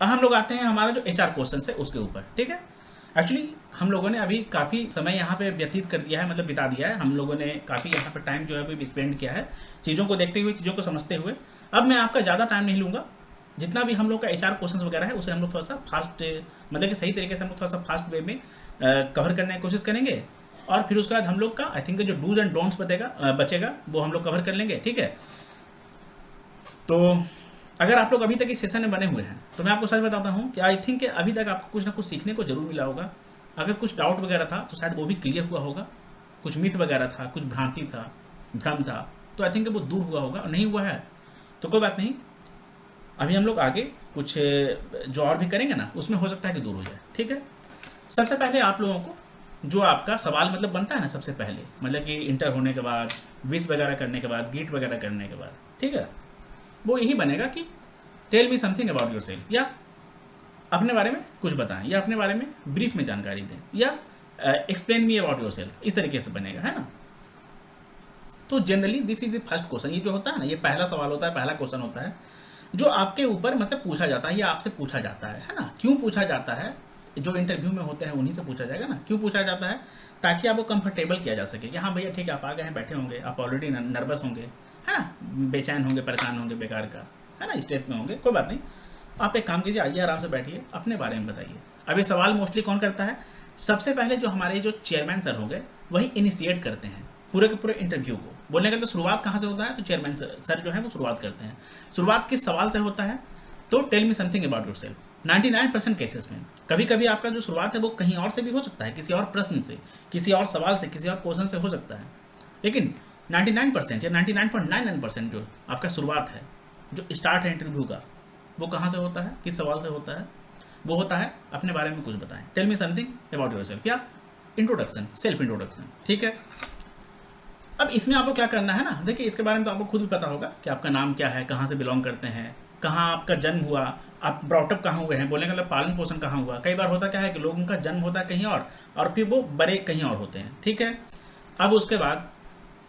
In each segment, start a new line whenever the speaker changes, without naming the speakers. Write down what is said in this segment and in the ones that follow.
अब हम लोग आते हैं हमारा जो HR क्वेश्चन है उसके ऊपर, ठीक है। एक्चुअली हम लोगों ने अभी काफ़ी समय यहाँ पे व्यतीत कर दिया है, मतलब बिता दिया है, हम लोगों ने काफ़ी यहाँ पे टाइम जो है अभी स्पेंड किया है चीज़ों को देखते हुए, चीज़ों को समझते हुए। अब मैं आपका ज़्यादा टाइम नहीं लूँगा, जितना भी हम लोग का HR क्वेश्चन वगैरह है उसे हम लोग थोड़ा सा फास्ट, मतलब कि सही तरीके से हम लोग थोड़ा सा फास्ट वे में कवर करने की कोशिश करेंगे। और फिर उसके बाद हम लोग का आई थिंक जो डूज एंड डोंट्स बचेगा वो हम लोग कवर कर लेंगे, ठीक है। तो अगर आप लोग अभी तक इस सेशन में बने हुए हैं तो मैं आपको सच बताता हूँ कि आई थिंक अभी तक आपको कुछ ना कुछ सीखने को जरूर मिला होगा। अगर कुछ डाउट वगैरह था तो शायद वो भी क्लियर हुआ होगा, कुछ मिथ वगैरह था, कुछ भ्रांति था, भ्रम था, तो आई थिंक वो दूर हुआ होगा। और नहीं हुआ है तो कोई बात नहीं, अभी हम लोग आगे कुछ जो और भी करेंगे ना उसमें हो सकता है कि दूर हो जाए, ठीक है। सबसे पहले आप लोगों को जो आपका सवाल मतलब बनता है ना, सबसे पहले मतलब कि इंटर होने के बाद, विश वगैरह करने के बाद, गीट वगैरह करने के बाद, ठीक है, वो यही बनेगा कि tell me something about yourself, या अपने बारे में कुछ बताएं, या अपने बारे में ब्रीफ में जानकारी दें, या explain me about your self, इस तरीके से बनेगा, है ना। तो generally this is the first question, ये जो होता है ना, ये पहला सवाल होता है, पहला क्वेश्चन होता है जो आपके ऊपर मतलब पूछा जाता है या आपसे पूछा जाता है ना। क्यों पूछा जाता है, जो इंटरव्यू में होते हैं उन्हीं से पूछा जाएगा ना। क्यों पूछा जाता है, ताकि आपको कंफर्टेबल किया जा सके कि हाँ भैया ठीक है, आप आ गए हैं, बैठे होंगे, आप ऑलरेडी नर्वस होंगे, है ना, बेचैन होंगे, परेशान होंगे बेकार का, है ना, स्ट्रेस में होंगे, कोई बात नहीं, आप एक काम कीजिए, आइए आराम से बैठिए, अपने बारे में बताइए। अब ये सवाल मोस्टली कौन करता है, सबसे पहले जो हमारे जो चेयरमैन सर होंगे वही इनिशिएट करते हैं पूरे के पूरे इंटरव्यू को। बोलने का तो शुरुआत कहाँ से होता है, तो चेयरमैन सर जो है वो शुरुआत करते हैं। शुरुआत किस सवाल से होता है, तो tell me something about yourself. 99% cases में कभी कभी आपका जो शुरुआत है वो कहीं और से भी हो सकता है, किसी और प्रश्न से, किसी और सवाल से, किसी और क्वेश्चन से हो सकता है, लेकिन 99% या 99.99% जो आपका शुरुआत है, जो स्टार्ट है इंटरव्यू का, वो कहाँ से होता है, किस सवाल से होता है, वो होता है अपने बारे में कुछ बताएं, tell me something about yourself, क्या इंट्रोडक्शन, सेल्फ इंट्रोडक्शन, ठीक है। अब इसमें आपको क्या करना है ना, देखिए इसके बारे में तो आपको खुद भी पता होगा कि आपका नाम क्या है, कहाँ से बिलोंग करते हैं, कहाँ आपका जन्म हुआ, आप ब्रॉटअप कहाँ हुए हैं, बोलने का मतलब पालन पोषण कहाँ हुआ। कई बार होता क्या है कि लोगों का जन्म होता है कहीं और फिर वो बड़े कहीं और होते हैं, ठीक है। अब उसके बाद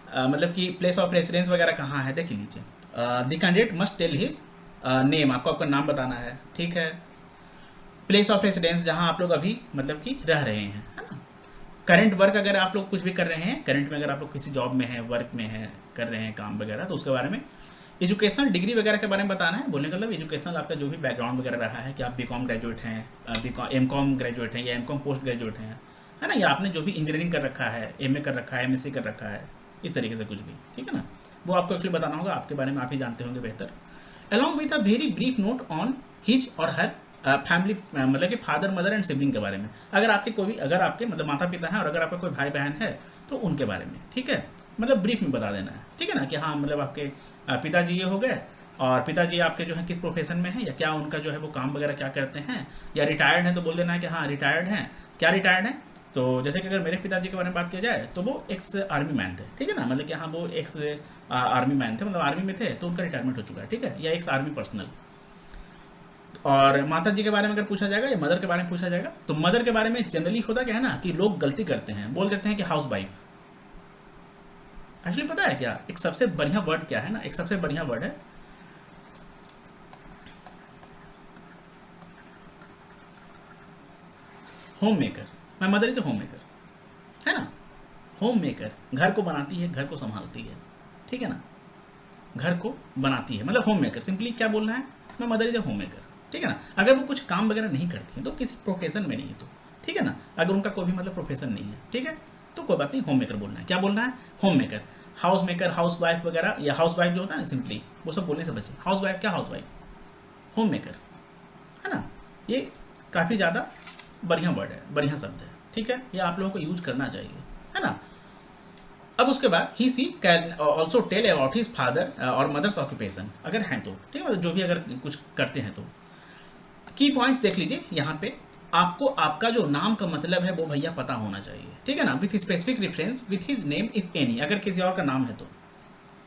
मतलब कि प्लेस ऑफ रेसिडेंस वगैरह कहाँ है, देख लीजिए। The candidate must tell his name, आपको आपका नाम बताना है, ठीक है। प्लेस ऑफ रेसिडेंस, जहाँ आप लोग अभी मतलब कि रह रहे हैं, है ना। करंट वर्क, अगर आप लोग कुछ भी कर रहे हैं करंट में, अगर आप लोग किसी जॉब में हैं, वर्क में हैं, कर रहे हैं काम वगैरह, तो उसके बारे में। एजुकेशनल डिग्री वगैरह के बारे में बताना है, बोलने का मतलब एजुकेशनल आपका जो भी बैकग्राउंड वगैरह रहा है कि आप बीकॉम ग्रेजुएट हैं, एमकॉम ग्रेजुएट हैं, या एमकॉम पोस्ट ग्रेजुएट हैं, है ना, या आपने जो भी इंजीनियरिंग कर रखा है, एमए कर रखा है, एमएससी कर रखा है, इस तरीके से कुछ भी, ठीक है ना, वो आपको एक्चुअली बताना होगा, आपके बारे में आप ही जानते होंगे बेहतर। Along with a very brief note on his और हर फैमिली, मतलब कि फादर मदर एंड सिबलिंग के बारे में। अगर आपके कोई भी, अगर आपके मतलब माता पिता हैं और अगर आपका कोई भाई बहन है तो उनके बारे में, ठीक है, मतलब ब्रीफ में बता देना है, ठीक है ना, कि हाँ मतलब आपके पिताजी ये हो गए, और पिताजी आपके जो है किस प्रोफेशन में है, या क्या उनका जो है वो काम वगैरह क्या करते हैं, या रिटायर्ड हैं तो बोल देना है कि हाँ रिटायर्ड हैं, क्या रिटायर्ड हैं। तो जैसे कि अगर मेरे पिताजी के बारे में बात किया जाए तो वो एक्स आर्मी मैन थे, ठीक है ना, मतलब कि हाँ वो एक्स आर्मी मैन थे, मतलब आर्मी में थे तो उनका रिटायरमेंट हो चुका है, ठीक है, या एक्स आर्मी पर्सनल। और माता जी के बारे में अगर पूछा जाएगा या मदर के बारे में पूछा जाएगा, तो मदर के बारे में जनरली होता क्या है ना कि लोग गलती करते हैं, बोल देते हैं कि हाउस वाइफ। एक्चुअली पता है क्या, एक सबसे बढ़िया वर्ड क्या है ना, एक सबसे बढ़िया वर्ड है home maker. My mother is a home maker, है ना, होम मेकर, घर को बनाती है, घर को संभालती है, ठीक है ना, घर को बनाती है, मतलब होम मेकर। सिंपली क्या बोलना है, my mother is a home maker, ठीक है ना। अगर वो कुछ काम वगैरह नहीं करती हैं तो किसी प्रोफेशन में नहीं है तो, ठीक है ना, अगर उनका कोई भी मतलब प्रोफेशन नहीं है, ठीक है, तो कोई बात नहीं, होम मेकर बोलना है। क्या बोलना है, home maker. House maker, house wife वगैरह, या हाउस वाइफ जो होता है ना, सिंपली वो सब बोलने से बचे। हाउस वाइफ क्या, हाउस वाइफ, होम मेकर, है ना, ये काफ़ी ज़्यादा बढ़िया वर्ड है, बढ़िया शब्द है, ठीक है, ये आप लोगों को यूज करना चाहिए, है ना। अब उसके बाद ही she can also tell about his father और मदर्स ऑक्यूपेशन, अगर हैं तो, ठीक है, मतलब जो भी अगर कुछ करते हैं तो। की पॉइंट्स देख लीजिए यहाँ पे, आपको आपका जो नाम का मतलब है वो भैया पता होना चाहिए, ठीक है ना, with specific reference with his name if any, अगर किसी और का नाम है तो।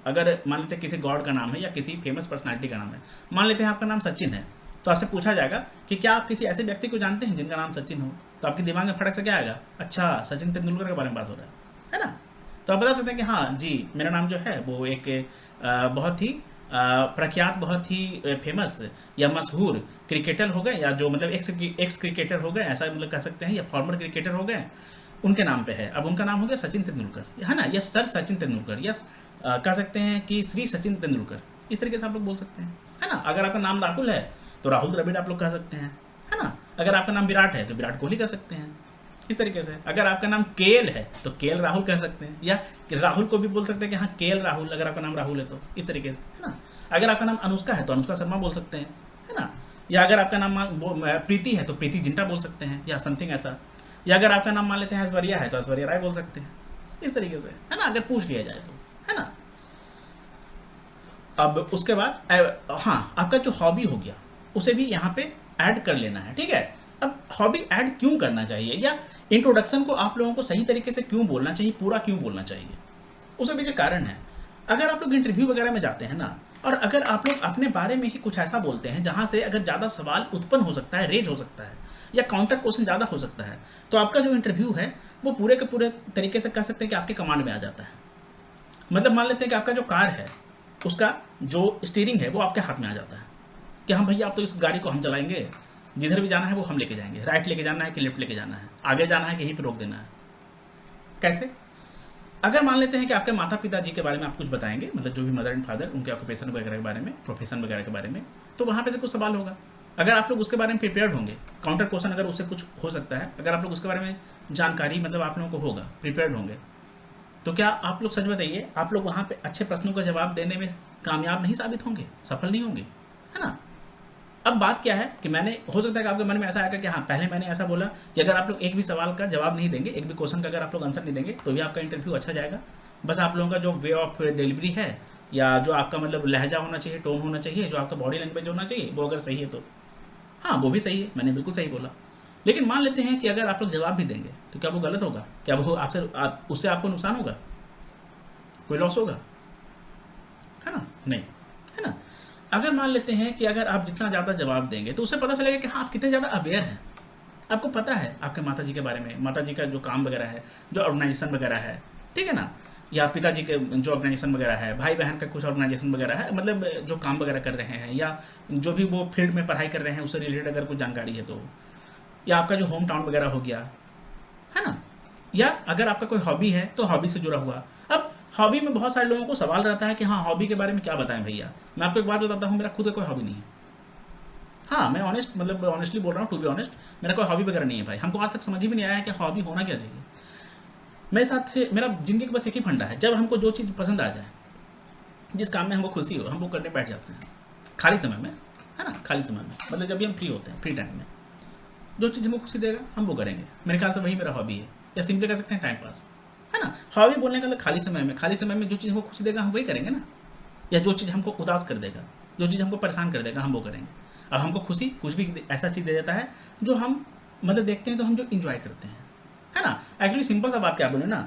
अगर मान लेते हैं किसी गॉड का नाम है या किसी फेमस पर्सनालिटी का नाम है, मान लेते हैं आपका नाम सचिन है, तो आपसे पूछा जाएगा कि क्या आप किसी ऐसे व्यक्ति को जानते हैं जिनका नाम सचिन हो, तो आपके दिमाग में फटक से क्या आएगा, अच्छा सचिन तेंदुलकर के बारे में बात हो रहा है ना। तो आप बता सकते हैं कि हाँ जी, मेरा नाम जो है वो एक बहुत ही प्रख्यात बहुत ही फेमस या मशहूर क्रिकेटर हो गए, या जो मतलब एक्स क्रिकेटर हो गए, ऐसा मतलब कह सकते हैं, या फॉर्मर क्रिकेटर हो गए, उनके नाम पे है। अब उनका नाम हो गया सचिन तेंदुलकर, है ना, या सर सचिन तेंदुलकर, या कह सकते हैं कि श्री सचिन तेंदुलकर, इस तरीके से आप लोग बोल सकते हैं, है ना। अगर आपका नाम राहुल है तो राहुल द्रविड़ आप लोग कह सकते हैं, है ना। अगर आपका नाम विराट है तो विराट कोहली कह सकते हैं, इस तरीके से। अगर आपका नाम केएल है तो केएल राहुल कह सकते हैं, या राहुल को भी बोल सकते हैं कि हाँ केएल राहुल, अगर आपका नाम राहुल है तो, इस तरीके से, है ना। अगर आपका नाम अनुष्का है तो अनुष्का शर्मा बोल सकते हैं, है ना। या अगर आपका नाम प्रीति है तो प्रीति जिंटा बोल सकते हैं, या समथिंग ऐसा। या अगर आपका नाम मान लेते हैं ऐश्वर्या है तो ऐश्वर्या राय बोल सकते हैं, इस तरीके से, है ना, अगर पूछ लिया जाए तो, है ना। अब उसके बाद हाँ, आपका जो हॉबी हो गया उसे भी यहाँ पे ऐड कर लेना है, ठीक है। अब हॉबी ऐड क्यों करना चाहिए, या इंट्रोडक्शन को आप लोगों को सही तरीके से क्यों बोलना चाहिए, पूरा क्यों बोलना चाहिए, उसके पीछे कारण है। अगर आप लोग इंटरव्यू वगैरह में जाते हैं ना, और अगर आप लोग अपने बारे में ही कुछ ऐसा बोलते हैं जहाँ से अगर ज़्यादा सवाल उत्पन्न हो सकता है, रेज हो सकता है, या काउंटर क्वेश्चन ज़्यादा हो सकता है, तो आपका जो इंटरव्यू है वो पूरे के पूरे तरीके से कह सकते हैं कि आपके कमांड में आ जाता है। मतलब मान लेते हैं कि आपका जो कार है उसका जो स्टीयरिंग है वो आपके हाथ में आ जाता है, कि हाँ भैया आप तो इस गाड़ी को हम चलाएंगे, जिधर भी जाना है वो हम लेके जाएंगे, राइट लेके जाना है कि लेफ्ट लेके जाना है, आगे जाना है कि यहीं पर रोक देना है। कैसे? अगर मान लेते हैं कि आपके माता पिता जी के बारे में आप कुछ बताएंगे, मतलब जो भी मदर एंड फादर, उनके ऑक्यूपेशन वगैरह के बारे में, प्रोफेशन वगैरह के बारे में, तो वहाँ पे से कुछ सवाल होगा। अगर आप लोग उसके बारे में प्रिपेयर्ड होंगे, काउंटर क्वेश्चन अगर उससे कुछ हो सकता है, अगर आप लोग उसके बारे में जानकारी मतलब आप लोगों को होगा, प्रिपेयर्ड होंगे, तो क्या आप लोग सच बताइए, आप लोग वहाँ पे अच्छे प्रश्नों का जवाब देने में कामयाब नहीं साबित होंगे, सफल नहीं होंगे, है ना। अब बात क्या है कि मैंने, हो सकता है कि आपके मन में ऐसा आएगा कि हाँ पहले मैंने ऐसा बोला कि अगर आप लोग एक भी सवाल का जवाब नहीं देंगे, एक भी क्वेश्चन का अगर आप लोग आंसर नहीं देंगे तो भी आपका इंटरव्यू अच्छा जाएगा। बस आप लोगों का जो वे ऑफ डिलीवरी है, या जो आपका मतलब लहजा होना चाहिए, टोन होना चाहिए, जो आपका बॉडी लैंग्वेज होना चाहिए, वो अगर सही है तो हाँ वो भी सही है, मैंने बिल्कुल सही बोला। लेकिन मान लेते हैं कि अगर आप लोग जवाब भी देंगे तो क्या वो गलत होगा, क्या वो आपसे उससे आपको नुकसान होगा, कोई लॉस होगा, है ना, नहीं, है ना। अगर मान लेते हैं कि अगर आप जितना ज़्यादा जवाब देंगे तो उससे पता चलेगा कि हाँ आप कितने ज़्यादा अवेयर हैं, आपको पता है आपके माता जी के बारे में, माता जी का जो काम वगैरह है, जो ऑर्गेनाइजेशन वगैरह है, ठीक है ना, या पिताजी के जो ऑर्गेनाइजेशन वगैरह है, भाई बहन का कुछ ऑर्गेनाइजेशन वगैरह है, मतलब जो काम वगैरह कर रहे हैं, या जो भी वो फील्ड में पढ़ाई कर रहे हैं उससे रिलेटेड अगर कुछ जानकारी है तो, या आपका जो होम टाउन वगैरह हो गया, है ना। या अगर आपका कोई हॉबी है तो हॉबी से जुड़ा हुआ। अब हॉबी में बहुत सारे लोगों को सवाल रहता है कि हाँ हॉबी के बारे में क्या बताएं भैया। मैं आपको एक बात बताता हूँ, मेरा खुद का कोई हॉबी नहीं है। हाँ मैं ऑनेस्ट, मतलब ऑनेस्टली बोल रहा हूँ, टू बी ऑनेस्ट, मेरा कोई हॉबी वगैरह नहीं है भाई। हमको आज तक समझ ही भी नहीं आया है कि हॉबी होना क्या चाहिए। मेरे साथ से मेरा जिंदगी का बस एक ही फंडा है, जब हमको जो चीज़ पसंद आ जाए, जिस काम में हमको खुशी हो, हम वो करने बैठ जाते हैं खाली समय में, है ना। खाली समय में मतलब जब भी हम फ्री होते हैं, फ्री टाइम में जो चीज़ हमको खुशी देगा हम वो करेंगे। मेरे ख्याल से वही मेरा हॉबी है, या सिंपली कह सकते हैं टाइम पास, है ना। हॉबी बोलने का मतलब खाली समय में जो चीज़ हमको खुशी देगा हम वही करेंगे ना, या जो चीज़ हमको उदास कर देगा, जो चीज़ हमको परेशान कर देगा हम वो करेंगे। अब हमको खुशी कुछ भी ऐसा चीज़ दे देता है जो हम मतलब देखते हैं तो हम जो इंजॉय करते हैं, है ना। एक्चुअली सिंपल सा बात क्या बोले ना,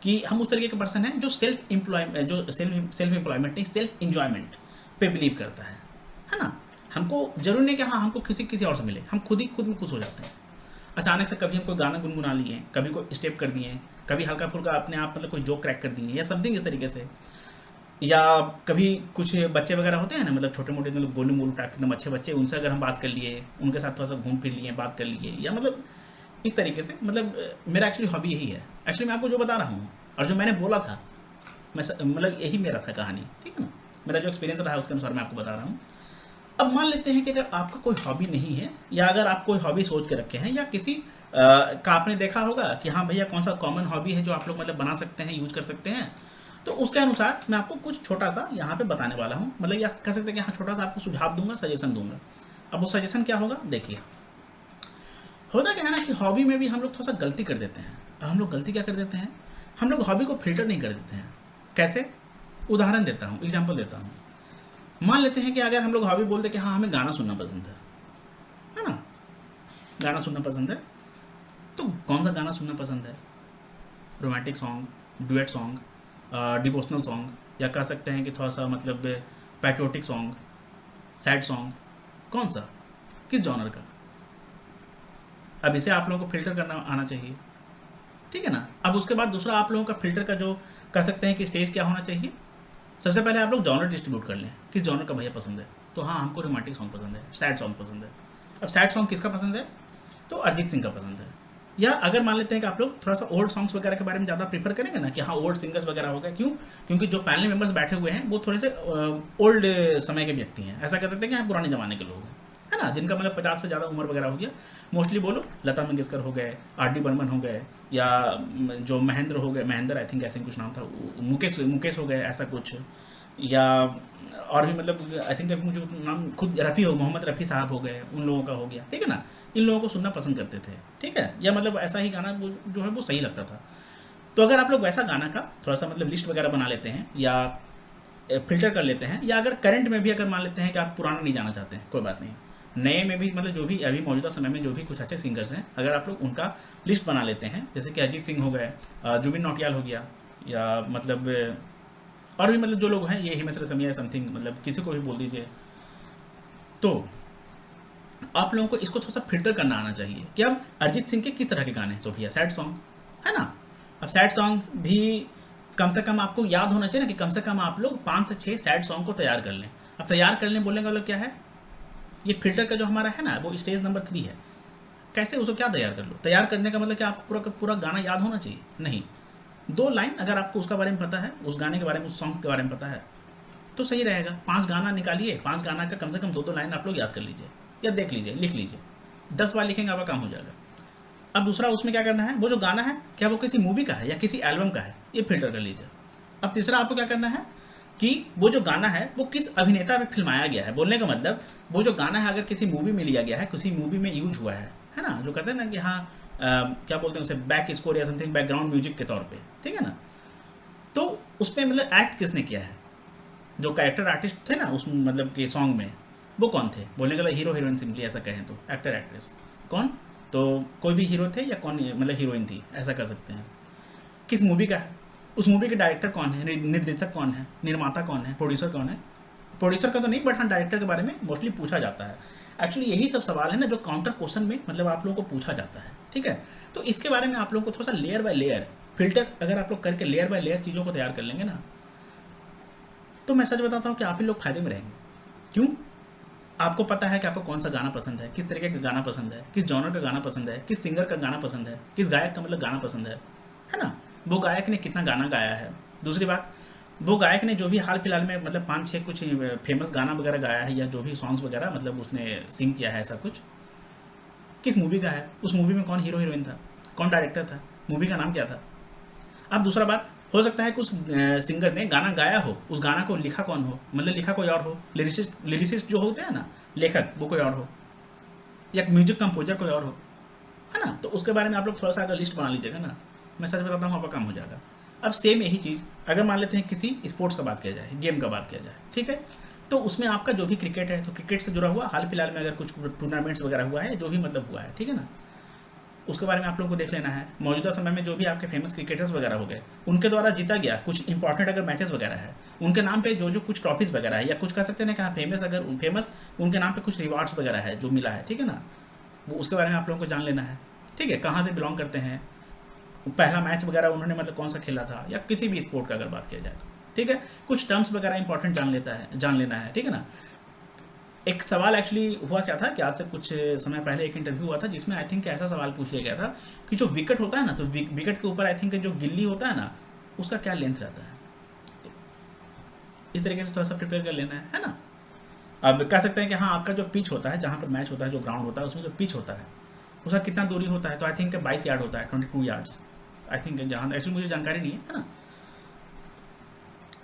कि हम उस तरीके के पर्सन हैं जो सेल्फ एम्प्लॉयमेंट नहीं, सेल्फ इंजॉयमेंट पे बिलीव करता है ना। हमको जरूरी नहीं कि हाँ हमको किसी और से मिले, हम खुद में खुश हो जाते हैं। अचानक से कभी हम कोई गाना गुनगुना लिए, कभी कोई स्टेप कर दिए, कभी हल्का फुल्का अपने आप मतलब कोई जोक क्रैक कर दिए या समथिंग इस तरीके से, या कभी कुछ बच्चे वगैरह होते हैं ना, मतलब छोटे मोटे मतलब गोलू मोलू टाइप एकदम अच्छे बच्चे, उनसे अगर हम बात कर लिए, उनके साथ थोड़ा सा घूम फिर लिए, बात कर लिए, या मतलब इस तरीके से। मतलब मेरा एक्चुअली हॉबी यही है। एक्चुअली मैं आपको जो बता रहा हूँ और जो मैंने बोला था, मैं मतलब यही मेरा था कहानी, ठीक है ना। मेरा जो एक्सपीरियंस रहा है उसके अनुसार मैं आपको बता रहा हूँ। अब मान लेते हैं कि अगर आपका कोई हॉबी नहीं है, या अगर आप कोई हॉबी सोच के रखे हैं, या किसी का आपने देखा होगा कि हाँ भैया कौन सा कॉमन हॉबी है जो आप लोग मतलब बना सकते हैं, यूज कर सकते हैं, तो उसके अनुसार मैं आपको कुछ छोटा सा यहाँ पे बताने वाला हूँ। मतलब यह कह सकते हैं कि हाँ छोटा सा आपको सुझाव दूंगा, सजेशन दूंगा। अब वो सजेशन क्या होगा देखिए। होता क्या है ना कि हॉबी में भी हम लोग थोड़ा सा गलती कर देते हैं। अब हम लोग गलती क्या कर देते हैं, हम लोग हॉबी को फिल्टर नहीं कर देते हैं। कैसे? उदाहरण देता हूँ, एग्जाम्पल देता हूँ। मान लेते हैं कि अगर हम लोग हॉबी बोलते कि हाँ हमें गाना सुनना पसंद है ना, गाना सुनना पसंद है, तो कौन सा गाना सुनना पसंद है? Romantic song, duet song, devotional song, या कह सकते हैं कि थोड़ा सा मतलब पैट्रियोटिक सॉन्ग, सैड सॉन्ग, कौन सा, किस जॉनर का? अब इसे आप लोगों को फिल्टर करना आना चाहिए, ठीक है ना। अब उसके बाद दूसरा आप लोगों का फिल्टर का जो कह सकते हैं कि स्टेज क्या होना चाहिए, सबसे पहले आप लोग जॉनर डिस्ट्रीब्यूट कर लें, किस जॉनर का भैया पसंद है। तो हाँ, हमको रोमांटिक सॉन्ग पसंद है, सैड सॉन्ग पसंद है। अब सैड सॉन्ग किसका पसंद है, तो अरिजीत सिंह का पसंद है। या अगर मान लेते हैं कि आप लोग थोड़ा सा ओल्ड सॉन्ग्स वगैरह के बारे में ज़्यादा प्रीफर करेंगे ना, कि हाँ ओल्ड सिंगर्स वगैरह हो गए, क्यों, क्योंकि जो पैनल मेंबर्स बैठे हुए हैं वो थोड़े से ओल्ड समय के व्यक्ति हैं, ऐसा कह सकते हैं कि हाँ पुराने ज़माने के लोग हैं, है ना, जिनका मतलब 50 से ज़्यादा उम्र वगैरह हो गया। मोस्टली बोलो लता मंगेशकर हो गए, आर.डी. बर्मन हो गए, या जो महेंद्र हो गए, महेंद्र आई थिंक ऐसे कुछ नाम था, मुकेश हो गए, ऐसा कुछ, या और भी मतलब आई थिंक मुझे नाम खुद रफ़ी हो, मोहम्मद रफ़ी साहब हो गए, उन लोगों का हो गया, ठीक है ना। इन लोगों को सुनना पसंद करते थे, ठीक है, या मतलब ऐसा ही गाना जो है वो सही लगता था। तो अगर आप लोग वैसा गाना का थोड़ा सा मतलब लिस्ट वगैरह बना लेते हैं, या फिल्टर कर लेते हैं, या अगर करंट में भी अगर मान लेते हैं कि आप पुराना नहीं जाना चाहते हैं, कोई बात नहीं, नए में भी मतलब जो भी अभी मौजूदा समय में जो भी कुछ अच्छे सिंगर्स हैं, अगर आप लोग उनका लिस्ट बना लेते हैं, जैसे कि अरिजीत सिंह हो गए, जुबिन नौटियाल हो गया, या मतलब और भी मतलब जो लोग हैं, ये हिमेश रेशमिया समथिंग, मतलब किसी को भी बोल दीजिए, तो आप लोगों को इसको थोड़ा सा फिल्टर करना आना चाहिए कि अब अरिजीत सिंह के किस तरह के गाने, तो भैया सैड सॉन्ग, है ना। अब सैड सॉन्ग भी कम से कम आपको याद होना चाहिए ना, कि कम से कम आप लोग 5 से 6 सैड सॉन्ग को तैयार कर लें। अब तैयार कर लें बोलने का मतलब क्या है, ये फिल्टर का जो हमारा है ना, वो स्टेज नंबर 3 है। कैसे उसको क्या तैयार कर लो, तैयार करने का मतलब कि आपको पूरा का पूरा गाना याद होना चाहिए, नहीं, 2 लाइन अगर आपको उसका बारे में पता है, उस गाने के बारे में, उस सॉन्ग के बारे में पता है, तो सही रहेगा। 5 गाना निकालिए, 5 गाना का कम से कम 2-2 लाइन आप लोग याद कर लीजिए, या देख लीजिए, लिख लीजिए, 10 बार लिखेंगे आपका काम हो जाएगा। अब दूसरा उसमें क्या करना है, वो जो गाना है क्या वो किसी मूवी का है या किसी एल्बम का है, ये फिल्टर कर लीजिए। अब तीसरा आपको क्या करना है कि वो जो गाना है वो किस अभिनेता पे फिल्माया गया है, बोलने का मतलब वो जो गाना है अगर किसी मूवी में लिया गया है, किसी मूवी में यूज हुआ है ना, जो कहते हैं ना कि हाँ क्या बोलते हैं उसे, बैक स्कोर या समथिंग, बैकग्राउंड म्यूजिक के तौर पे, ठीक है ना। तो उस पर मतलब एक्ट किसने किया है, जो कैरेक्टर आर्टिस्ट थे ना उस मतलब के सॉन्ग में, वो कौन थे, बोलने का हीरो हीरोइन, सिंपली ऐसा कहें तो एक्टर एक्ट्रेस कौन, तो कोई भी हीरो थे या कौन मतलब हीरोइन थी, ऐसा कर सकते हैं। किस मूवी का है, उस मूवी के डायरेक्टर कौन है, निर्देशक कौन है, निर्माता कौन है, प्रोड्यूसर कौन है। प्रोड्यूसर का तो नहीं, बट हाँ डायरेक्टर के बारे में मोस्टली पूछा जाता है। एक्चुअली यही सब सवाल है ना जो काउंटर क्वेश्चन में मतलब आप लोगों को पूछा जाता है, ठीक है। तो इसके बारे में आप लोगों को थोड़ा सा लेयर बाय लेयर फिल्टर अगर आप लोग करके लेयर बाय लेयर चीज़ों को तैयार कर लेंगे ना, तो मैं सच बताता हूँ कि आप ही लोग फायदे में रहेंगे। क्यों, आपको पता है कि आपको कौन सा गाना पसंद है, किस तरीके का गाना पसंद है, किस जॉनर का गाना पसंद है, किस सिंगर का गाना पसंद है, किस गायक का मतलब गाना पसंद है ना, वो गायक ने कितना गाना गाया है। दूसरी बात, वो गायक ने जो भी हाल फिलहाल में मतलब 5-6 कुछ फेमस गाना वगैरह गाया है, या जो भी सॉन्ग्स वगैरह मतलब उसने सिंग किया है, ऐसा कुछ किस मूवी का है, उस मूवी में कौन हीरो हीरोइन था, कौन डायरेक्टर था, मूवी का नाम क्या था। अब दूसरा बात, हो सकता है कि उस सिंगर ने गाना गाया हो, उस गाना को लिखा कौन हो, मतलब लिखा कोई और हो, लिरिसिस्ट जो होते हैं ना लेखक, वो कोई और हो, या म्यूजिक कंपोजर कोई और हो, है ना। तो उसके बारे में आप लोग थोड़ा सा अगर लिस्ट बना लीजिएगा ना, मैं सच बताता हूँ आपका काम हो जाएगा। अब सेम यही चीज़ अगर मान लेते हैं किसी स्पोर्ट्स का बात किया जाए, गेम का बात किया जाए, ठीक है, तो उसमें आपका जो भी क्रिकेट है, तो क्रिकेट से जुड़ा हुआ हाल फिलहाल में अगर कुछ टूर्नामेंट्स वगैरह हुआ है, जो भी मतलब हुआ है, ठीक है ना, उसके बारे में आप लोगों को देख लेना है। मौजूदा समय में जो भी आपके फेमस क्रिकेटर्स वगैरह हो गए, उनके द्वारा जीता गया कुछ इंपॉर्टेंट अगर मैचेस वगैरह है, उनके नाम पे जो जो कुछ ट्रॉफीज वगैरह है, या कुछ कह सकते हैं कि हाँ फेमस, अगर फेमस उनके नाम पे कुछ रिवार्ड्स वगैरह है जो मिला है, ठीक है ना, वो उसके बारे में आप लोगों को जान लेना है, ठीक है। कहाँ से बिलोंग करते हैं, पहला मैच वगैरह उन्होंने मतलब कौन सा खेला था, या किसी भी स्पोर्ट का अगर बात किया जाए तो, ठीक है। कुछ टर्म्स वगैरह इंपॉर्टेंट जान लेना है, ठीक है ना। एक सवाल एक्चुअली हुआ क्या था कि आज से कुछ समय पहले एक इंटरव्यू हुआ था जिसमें आई थिंक ऐसा सवाल पूछ लिया गया था कि जो विकेट होता है ना, तो विकेट के ऊपर आई थिंक जो गिल्ली होता है ना, उसका क्या लेंथ रहता है। इस तरीके से थोड़ा सा प्रिपेयर कर लेना है ना। अब कह सकते हैं कि हाँ आपका जो पिच होता है, जहाँ पर मैच होता है, जो ग्राउंड होता है, उसमें जो पिच होता है उसका कितना दूरी होता है, तो आई थिंक 22 यार्ड होता है, 22 यार्ड्स आई थिंक, जहाँ एक्चुअली मुझे जानकारी नहीं है ना।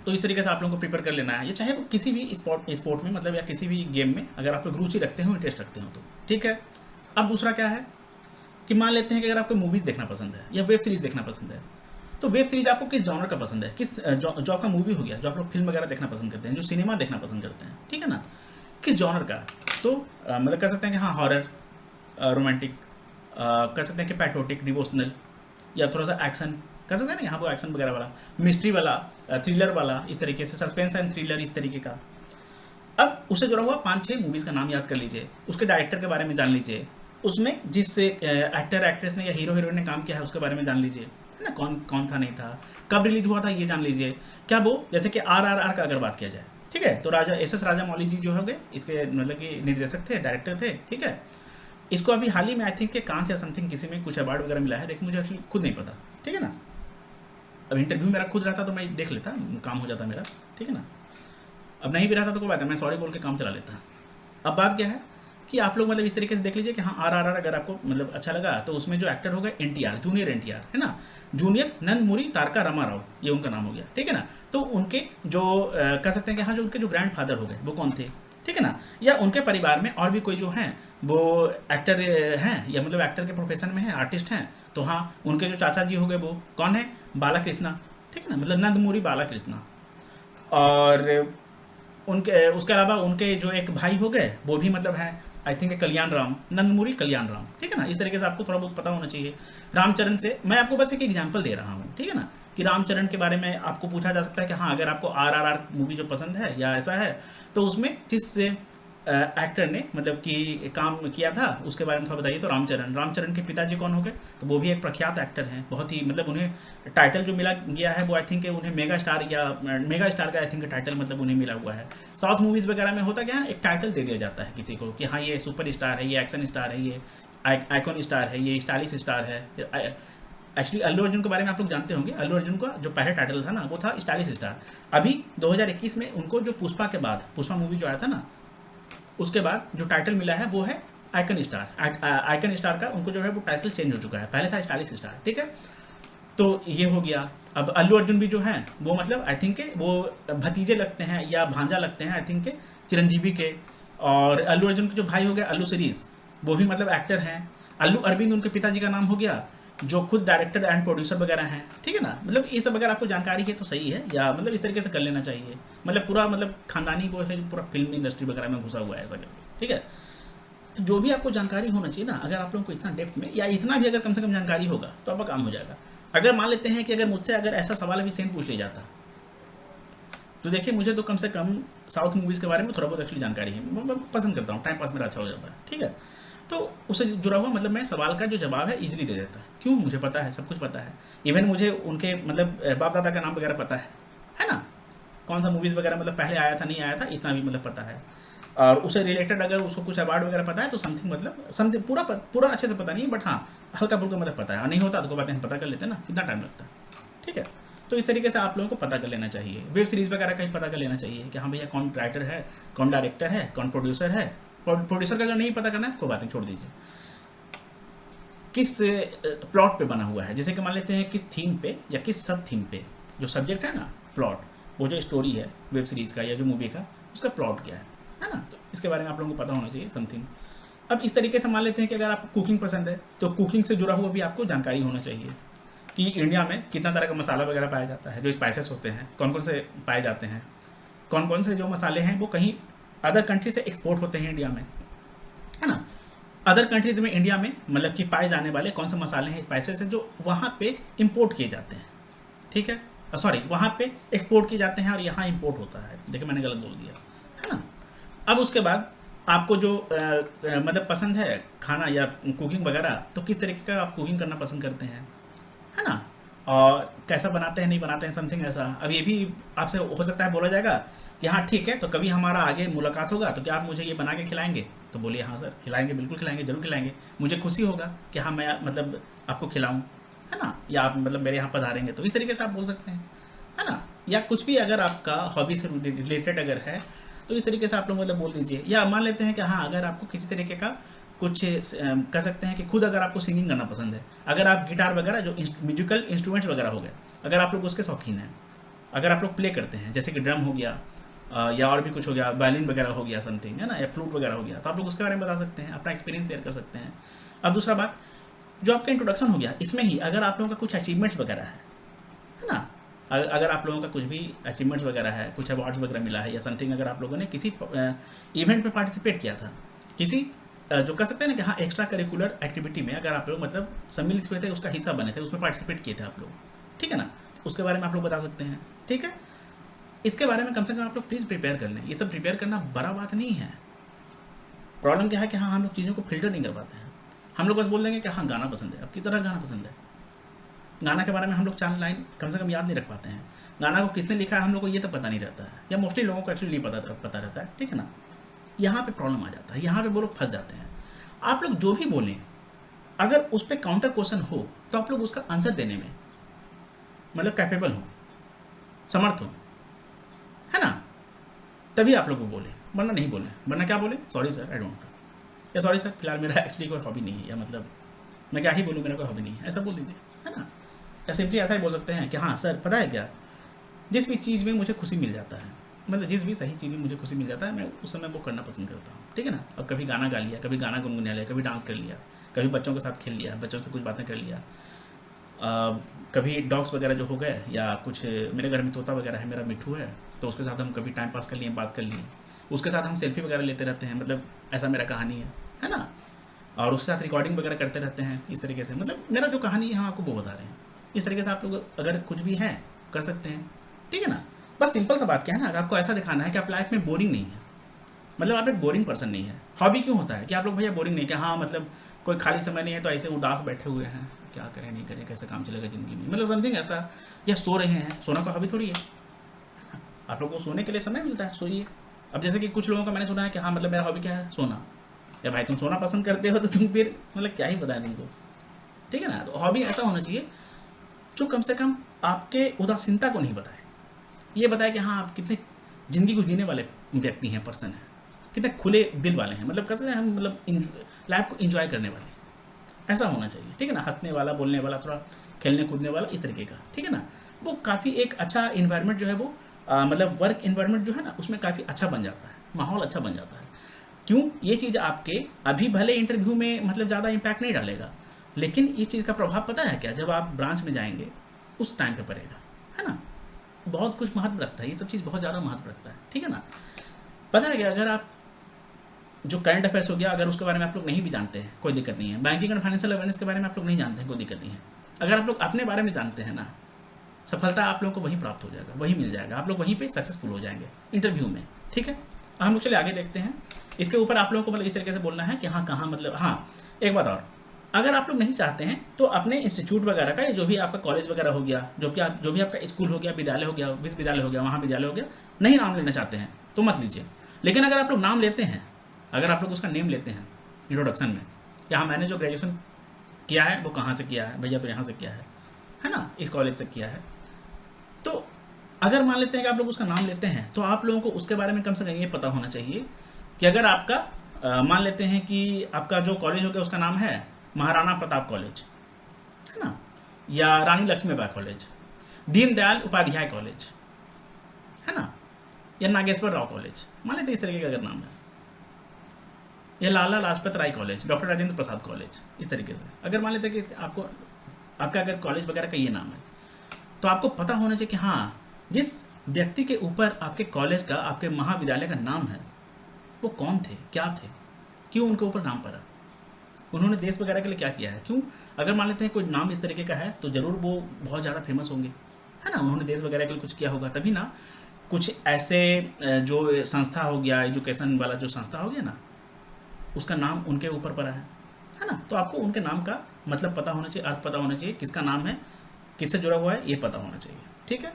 तो इस तरीके से आप लोगों को प्रिपेयर कर लेना है, ये चाहे वो किसी भी स्पोर्ट में मतलब, या किसी भी गेम में अगर आप लोग रुचि रखते हो, इंटरेस्ट रखते हो तो, ठीक है। अब दूसरा क्या है कि मान लेते हैं कि अगर आपको मूवीज़ देखना पसंद है या वेब सीरीज़ देखना पसंद है, तो वेब सीरीज़ आपको किस जॉनर का पसंद है, किस जो आपका मूवी हो गया, जो आप लोग फिल्म वगैरह देखना पसंद करते हैं, जो सिनेमा देखना पसंद करते हैं, ठीक है ना, किस जॉनर का। तो मतलब कह सकते हैं कि हाँ हॉरर, रोमांटिक, कह सकते हैं कि पैट्रियोटिक, डिवोशनल, या थोड़ा सा एक्शन कह सकते हैं ना, यहाँ वो एक्शन वगैरह वाला, मिस्ट्री वाला, थ्रिलर वाला, इस तरीके से सस्पेंस एंड थ्रिलर, इस तरीके का। अब उससे जुड़ा हुआ 5-6 मूवीज़ का नाम याद कर लीजिए, उसके डायरेक्टर के बारे में जान लीजिए, उसमें जिस एक्टर एक्ट्रेस ने या हीरो हीरोइन ने काम किया है उसके बारे में जान लीजिए, है ना, कौन कौन था नहीं था, कब रिलीज हुआ था ये जान लीजिए। क्या वो जैसे कि RRR का अगर बात किया जाए, ठीक है, तो राजा SS राजामौली जी जो हो गए इसके मतलब कि निर्देशक थे, डायरेक्टर थे, ठीक है। इसको अभी हाल ही में आई थिंक कि कांस या समथिंग किसी में कुछ अवार्ड वगैरह मिला है, देखिए मुझे एक्चुअली खुद नहीं पता, ठीक है ना। अब इंटरव्यू मेरा खुद रहता तो मैं देख लेता, काम हो जाता मेरा, ठीक है ना। अब नहीं भी रहता तो कोई बात है, मैं सॉरी बोल के काम चला लेता। अब बात क्या है कि आप लोग मतलब इस तरीके से देख लीजिए कि हाँ RRR अगर आपको मतलब अच्छा लगा तो उसमें जो एक्टर हो गए NTR, जूनियर NTR, है ना, जूनियर नंदमुरी तारका रामाराव, ये उनका नाम हो गया, ठीक है ना। तो उनके जो कह सकते हैं कि हाँ जो उनके जो ग्रैंड फादर हो गए वो कौन थे, ठीक है ना, या उनके परिवार में और भी कोई जो हैं वो एक्टर हैं या मतलब एक्टर के प्रोफेशन में हैं, आर्टिस्ट हैं, तो हाँ उनके जो चाचा जी हो गए वो कौन है, बालाकृष्णा, ठीक है ना, मतलब नंदमुरी बालाकृष्णा। और उनके उसके अलावा उनके जो एक भाई हो गए वो भी मतलब है आई थिंक कल्याण राम, नंदमुरी कल्याण राम, ठीक है ना। इस तरीके से आपको थोड़ा बहुत पता होना चाहिए। रामचरण से मैं आपको बस एक एग्जांपल दे रहा हूँ, ठीक है ना, कि रामचरण के बारे में आपको पूछा जा सकता है कि हाँ अगर आपको RRR मूवी जो पसंद है या ऐसा है तो उसमें जिस एक्टर ने मतलब कि काम किया था उसके बारे में थोड़ा बताइए। तो रामचरण के पिताजी कौन हो गए, तो वो भी एक प्रख्यात एक्टर हैं, बहुत ही मतलब उन्हें टाइटल जो मिला गया है वो आई थिंक उन्हें मेगा स्टार या मेगा स्टार का आई थिंक टाइटल मतलब उन्हें मिला हुआ है। साउथ मूवीज़ वगैरह में होता क्या है, एक टाइटल दे दिया जाता है किसी को कि हाँ ये सुपर स्टार है, ये एक्शन स्टार है, ये आइकॉन स्टार है, ये स्टाइलिश स्टार है। एक्चुअली अल्लू अर्जुन के बारे में आप लोग जानते होंगे, अल्लू अर्जुन का जो पहला टाइटल था ना वो था स्टाइलिश स्टार। अभी 2021 में उनको जो पुष्पा के बाद, पुष्पा मूवी जो आया था ना उसके बाद जो टाइटल मिला है वो है आइकन स्टार। आइकन स्टार का उनको जो है वो टाइटल चेंज हो चुका है, पहले था स्टाइलिश स्टार, ठीक है। तो ये हो गया। अब अल्लू अर्जुन भी जो है वो मतलब आई थिंक वो भतीजे लगते हैं या भांजा लगते हैं आई थिंक के चिरंजीवी के। और अल्लू अर्जुन के जो भाई हो गए अल्लू सीरीज, वो भी मतलब एक्टर हैं। अल्लू अरविंद उनके पिताजी का नाम हो गया, जो खुद डायरेक्टर एंड प्रोड्यूसर वगैरह हैं, ठीक है ना। मतलब ये सब अगर आपको जानकारी है तो सही है, या मतलब इस तरीके से कर लेना चाहिए। मतलब पूरा मतलब खानदानी वो है, पूरा फिल्म इंडस्ट्री वगैरह में घुसा हुआ है ऐसा करके, ठीक है। तो जो भी आपको जानकारी होना चाहिए ना, अगर आप लोगों को इतना डेप्थ में या इतना भी अगर कम से कम जानकारी होगा तो आपका काम हो जाएगा। अगर मान लेते हैं कि अगर मुझसे अगर ऐसा सवाल अभी सेम पूछ लिया जाता तो देखिए मुझे तो कम से कम साउथ मूवीज़ के बारे में थोड़ा बहुत एक्चुअली जानकारी है, मैं पसंद करता हूँ, टाइम पास मेरा अच्छा हो जाता है, ठीक है। तो उससे जुड़ा हुआ मतलब मैं सवाल का जो जवाब है इजीली दे देता, क्यों, मुझे पता है, सब कुछ पता है। इवन मुझे उनके मतलब बाप दादा का नाम वगैरह पता है ना, कौन सा मूवीज़ वगैरह मतलब पहले आया था नहीं आया था इतना भी मतलब पता है। और उससे रिलेटेड अगर उसको कुछ अवार्ड वगैरह पता है तो समथिंग मतलब समथिंग पूरा अच्छे से पता नहीं है, बट हाँ हल्का फुल्का मतलब पता है। और नहीं होता तो कोई बात नहीं, पता कर लेते हैं ना, कितना टाइम लगता है, ठीक है। तो इस तरीके से आप लोगों को पता कर लेना चाहिए। वेब सीरीज़ वगैरह का ही पता कर लेना चाहिए कि हाँ भैया कौन राइटर है, कौन डायरेक्टर है, कौन प्रोड्यूसर है। प्रोड्यूसर का अगर नहीं पता करना है तो कोई बात नहीं, छोड़ दीजिए। किस प्लॉट पे बना हुआ है, जैसे कि मान लेते हैं किस थीम पे या किस सब थीम पे, जो सब्जेक्ट है ना प्लॉट, वो जो स्टोरी है वेब सीरीज़ का या जो मूवी का उसका प्लॉट क्या है ना। तो इसके बारे में आप लोगों को पता होना चाहिए समथिंग। अब इस तरीके से मान लेते हैं कि अगर आपको कुकिंग पसंद है तो कुकिंग से जुड़ा हुआ भी आपको जानकारी होना चाहिए कि इंडिया में कितना तरह का मसाला वगैरह पाया जाता है, जो स्पाइसेस होते हैं कौन कौन से पाए जाते हैं, कौन कौन से जो मसाले हैं वो कहीं अदर कंट्री से एक्सपोर्ट होते हैं इंडिया में, है ना। अदर कंट्रीज में इंडिया में मतलब कि पाए जाने वाले कौन से मसाले हैं, स्पाइसेस हैं जो वहाँ पे इंपोर्ट किए जाते हैं, ठीक है, सॉरी वहाँ पे एक्सपोर्ट किए जाते हैं और यहाँ इंपोर्ट होता है। देखिए मैंने गलत बोल दिया, है ना। अब उसके बाद आपको जो मतलब पसंद है खाना या कुकिंग वगैरह, तो किस तरीके का आप कुकिंग करना पसंद करते हैं, है ना, और कैसा बनाते हैं नहीं बनाते हैं समथिंग ऐसा। अब ये भी आपसे हो सकता है बोला जाएगा कि हाँ ठीक है, तो कभी हमारा आगे मुलाकात होगा तो क्या आप मुझे ये बना के खिलाएंगे, तो बोलिए हाँ सर खिलाएंगे, बिल्कुल खिलाएंगे, जरूर खिलाएंगे, मुझे खुशी होगा कि हाँ मैं मतलब आपको खिलाऊँ, है ना, या आप मतलब मेरे यहाँ पधारेंगे, तो इस तरीके से आप बोल सकते हैं, है ना। या कुछ भी अगर आपका हॉबी से रिलेटेड अगर है तो इस तरीके से आप लोग मतलब बोल दीजिए। या मान लेते हैं कि हाँ अगर आपको किसी तरीके का कुछ कह सकते हैं कि खुद अगर आपको सिंगिंग करना पसंद है, अगर आप गिटार वगैरह जो म्यूजिकल इंस्ट्रूमेंट्स वगैरह हो गए, अगर आप लोग उसके शौकीन हैं, अगर आप लोग प्ले करते हैं जैसे कि ड्रम हो गया या और भी कुछ हो गया, वायलिन वगैरह हो गया समथिंग, है ना, या फ्लूट वगैरह हो गया, तो आप लोग उसके बारे में बता सकते हैं, अपना एक्सपीरियंस शेयर कर सकते हैं। अब दूसरा बात, जो आपका इंट्रोडक्शन हो गया इसमें ही अगर आप लोगों का कुछ अचीवमेंट्स वगैरह है ना, अगर आप लोगों का कुछ भी अचीवमेंट्स वगैरह है, कुछ अवार्ड्स वगैरह मिला है या समथिंग, अगर आप लोगों ने किसी इवेंट में पार्टिसिपेट किया था, किसी जो कह सकते हैं ना कि हाँ एक्स्ट्रा करिकुलर एक्टिविटी में अगर आप लोग मतलब सम्मिलित हुए थे, उसका हिस्सा बने थे, उसमें पार्टिसिपेट किए थे आप लोग, ठीक है ना, उसके बारे में आप लोग बता सकते हैं, ठीक है। इसके बारे में कम से कम आप लोग प्लीज़ प्रिपेयर कर लें। ये सब प्रिपेयर करना बड़ा बात नहीं है। प्रॉब्लम क्या है कि हाँ हम लोग चीज़ों को फिल्टर नहीं कर पाते हैं। हम लोग बस बोल देंगे कि हाँ गाना पसंद है, अब किस तरह गाना पसंद है, गाना के बारे में हम लोग 4 लाइन कम से कम याद नहीं रख पाते हैं। गाना को किसने लिखा है हम लोग को ये तो पता नहीं रहता है, या मोस्टली लोगों को एक्चुअली नहीं पता रहता है, ठीक है ना। यहाँ पे प्रॉब्लम आ जाता है, यहाँ पे वो लोग फंस जाते हैं। आप लोग जो भी बोलें, अगर उस पर काउंटर क्वेश्चन हो तो आप लोग उसका आंसर देने में मतलब कैपेबल हो, समर्थ हो, है ना, तभी आप लोग को बोले, वरना नहीं बोले। वरना क्या बोले, सॉरी सर आई डोंट, या सॉरी सर फिलहाल मेरा एक्चुअली कोई हॉबी नहीं है, या मतलब मैं क्या ही बोलूँ, मेरा कोई हॉबी नहीं है, ऐसा बोल दीजिए, है ना। या सिंपली ऐसा ही बोल सकते हैं कि हाँ सर पता है क्या, जिस भी चीज़ में मुझे खुशी मिल जाता है, मतलब जिस भी सही चीज़ में मुझे खुशी मिल जाता है, मैं उस समय वो करना पसंद करता हूँ, ठीक है ना। अब कभी गाना गा लिया, कभी गाना गुनगुना लिया, कभी डांस कर लिया, कभी बच्चों के साथ खेल लिया, बच्चों से कुछ बातें कर लिया, कभी डॉग्स वगैरह जो हो गए, या कुछ मेरे घर में तोता वगैरह है, मेरा मिठू है, तो उसके साथ हम कभी टाइम पास कर लिए, बात कर लिए, उसके साथ हम सेल्फी वगैरह लेते रहते हैं, मतलब ऐसा मेरा कहानी है ना। और उसके साथ रिकॉर्डिंग वगैरह करते रहते हैं, इस तरीके से, मतलब मेरा जो कहानी है हम आपको वो बता रहे हैं। इस तरीके से आप लोग अगर कुछ भी है कर सकते हैं, ठीक है ना। बस सिंपल सा बात क्या है ना, आपको ऐसा दिखाना है कि आप लाइफ में बोरिंग नहीं है, मतलब आप एक बोरिंग पर्सन नहीं है। हॉबी क्यों होता है कि आप लोग भैया बोरिंग नहीं, कि हाँ मतलब कोई खाली समय नहीं है तो ऐसे उदास बैठे हुए हैं, क्या करें नहीं करें, कैसे काम चलेगा ज़िंदगी में, मतलब समथिंग ऐसा, या सो रहे हैं, सोना का हॉबी थोड़ी है। आप लोग को सोने के लिए समय मिलता है, सोइए। अब जैसे कि कुछ लोगों का मैंने सुना है कि हाँ मतलब मेरा हॉबी क्या है, सोना। या भाई तुम सोना पसंद करते हो तो तुम फिर मतलब क्या ही बताएं तुमको, ठीक है ना। तो हॉबी ऐसा होना चाहिए जो कम से कम आपके उदासीनता को नहीं बताए, ये बताए कि हाँ आप कितने ज़िंदगी को जीने वाले व्यक्ति हैं, पर्सन हैं, कितने खुले दिल वाले हैं, मतलब कैसे हम मतलब लाइफ को एंजॉय करने वाले, ऐसा होना चाहिए, ठीक है ना। हंसने वाला, बोलने वाला, थोड़ा खेलने कूदने वाला, इस तरीके का, ठीक है ना। वो काफ़ी एक अच्छा इन्वायरमेंट जो है वो मतलब वर्क इन्वायरमेंट जो है ना, उसमें काफ़ी अच्छा बन जाता है, माहौल अच्छा बन जाता है। क्यों, ये चीज़ आपके अभी भले इंटरव्यू में मतलब ज़्यादा इम्पैक्ट नहीं डालेगा, लेकिन इस चीज़ का प्रभाव पता है क्या, जब आप ब्रांच में जाएंगे उस टाइम पे पड़ेगा, है ना। बहुत कुछ महत्व रखता है, ये सब चीज़ बहुत ज़्यादा महत्व रखता है, ठीक है ना। पता है क्या, अगर आप जो करंट अफेयर्स हो गया, अगर उसके बारे में आप लोग नहीं भी जानते हैं कोई दिक्कत नहीं है, बैंकिंग एंड फाइनेंशियल अवेयरनेस के बारे में आप लोग नहीं जानते हैं कोई दिक्कत नहीं है, अगर आप लोग अपने बारे में जानते हैं ना, सफलता आप लोगों को वहीं प्राप्त हो जाएगा, वहीं मिल जाएगा, आप लोग वहीं पे सक्सेसफुल हो जाएंगे इंटरव्यू में, ठीक है। हम लोग चलिए आगे देखते हैं। इसके ऊपर आप लोगों को मतलब इस तरीके से बोलना है कि हाँ कहाँ, मतलब हाँ एक बात और, अगर आप लोग नहीं चाहते हैं तो अपने इंस्टीट्यूट वगैरह का, जो भी आपका कॉलेज वगैरह हो गया, जो भी आपका स्कूल हो गया, विद्यालय हो गया, विश्वविद्यालय हो गया, महाविद्यालय हो गया, नहीं नाम लेना चाहते हैं तो मत लीजिए। लेकिन अगर आप लोग नाम लेते हैं, अगर आप लोग उसका नेम लेते हैं इंट्रोडक्शन में, कि हाँ मैंने जो ग्रेजुएशन किया है वो कहाँ से किया है, भैया तो यहाँ से किया है ना, इस कॉलेज से किया है, तो अगर मान लेते हैं कि आप लोग उसका नाम लेते हैं, तो आप लोगों को उसके बारे में कम से कम ये पता होना चाहिए कि अगर आपका मान लेते हैं कि आपका जो कॉलेज हो गया उसका नाम है महाराणा प्रताप कॉलेज, है ना, या रानी लक्ष्मीबाई कॉलेज, दीनदयाल उपाध्याय कॉलेज, है ना, या नागेश्वर राव कॉलेज, मान लेते हैं इस तरीके का अगर नाम है, या Lala Lajpat Rai college, doctor Rajendra Prasad college, इस तरीके से अगर मान लेते हैं कि आपका अगर कॉलेज वगैरह का ये नाम है, तो आपको पता होना चाहिए कि हाँ जिस व्यक्ति के ऊपर आपके कॉलेज का, आपके महाविद्यालय का नाम है, वो कौन थे, क्या थे, क्यों उनके ऊपर नाम पड़ा, उन्होंने देश वगैरह के लिए क्या किया है, क्यों। अगर मान लेते हैं कोई नाम इस तरीके का है तो ज़रूर वो बहुत ज़्यादा फेमस होंगे, है ना, उन्होंने देश वगैरह के लिए कुछ किया होगा, तभी ना। कुछ ऐसे जो संस्था हो गया, एजुकेशन वाला जो संस्था हो गया ना, उसका नाम उनके ऊपर पड़ा है ना। तो आपको उनके नाम का मतलब पता होना चाहिए, अर्थ पता होना चाहिए, किसका नाम है, किससे जुड़ा हुआ है, ये पता होना चाहिए, ठीक है।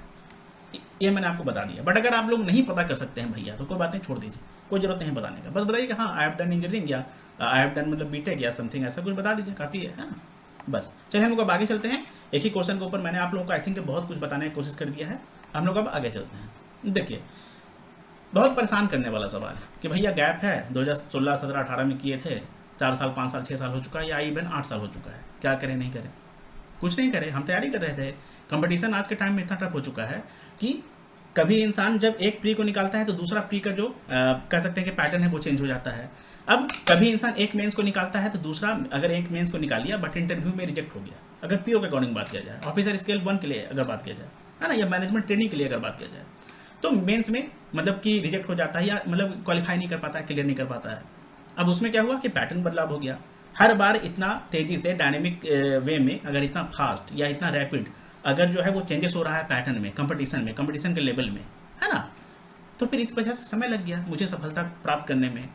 ये मैंने आपको बता दिया। बट अगर आप लोग नहीं पता कर सकते हैं भैया, तो कोई बात नहीं, छोड़ दीजिए, कोई ज़रूरत नहीं बताने का, बस बताइए कि हाँ आई हैव डन इंजीनियरिंग, या आई हैव डन मतलब बीटेक या समथिंग, ऐसा कुछ बता दीजिए, काफ़ी है ना। बस चलिए हम लोग अब आगे चलते हैं। एक ही क्वेश्चन के ऊपर मैंने आप लोगों को आई थिंक बहुत कुछ बताने की कोशिश कर दिया है, हम लोग अब आगे चलते हैं। देखिए बहुत परेशान करने वाला सवाल कि भैया गैप है, 2016, 17, 18 में किए थे, 4 साल, 5 साल, 6 साल हो चुका है, या इवन 8 साल हो चुका है, क्या करें नहीं करें, कुछ नहीं करें, हम तैयारी कर रहे थे। कंपटीशन आज के टाइम में इतना टफ हो चुका है कि कभी इंसान जब एक प्री को निकालता है तो दूसरा प्री का जो कह सकते हैं कि पैटर्न है वो चेंज हो जाता है। अब कभी इंसान एक मेंस को निकालता है तो दूसरा, अगर एक मेंस को निकाल लिया बट इंटरव्यू में रिजेक्ट हो गया, अगर पीओ के अकॉर्डिंग बात किया जाए, ऑफिसर स्केल 1 के लिए अगर बात किया जाए, है ना, या मैनेजमेंट ट्रेनिंग के लिए अगर बात किया जाए, तो मेंस में मतलब कि रिजेक्ट हो जाता है, या मतलब क्वालिफाई नहीं कर पाता है, क्लियर नहीं कर पाता है। अब उसमें क्या हुआ कि पैटर्न बदलाव हो गया, हर बार इतना तेज़ी से डायनेमिक वे में, अगर इतना फास्ट या इतना रैपिड अगर जो है वो चेंजेस हो रहा है पैटर्न में, कंपटीशन के लेवल में, है ना, तो फिर इस वजह से समय लग गया मुझे सफलता प्राप्त करने में।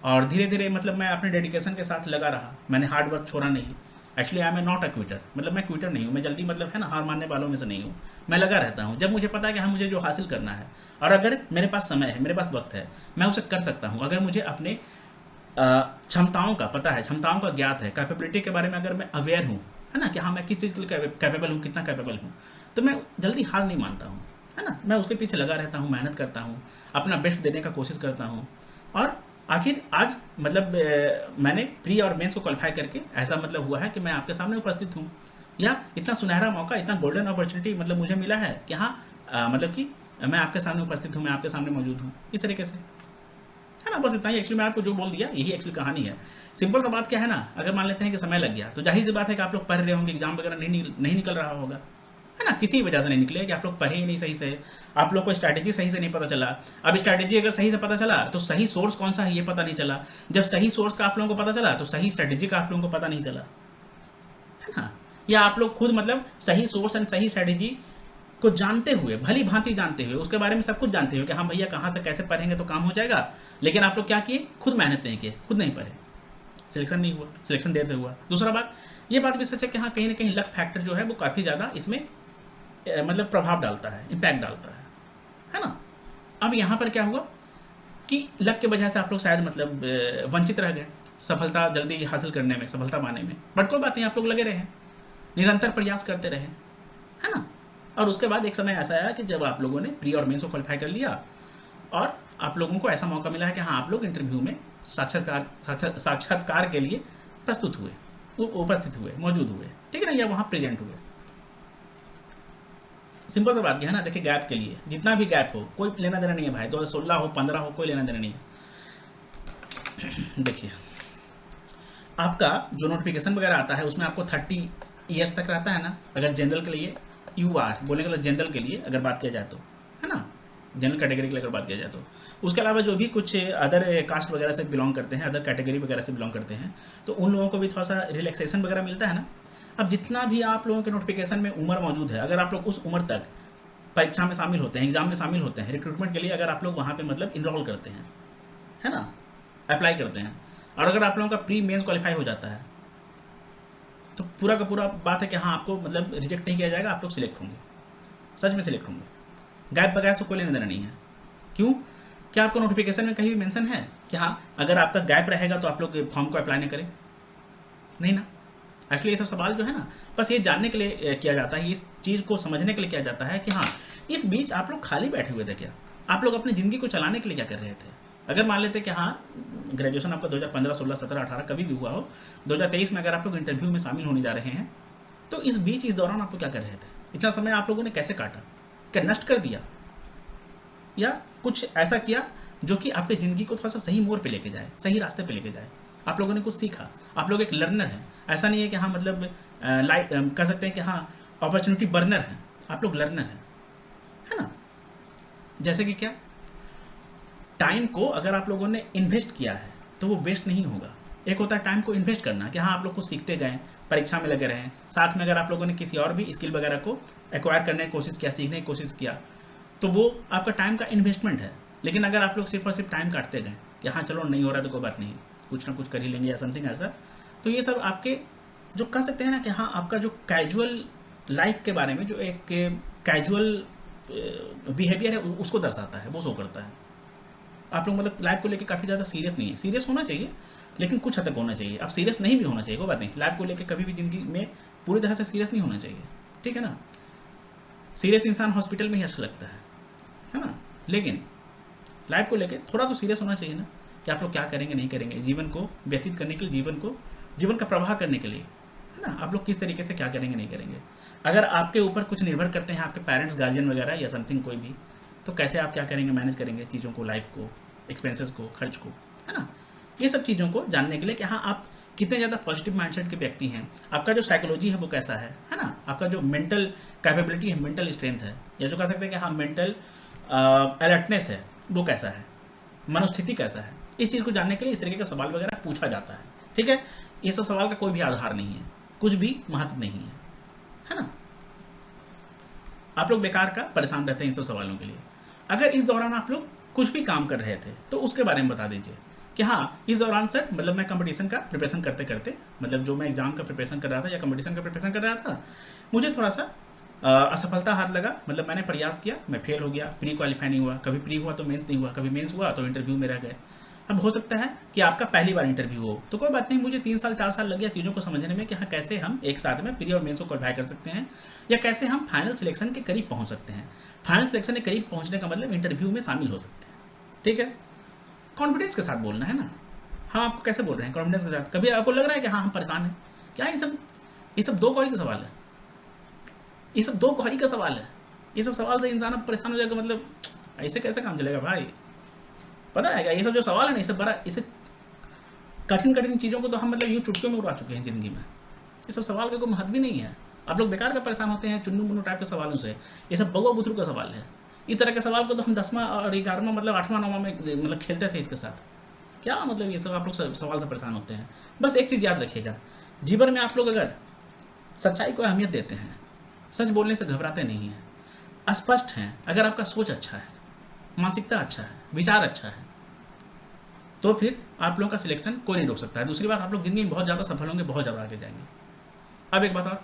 और धीरे धीरे मतलब मैं अपने डेडिकेशन के साथ लगा रहा, मैंने हार्ड वर्क छोड़ा नहीं, actually I am not a Quetta, मतलब मैं क्विटर नहीं हूँ, मैं जल्दी मतलब है ना हार मानने वालों में से नहीं हूँ। मैं लगा रहता हूँ जब मुझे पता है कि हाँ मुझे जो हासिल करना है, और अगर मेरे पास समय है, मेरे पास वक्त है, मैं उसे कर सकता हूँ। अगर मुझे अपने क्षमताओं का पता है, क्षमताओं का ज्ञात है, कैपेबिलिटी के बारे में अगर मैं अवेयर हूँ, है ना, कि हाँ मैं किस चीज़ के लिए कैपेबल हूँ, कितना कैपेबल हूँ, तो मैं जल्दी हार नहीं मानता हूँ, है ना। मैं उसके पीछे लगा रहता हूँ, मेहनत करता हूँ, अपना बेस्ट देने का कोशिश करता हूँ। और आखिर आज मतलब मैंने प्री और मेंस को क्वालिफाई करके ऐसा मतलब हुआ है कि मैं आपके सामने उपस्थित हूँ, या इतना सुनहरा मौका, इतना गोल्डन अपॉर्चुनिटी मतलब मुझे मिला है कि हाँ मतलब कि मैं आपके सामने उपस्थित हूँ, मैं आपके सामने मौजूद हूँ, इस तरीके से, है ना। बस इतना ही एक्चुअली मैं आपको जो बोल दिया यही एक्चुअली कहानी है। सिंपल सा बात क्या है ना, अगर मान लेते हैं कि समय लग गया तो जाहिर सी बात है कि आप लोग पढ़ रहे होंगे, एग्जाम वगैरह नहीं निकल रहा होगा, है ना। किसी वजह से नहीं निकले कि आप लोग पढ़े ही नहीं सही से, आप लोग को स्ट्रैटेजी सही से नहीं पता चला। अब स्ट्रैटेजी अगर सही से पता चला तो सही सोर्स कौन सा है ये पता नहीं चला, जब सही सोर्स का आप लोगों को पता चला तो सही स्ट्रैटेजी का आप लोगों को पता नहीं चला, है ना। या आप लोग खुद मतलब सही सोर्स एंड सही स्ट्रैटेजी को जानते हुए, भली भांति जानते हुए, उसके बारे में सब कुछ जानते हुए कि हाँ भैया कहाँ से कैसे पढ़ेंगे तो काम हो जाएगा, लेकिन आप लोग क्या किए, खुद मेहनत नहीं किए, खुद नहीं पढ़े, सिलेक्शन नहीं हुआ, सिलेक्शन देर से हुआ। दूसरा बात, ये बात भी सच है कि हाँ कहीं ना कहीं लक फैक्टर जो है वो काफ़ी ज़्यादा इसमें मतलब प्रभाव डालता है, इम्पैक्ट डालता है ना। अब यहाँ पर क्या हुआ कि लक की वजह से आप लोग शायद मतलब वंचित रह गए सफलता जल्दी हासिल करने में, सफलता पाने में, बट कोई बात नहीं, आप लोग लगे रहे, निरंतर प्रयास करते रहे, है ना। और उसके बाद एक समय ऐसा आया कि जब आप लोगों ने प्री और मेंस को क्वालिफाई कर लिया और आप लोगों को ऐसा मौका मिला है कि हाँ आप लोग इंटरव्यू में साक्षात्कार के लिए प्रस्तुत हुए, उपस्थित हुए, मौजूद हुए, ठीक है ना, या वहाँ प्रेजेंट हुए। सिंपल सा बात है ना। देखिए गैप के लिए जितना भी गैप हो कोई लेना देना नहीं है भाई, 2016 हो 15 हो कोई लेना देना नहीं है। देखिए आपका जो नोटिफिकेशन वगैरह आता है उसमें आपको 30 ईयर्स तक रहता है ना, अगर जनरल के लिए UR बोलने के लिए, जनरल के लिए अगर बात किया जाए तो, है ना, जनरल कैटेगरी के लिए अगर बात किया जाए तो। उसके अलावा जो भी कुछ अदर कास्ट वगैरह से बिलोंग करते हैं, अदर कैटेगरी वगैरह से बिलोंग करते हैं, तो उन लोगों को भी थोड़ा सा रिलैक्सेशन वगैरह मिलता है ना। अब जितना भी आप लोगों के नोटिफिकेशन में उम्र मौजूद है, अगर आप लोग उस उम्र तक परीक्षा में शामिल होते हैं, एग्जाम में शामिल होते हैं, रिक्रूटमेंट के लिए अगर आप लोग वहाँ पे मतलब इनरोल करते हैं, है ना, अप्लाई करते हैं, और अगर आप लोगों का प्री मेंस क्वालिफाई हो जाता है तो पूरा का पूरा बात है कि हाँ आपको मतलब रिजेक्ट नहीं किया जाएगा, आप लोग सिलेक्ट होंगे, सच में सिलेक्ट होंगे। गैप वगैरह से कोई लेना देना नहीं है। क्यों? क्या आपको नोटिफिकेशन में कहीं भी मेंशन है कि हाँ अगर आपका गैप रहेगा तो आप लोग फॉर्म को अप्लाई नहीं करें? नहीं ना। एक्चुअली ये सब सवाल जो है ना बस ये जानने के लिए किया जाता है, इस चीज़ को समझने के लिए किया जाता है कि हाँ इस बीच आप लोग खाली बैठे हुए थे क्या, आप लोग अपनी ज़िंदगी को चलाने के लिए क्या कर रहे थे। अगर मान लेते कि हाँ ग्रेजुएशन आपका 2015, 16, 17, 18 कभी भी हुआ हो, 2023 में अगर आप लोग इंटरव्यू में शामिल होने जा रहे हैं तो इस बीच इस दौरान आप लोग क्या कर रहे थे, इतना समय आप लोगों ने कैसे काटा, क्या नष्ट कर दिया, या कुछ ऐसा किया जो कि आपकी ज़िंदगी को थोड़ा सा सही मोड़ पे लेके जाए, सही रास्ते पे लेके जाए। आप लोगों ने कुछ सीखा, आप लोग एक लर्नर हैं। ऐसा नहीं है कि हाँ मतलब कह सकते हैं कि हाँ अपॉर्चुनिटी बर्नर है, आप लोग लर्नर हैं, है ना। जैसे कि क्या, टाइम को अगर आप लोगों ने इन्वेस्ट किया है तो वो वेस्ट नहीं होगा। एक होता है टाइम को इन्वेस्ट करना कि हाँ आप लोग कुछ सीखते गए, परीक्षा में लगे रहें, साथ में अगर आप लोगों ने किसी और भी स्किल वगैरह को एक्वायर करने की कोशिश किया, सीखने की कोशिश किया, तो वो आपका टाइम का इन्वेस्टमेंट है। लेकिन अगर आप लोग सिर्फ और सिर्फ टाइम काटते गए कि हाँ चलो नहीं हो रहा तो कोई बात नहीं, कुछ ना कुछ कर ही लेंगे या समथिंग ऐसा, तो ये सब आपके जो कह सकते हैं ना कि हाँ आपका जो कैजुअल लाइफ के बारे में जो एक कैजुअल बिहेवियर है उसको दर्शाता है, वो शो करता है। आप लोग मतलब लाइफ को लेकर काफ़ी ज़्यादा सीरियस नहीं है। सीरियस होना चाहिए लेकिन कुछ हद तक होना चाहिए। अब सीरियस नहीं भी होना चाहिए, कोई बात नहीं, लाइफ को लेकर कभी भी ज़िंदगी में पूरी तरह से सीरियस नहीं होना चाहिए, ठीक है ना। सीरियस इंसान हॉस्पिटल में ही अच्छा लगता है ना। लेकिन लाइफ को लेकर थोड़ा तो सीरियस होना चाहिए ना कि आप लोग क्या करेंगे नहीं करेंगे, जीवन को व्यतीत करने के लिए, जीवन का प्रवाह करने के लिए, है ना। आप लोग किस तरीके से क्या करेंगे नहीं करेंगे। अगर आपके ऊपर कुछ निर्भर करते हैं आपके पेरेंट्स, गार्जियन वगैरह या समथिंग कोई भी, तो कैसे आप क्या करेंगे, मैनेज करेंगे चीज़ों को, लाइफ को, एक्सपेंसेस को, खर्च को, है ना। ये सब चीज़ों को जानने के लिए कि हाँ आप कितने ज़्यादा पॉजिटिव माइंडसेट के व्यक्ति हैं, आपका जो साइकोलॉजी है वो कैसा है ना, आपका जो मेंटल कैपेबिलिटी है, मेंटल स्ट्रेंथ है, या जो कह सकते हैं कि हाँ मेंटल अलर्टनेस है वो कैसा है, मनोस्थिति कैसा है। इस चीज़ को जानने के लिए इस तरीके का सवाल वगैरह पूछा जाता है, ठीक है। ये सब सवाल का कोई भी आधार नहीं है, कुछ भी महत्व नहीं है ना। आप लोग बेकार का परेशान रहते हैं इन सब सवालों के लिए। अगर इस दौरान आप लोग कुछ भी काम कर रहे थे तो उसके बारे में बता दीजिए कि हाँ इस दौरान सर मतलब मैं कंपटीशन का प्रिपरेशन करते करते, मतलब जो मैं एग्ज़ाम का प्रिपरेशन कर रहा था या कंपटीशन का प्रिपरेशन कर रहा था, मुझे थोड़ा सा असफलता हाथ लगा। मतलब मैंने प्रयास किया, मैं फेल हो गया, प्री क्वालिफाई नहीं हुआ, कभी प्री हुआ तो मेंस नहीं हुआ, कभी मेंस हुआ तो इंटरव्यू में रह गए। अब हो सकता है कि आपका पहली बार इंटरव्यू हो, तो कोई बात नहीं, मुझे 3 साल 4 साल लग गया चीज़ों को समझने में कि हाँ कैसे हम एक साथ में प्री और मेंस को क्वालिफाई कर सकते हैं, या कैसे हम फाइनल सिलेक्शन के करीब पहुँच सकते हैं। फाइनल सिलेक्शन के करीब पहुँचने का मतलब इंटरव्यू में शामिल हो सकते हैं, ठीक है। कॉन्फिडेंस के साथ बोलना है ना। हम आपको कैसे बोल रहे हैं कॉन्फिडेंस के साथ? कभी आपको लग रहा है कि हाँ हम परेशान हैं क्या? ये सब दो कौड़ी का सवाल है, ये सब दो कौड़ी का सवाल है। ये सब सवाल से इंसान अब परेशान हो जाएगा, मतलब ऐसे कैसे काम चलेगा भाई? पता है क्या, ये सब जो सवाल है ना, ये सब बड़ा, इसे कठिन कठिन चीज़ों को तो हम मतलब यूँ चुटकियों में उड़ा चुके हैं ज़िंदगी में। ये सब सवाल का कोई महत्व भी नहीं है। आप लोग बेकार का परेशान होते हैं चुन्नू मुन्नू टाइप के सवालों से। ये सब बगो बुतरू का सवाल है। इस तरह के सवाल को तो हम 10वां और 11वां मतलब 8वां 9वां में मतलब खेलते थे इसके साथ। क्या मतलब ये सब आप लोग सवाल से परेशान होते हैं? बस एक चीज़ याद रखिएगा, जीवन में आप लोग अगर सच्चाई को अहमियत देते हैं, सच बोलने से घबराते नहीं हैं, स्पष्ट हैं, अगर आपका सोच अच्छा है, मानसिकता अच्छा है, विचार अच्छा है, तो फिर आप लोगों का सिलेक्शन कोई नहीं रोक सकता है। दूसरी बात, आप लोग ज़िंदगी में बहुत ज़्यादा सफल होंगे, बहुत ज़्यादा आगे जाएंगे। अब एक बात और,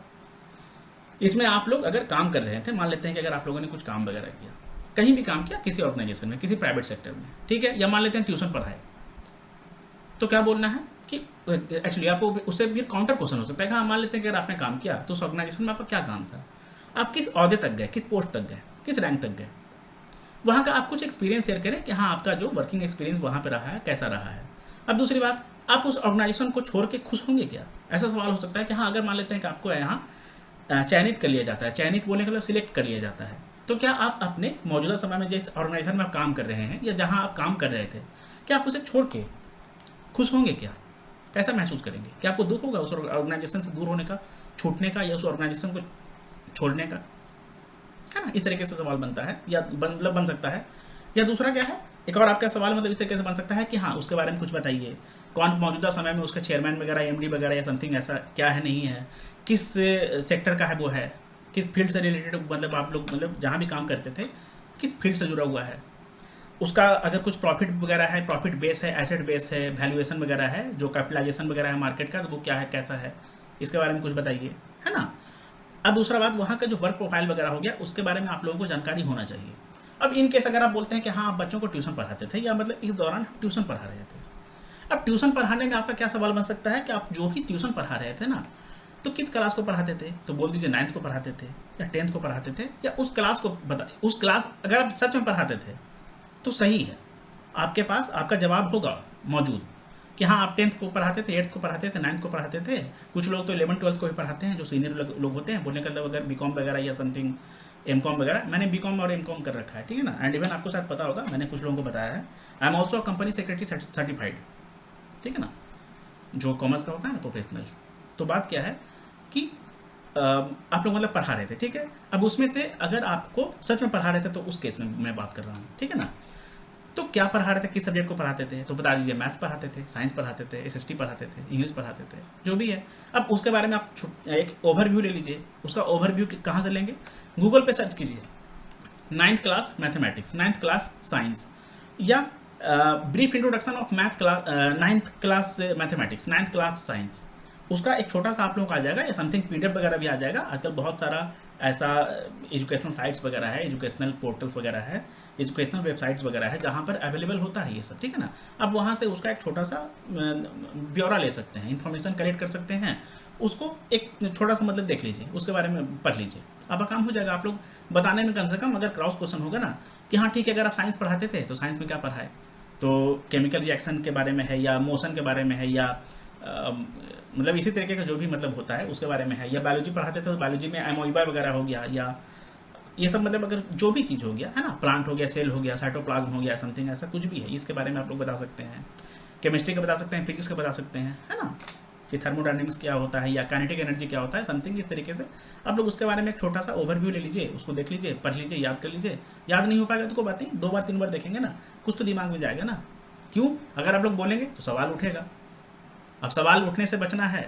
इसमें आप लोग अगर काम कर रहे थे, मान लेते हैं कि अगर आप लोगों ने कुछ काम वगैरह किया, कहीं भी काम किया, किसी ऑर्गेनाइजेशन में, किसी प्राइवेट सेक्टर में, ठीक है, या मान लेते हैं ट्यूशन पढ़ाए, तो क्या बोलना है कि एक्चुअली आपको उससे भी काउंटर क्वेश्चन हो सकता है कि हाँ मान लेते हैं कि अगर आपने काम किया तो उस ऑर्गेनाइजेशन में आपका क्या काम था, आप किस ओहदे तक गए, किस पोस्ट तक गए, किस रैंक तक गए, वहाँ का आप कुछ एक्सपीरियंस शेयर करें कि हाँ आपका जो वर्किंग एक्सपीरियंस वहाँ पे रहा है कैसा रहा है। अब दूसरी बात, आप उस ऑर्गेनाइजेशन को छोड़ के खुश होंगे क्या? ऐसा सवाल हो सकता है कि हाँ अगर मान लेते हैं कि आपको यहाँ चयनित कर लिया जाता है, चयनित बोलने का मतलब सिलेक्ट कर लिया जाता है, तो क्या आप अपने मौजूदा समय में जिस ऑर्गेनाइजेशन में आप काम कर रहे हैं या जहाँ आप काम कर रहे थे, क्या आप उसे छोड़ के खुश होंगे क्या? कैसा महसूस करेंगे? क्या आपको दुख होगा उस ऑर्गेनाइजेशन से दूर होने का, छूटने का, या उस ऑर्गेनाइजेशन को छोड़ने का? है ना, इस तरीके से सवाल बनता है, या मतलब बन सकता है। या दूसरा क्या है, एक और आपका सवाल मतलब इस तरीके से बन सकता है कि हाँ उसके बारे में कुछ बताइए, कौन मौजूदा समय में उसका चेयरमैन वगैरह, एमडी वगैरह या समथिंग ऐसा क्या है, नहीं है, किस सेक्टर का है वो है, किस फील्ड से रिलेटेड, मतलब आप लोग मतलब जहाँ भी काम करते थे किस फील्ड से जुड़ा हुआ है, उसका अगर कुछ प्रॉफिट वगैरह है, प्रॉफिट बेस है, एसेट बेस है, वैल्यूएशन वगैरह है, जो कैपिटलाइजेशन वगैरह है मार्केट का, तो वो क्या है, कैसा है, इसके बारे में कुछ बताइए, है ना। अब दूसरा बात, वहाँ का जो वर्क प्रोफाइल वगैरह हो गया उसके बारे में आप लोगों को जानकारी होना चाहिए। अब इन केस अगर आप बोलते हैं कि हाँ आप बच्चों को ट्यूशन पढ़ाते थे, या मतलब इस दौरान हम ट्यूशन पढ़ा रहे थे, अब ट्यूशन पढ़ाने में आपका क्या सवाल बन सकता है कि आप जो भी ट्यूशन पढ़ा रहे थे ना, तो किस क्लास को पढ़ाते थे? तो बोल दीजिए 9th को पढ़ाते थे या 10th को पढ़ाते थे, या उस क्लास को बता, उस क्लास अगर आप सच में पढ़ाते थे तो सही है, आपके पास आपका जवाब होगा मौजूद कि हाँ आप 10th को पढ़ाते थे, 8th को पढ़ाते थे, 9th को पढ़ाते थे। कुछ लोग तो 11 12th को भी पढ़ाते हैं, जो सीनियर लोग होते हैं। बोलने का मतलब अगर बीकॉम वगैरह या समथिंग एमकॉम वगैरह, मैंने बीकॉम और एमकॉम कर रखा है, ठीक है ना। एंड इवन आपको शायद पता होगा, मैंने कुछ लोगों को बताया है, I am also company secretary certified, ठीक है ना, जो कॉमर्स का होता है ना प्रोफेशनल। तो बात क्या है कि आप लोग मतलब पढ़ा रहे थे, ठीक है। अब उसमें से अगर आपको सच में पढ़ा रहे थे तो उस केस में मैं बात कर रहा हूँ, ठीक है ना। तो क्या पढ़ा रहे थे, किस सब्जेक्ट को पढ़ाते थे? तो बता दीजिए, मैथ्स पढ़ाते थे, साइंस पढ़ाते थे, एसएसटी पढ़ाते थे, इंग्लिश पढ़ाते थे, जो भी है। अब उसके बारे में आप एक ओवरव्यू ले लीजिए। उसका ओवरव्यू कहाँ से लेंगे? गूगल पे सर्च कीजिए 9th class mathematics, 9th class science, या brief introduction of maths class 9th class mathematics, 9th class science. उसका एक छोटा सा आप लोगों को आ जाएगा, या समथिंग पीडीएफ वगैरह भी आ जाएगा। आजकल बहुत सारा ऐसा एजुकेशनल साइट्स वगैरह है, एजुकेशनल पोर्टल्स वगैरह है, एजुकेशनल वेबसाइट्स वगैरह है, जहाँ पर अवेलेबल होता है ये सब, ठीक है ना। अब वहाँ से उसका एक छोटा सा ब्यौरा ले सकते हैं, इन्फॉर्मेशन कलेक्ट कर सकते हैं, उसको एक छोटा सा मतलब देख लीजिए, उसके बारे में पढ़ लीजिए, आपका काम हो जाएगा। आप लोग बताने में कम से कम अगर क्रॉस क्वेश्चन होगा ना कि हाँ ठीक है, अगर आप साइंस पढ़ाते थे तो साइंस में क्या पढ़ाए, तो केमिकल रिएक्शन के बारे में है, या मोशन के बारे में है, या मतलब इसी तरीके का जो भी मतलब होता है उसके बारे में है, या बायोलॉजी पढ़ाते थे तो बायोलॉजी में एमोइबा वगैरह हो गया, या ये सब मतलब अगर जो भी चीज़ हो गया है ना, प्लांट हो गया, सेल हो गया, साइटोप्लाज्म हो गया, समथिंग ऐसा कुछ भी है, इसके बारे में आप लोग बता सकते हैं। केमिस्ट्री का बता सकते हैं, फिजिक्स का बता सकते हैं, है ना, कि थर्मोडायनेमिक्स क्या होता है, या काइनेटिक एनर्जी क्या होता है, समथिंग इस तरीके से आप लोग उसके बारे में एक छोटा सा ओवरव्यू ले लीजिए, उसको देख लीजिए, पढ़ लीजिए, याद कर लीजिए। याद नहीं हो पाएगा तो कोई बात नहीं, 2 बार 3 बार देखेंगे ना, कुछ तो दिमाग में जाएगा ना। क्यों? अगर आप लोग बोलेंगे तो सवाल उठेगा। अब सवाल उठने से बचना है,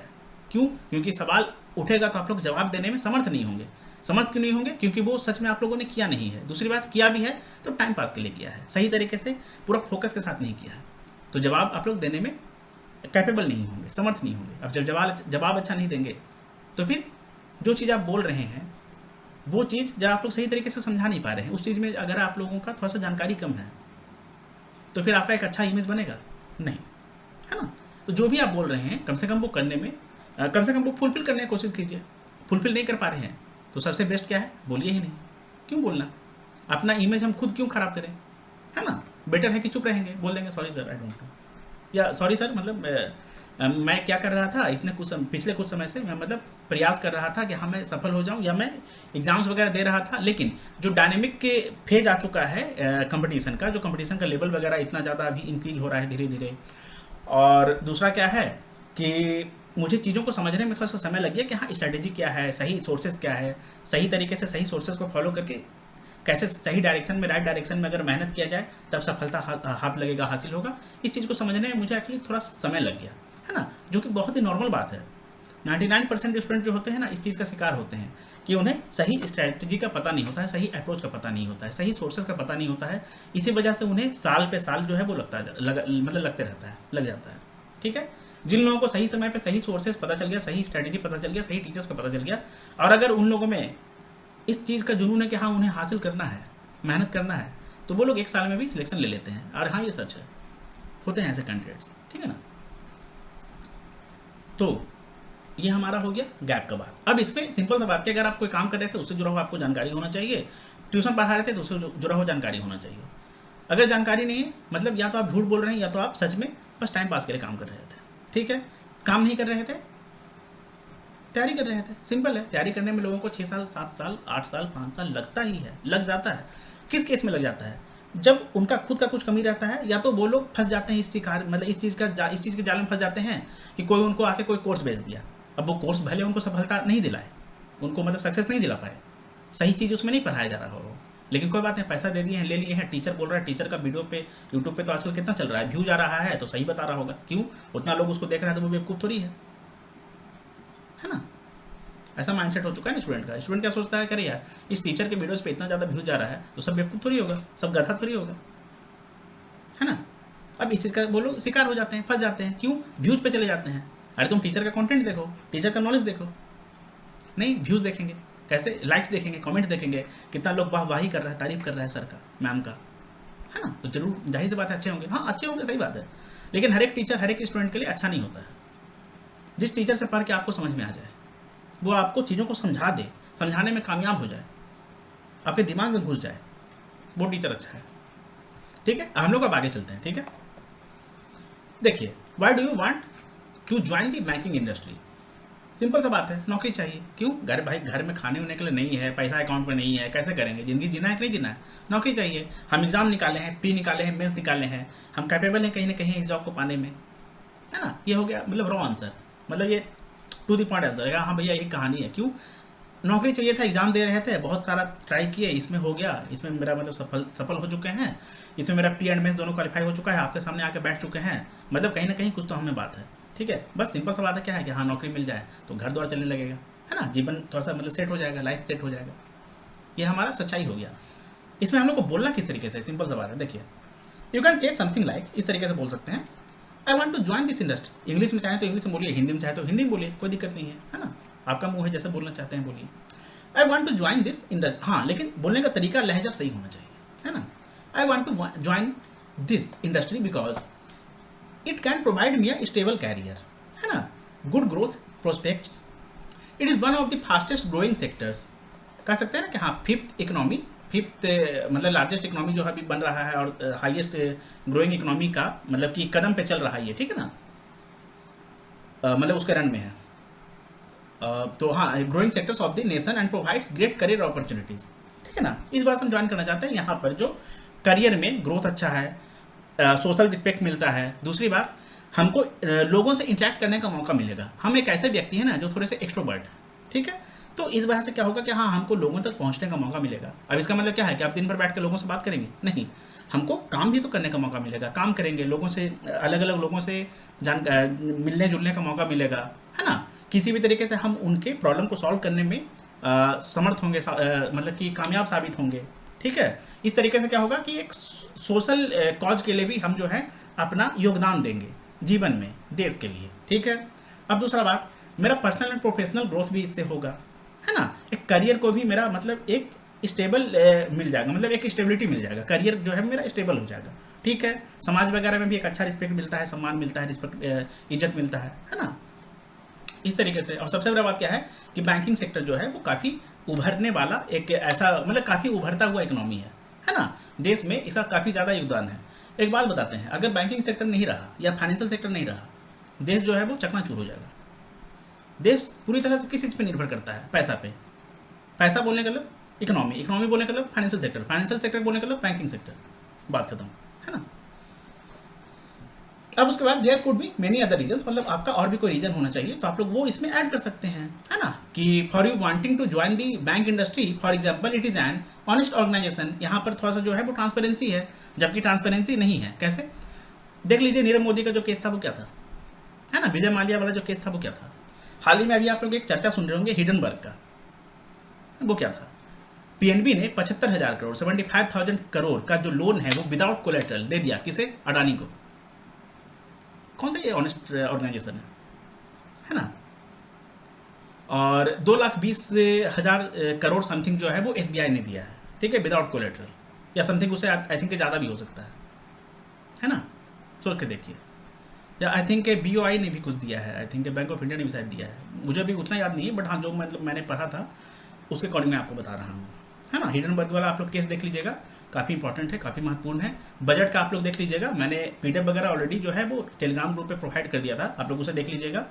क्यों? क्योंकि सवाल उठेगा तो आप लोग जवाब देने में समर्थ नहीं होंगे। समर्थ क्यों नहीं होंगे? क्योंकि वो सच में आप लोगों ने किया नहीं है। दूसरी बात, किया भी है तो टाइम पास के लिए किया है, सही तरीके से पूरा फोकस के साथ नहीं किया है। तो जवाब आप लोग देने में कैपेबल नहीं होंगे, समर्थ नहीं होंगे। अब जब जवाब अच्छा नहीं देंगे तो फिर जो चीज़ आप बोल रहे हैं वो चीज़ जब आप लोग सही तरीके से समझा नहीं पा रहे हैं, उस चीज़ में अगर आप लोगों का थोड़ा सा जानकारी कम है तो फिर आपका एक अच्छा इमेज बनेगा नहीं, है ना। तो जो भी आप बोल रहे हैं कम से कम वो करने में कम से कम वो फुलफिल करने की कोशिश कीजिए। फुलफिल नहीं कर पा रहे हैं तो सबसे बेस्ट क्या है, बोलिए ही नहीं। क्यों बोलना, अपना इमेज हम खुद क्यों खराब करें, है ना। बेटर है कि चुप रहेंगे, बोल देंगे sorry sir I don't know, या सॉरी सर मतलब मैं क्या कर रहा था पिछले कुछ समय से मैं मतलब प्रयास कर रहा था कि हाँ मैं सफल हो जाऊं, या मैं एग्जाम्स वगैरह दे रहा था, लेकिन जो डायनेमिक के फेज आ चुका है कंपटीशन का, जो कंपटीशन का लेवल वगैरह इतना ज़्यादा अभी इंक्रीज हो रहा है धीरे धीरे, और दूसरा क्या है कि मुझे चीज़ों को समझने में थोड़ा सा समय लग गया कि हाँ स्ट्रैटेजी क्या है, सही सोर्सेज क्या है, सही तरीके से सही सोर्सेज को फॉलो करके कैसे सही डायरेक्शन में, राइट डायरेक्शन में अगर मेहनत किया जाए तब सफलता हाथ लगेगा, हासिल होगा। इस चीज़ को समझने में मुझे एक्चुअली थोड़ा समय लग गया, है ना, जो कि बहुत ही नॉर्मल बात है। 99% स्टूडेंट जो होते हैं ना इस चीज़ का शिकार होते हैं कि उन्हें सही स्ट्रैटेजी का पता नहीं होता है, सही अप्रोच का पता नहीं होता है, सही सोर्सेज का पता नहीं होता है। इसी वजह से उन्हें साल पे साल जो है वो लगते रहता है, लग जाता है। ठीक है, जिन लोगों को सही समय पे सही सोर्सेज पता चल गया, सही स्ट्रैटेजी पता चल गया, सही टीचर्स का पता चल गया, और अगर उन लोगों में इस चीज़ का जुनून है कि हाँ उन्हें हासिल करना है, मेहनत करना है, तो वो लोग 1 साल में भी सिलेक्शन ले लेते हैं। और हाँ ये सच है, होते हैं ऐसे कैंडिडेट्स, ठीक है ना। तो ये हमारा हो गया गैप का बात। अब इसमें सिंपल सा बात कि अगर आप कोई काम कर रहे थे उससे जुड़ा हुआ आपको जानकारी होना चाहिए, ट्यूशन पढ़ा रहे थे तो उससे जुड़ा हुआ जानकारी होना चाहिए। अगर जानकारी नहीं है मतलब या तो आप झूठ बोल रहे हैं या तो आप सच में बस टाइम पास के लिए काम कर रहे थे। ठीक है, काम नहीं कर रहे थे, तैयारी कर रहे थे, सिंपल है। तैयारी करने में लोगों को 6 साल 7 साल 8 साल 5 साल लगता ही है, लग जाता है। किस केस में लग जाता है, जब उनका खुद का कुछ कमी रहता है, या तो वो लोग फंस जाते हैं इस शिकार मतलब इस चीज़ के जाल में फंस जाते हैं कि कोई उनको आके कोई कोर्स भेज दिया। अब वो कोर्स भले उनको सफलता नहीं दिलाए, उनको मतलब सक्सेस नहीं दिला पाए, सही चीज़ उसमें नहीं पढ़ाया जा रहा हो, लेकिन कोई बात नहीं, पैसा दे दिए हैं, ले लिए हैं, टीचर बोल रहा है, टीचर का वीडियो पे यूट्यूब पे तो आजकल कितना चल रहा है, व्यू जा रहा है तो सही बता रहा होगा। क्यों, उतना लोग उसको देख रहे हैं तो वो बेवकूफ़ थोड़ी है ना। ऐसा माइंडसेट हो चुका है ना स्टूडेंट का। स्टूडेंट क्या सोचता है, करे यार इस टीचर के वीडियोस पे इतना ज़्यादा व्यू जा रहा है तो सब बेवकूफ़ थोड़ी होगा, सब गधा थोड़ी होगा, है ना। अब इस चीज़ का वो लोग शिकार हो जाते हैं, फंस जाते हैं। क्यों, व्यूज़ पे चले जाते हैं। अरे तुम टीचर का कंटेंट देखो, टीचर का नॉलेज देखो, नहीं व्यूज़ देखेंगे, कैसे लाइक्स देखेंगे, कमेंट्स देखेंगे, कितना लोग वाहवाही कर रहा है, तारीफ कर रहा है सर का, मैम का, है ना। तो जरूर जाहिर सी बात है अच्छे होंगे, हाँ अच्छे होंगे, सही बात है। लेकिन हर एक टीचर हर एक स्टूडेंट के लिए अच्छा नहीं होता है। जिस टीचर से पढ़ के आपको समझ में आ जाए, वो आपको चीज़ों को समझा दे, समझाने में कामयाब हो जाए, आपके दिमाग में घुस जाए, वो टीचर अच्छा है। ठीक है, हम लोग अब आगे चलते हैं। ठीक है, देखिए, why do you want to join the banking industry. Simple सा बात है, नौकरी चाहिए। क्यों, घर में खाने होने के लिए नहीं है, पैसा अकाउंट में नहीं है, कैसे करेंगे, ज़िंदगी जीना है कि नहीं जीना है, नौकरी चाहिए। हम एग्ज़ाम निकाले हैं, प्री निकाले हैं, मेंस निकाले हैं, हम कैपेबल हैं कहीं ना कहीं इस जॉब को पाने में, है ना। ये हो गया मतलब रॉ आंसर, मतलब ये टू द पॉइंट आंसर है। हाँ भैया यही कहानी है। क्यों, नौकरी चाहिए था, एग्ज़ाम दे रहे थे, बहुत सारा ट्राई किए, इसमें हो गया, इसमें मेरा मतलब सफल हो चुके हैं, इसमें मेरा प्री एंड मेंस दोनों क्वालिफाई हो चुका है, आपके सामने आके बैठ चुके हैं, मतलब कहीं ना कहीं कुछ तो हमें बात है। ठीक है, बस सिंपल सा बात है क्या है कि हाँ नौकरी मिल जाए तो घर द्वार चलने लगेगा, है ना, जीवन थोड़ा सा मतलब सेट हो जाएगा, लाइफ सेट हो जाएगा। ये हमारा सच्चाई हो गया। इसमें हम लोग को बोलना किस तरीके से, सिंपल सा बात है। देखिए, you can say something like, इस तरीके से बोल सकते हैं, I want to join this industry. English में चाहे तो इंग्लिश में बोलिए, हिंदी में चाहे तो हिंदी में बोलिए, कोई दिक्कत नहीं है ना। आपका मुंह है, जैसे बोलना चाहते हैं बोलिए। I want to join this industry, हाँ लेकिन बोलने का तरीका, लहजा सही होना चाहिए, है ना। I want to join this industry because it can provide me a stable career, है ना, good growth prospects, it is one of the fastest growing sectors. कह सकते हैं ना कि हाँ फिफ्थ मतलब लार्जेस्ट इकोनॉमी जो अभी बन रहा है और हाईएस्ट ग्रोइंग इकोनॉमी का मतलब कि कदम पे चल रहा है ये, ठीक है ना, मतलब उसके रन में है। तो हाँ, growing sectors of the nation and provides great career opportunities, ठीक है ना। इस बात से हम ज्वाइन करना चाहते हैं यहाँ पर जो करियर में ग्रोथ अच्छा है, सोशल रिस्पेक्ट मिलता है। दूसरी बात, हमको लोगों से इंटरेक्ट करने का मौका मिलेगा। हम एक ऐसे व्यक्ति हैं ना जो थोड़े से एक्सट्रोवर्ट हैं, ठीक है, तो इस वजह से क्या होगा कि हाँ हमको लोगों तक पहुँचने का मौका मिलेगा। अब इसका मतलब क्या है कि आप दिन भर बैठ कर लोगों से बात करेंगे, नहीं, हमको काम भी तो करने का मौका मिलेगा, काम करेंगे, लोगों से अलग अलग लोगों से मिलने जुलने का मौका मिलेगा, है ना। किसी भी तरीके से हम उनके प्रॉब्लम को सॉल्व करने में समर्थ होंगे, मतलब कि कामयाब साबित होंगे, ठीक है। इस तरीके से क्या होगा कि एक सोशल कॉज के लिए भी हम जो है अपना योगदान देंगे जीवन में देश के लिए, ठीक है। अब दूसरा बात, मेरा पर्सनल एंड प्रोफेशनल ग्रोथ भी इससे होगा, है ना। एक करियर को भी मेरा मतलब एक स्टेबल मिल जाएगा, मतलब एक स्टेबिलिटी मिल जाएगा, करियर जो है मेरा स्टेबल हो जाएगा, ठीक है। समाज वगैरह में भी एक अच्छा रिस्पेक्ट मिलता है, सम्मान मिलता है, रिस्पेक्ट इज्जत मिलता है ना, इस तरीके से। और सबसे बड़ा बात क्या है कि बैंकिंग सेक्टर जो है वो काफ़ी उभरने वाला एक ऐसा मतलब काफ़ी उभरता हुआ इकोनॉमी है ना। देश में इसका काफ़ी ज़्यादा योगदान है। एक बात बताते हैं, अगर बैंकिंग सेक्टर नहीं रहा या फाइनेंशियल सेक्टर नहीं रहा, देश जो है वो चकनाचूर हो जाएगा। देश पूरी तरह से किस चीज़ पे निर्भर करता है? पैसा पे। पैसा बोलने का मतलब इकोनॉमी, इकोनॉमी बोलने का मतलब फाइनेंशियल सेक्टर, फाइनेंशियल सेक्टर बोलने का मतलब बैंकिंग सेक्टर, बात खत्म, है ना। अब उसके बाद there could be many other reasons, मतलब आपका और भी कोई रीजन होना चाहिए तो आप लोग वो इसमें ऐड कर सकते हैं, है ना। कि for you wanting to join the bank industry, for example it is an honest organisation. यहाँ पर थोड़ा सा जो है वो ट्रांसपेरेंसी है, जबकि ट्रांसपेरेंसी नहीं है। कैसे? देख लीजिए नीरव मोदी का जो केस था वो क्या था, है ना। विजय माल्या वाला जो केस था वो क्या था। हाल ही में अभी आप लोग एक चर्चा सुन रहे होंगे हिडनबर्ग का, वो क्या था? पीएनबी ने 75,000 करोड़ 75,000 करोड़ का जो लोन है वो विदाउट कोलेटरल दे दिया। किसे? अडानी को। कौन सा ये ऑनेस्ट ऑर्गेनाइजेशन है ना। और 2,20,000 करोड़ समथिंग जो है वो एसबीआई ने दिया है, ठीक है, विदाउट कोलेटरल, या समथिंग उससे आई थिंक ज़्यादा भी हो सकता है ना। सोच के देखिए। या आई थिंक बीओआई ने भी कुछ दिया है, I think bank of India ने भी शायद दिया है, मुझे भी उतना याद नहीं है, बट हाँ जो मतलब मैंने पढ़ा था उसके अकॉर्डिंग मैं आपको बता रहा हूँ, है ना। हिडनबर्ग वाला आप लोग केस देख लीजिएगा, काफ़ी इंपॉर्टेंट है, काफ़ी महत्वपूर्ण है। बजट का आप लोग देख लीजिएगा, मैंने पीडीएफ वगैरह ऑलरेडी जो है वो टेलीग्राम ग्रुप पे प्रोवाइड कर दिया था, आप लोग उसे देख लीजिएगा।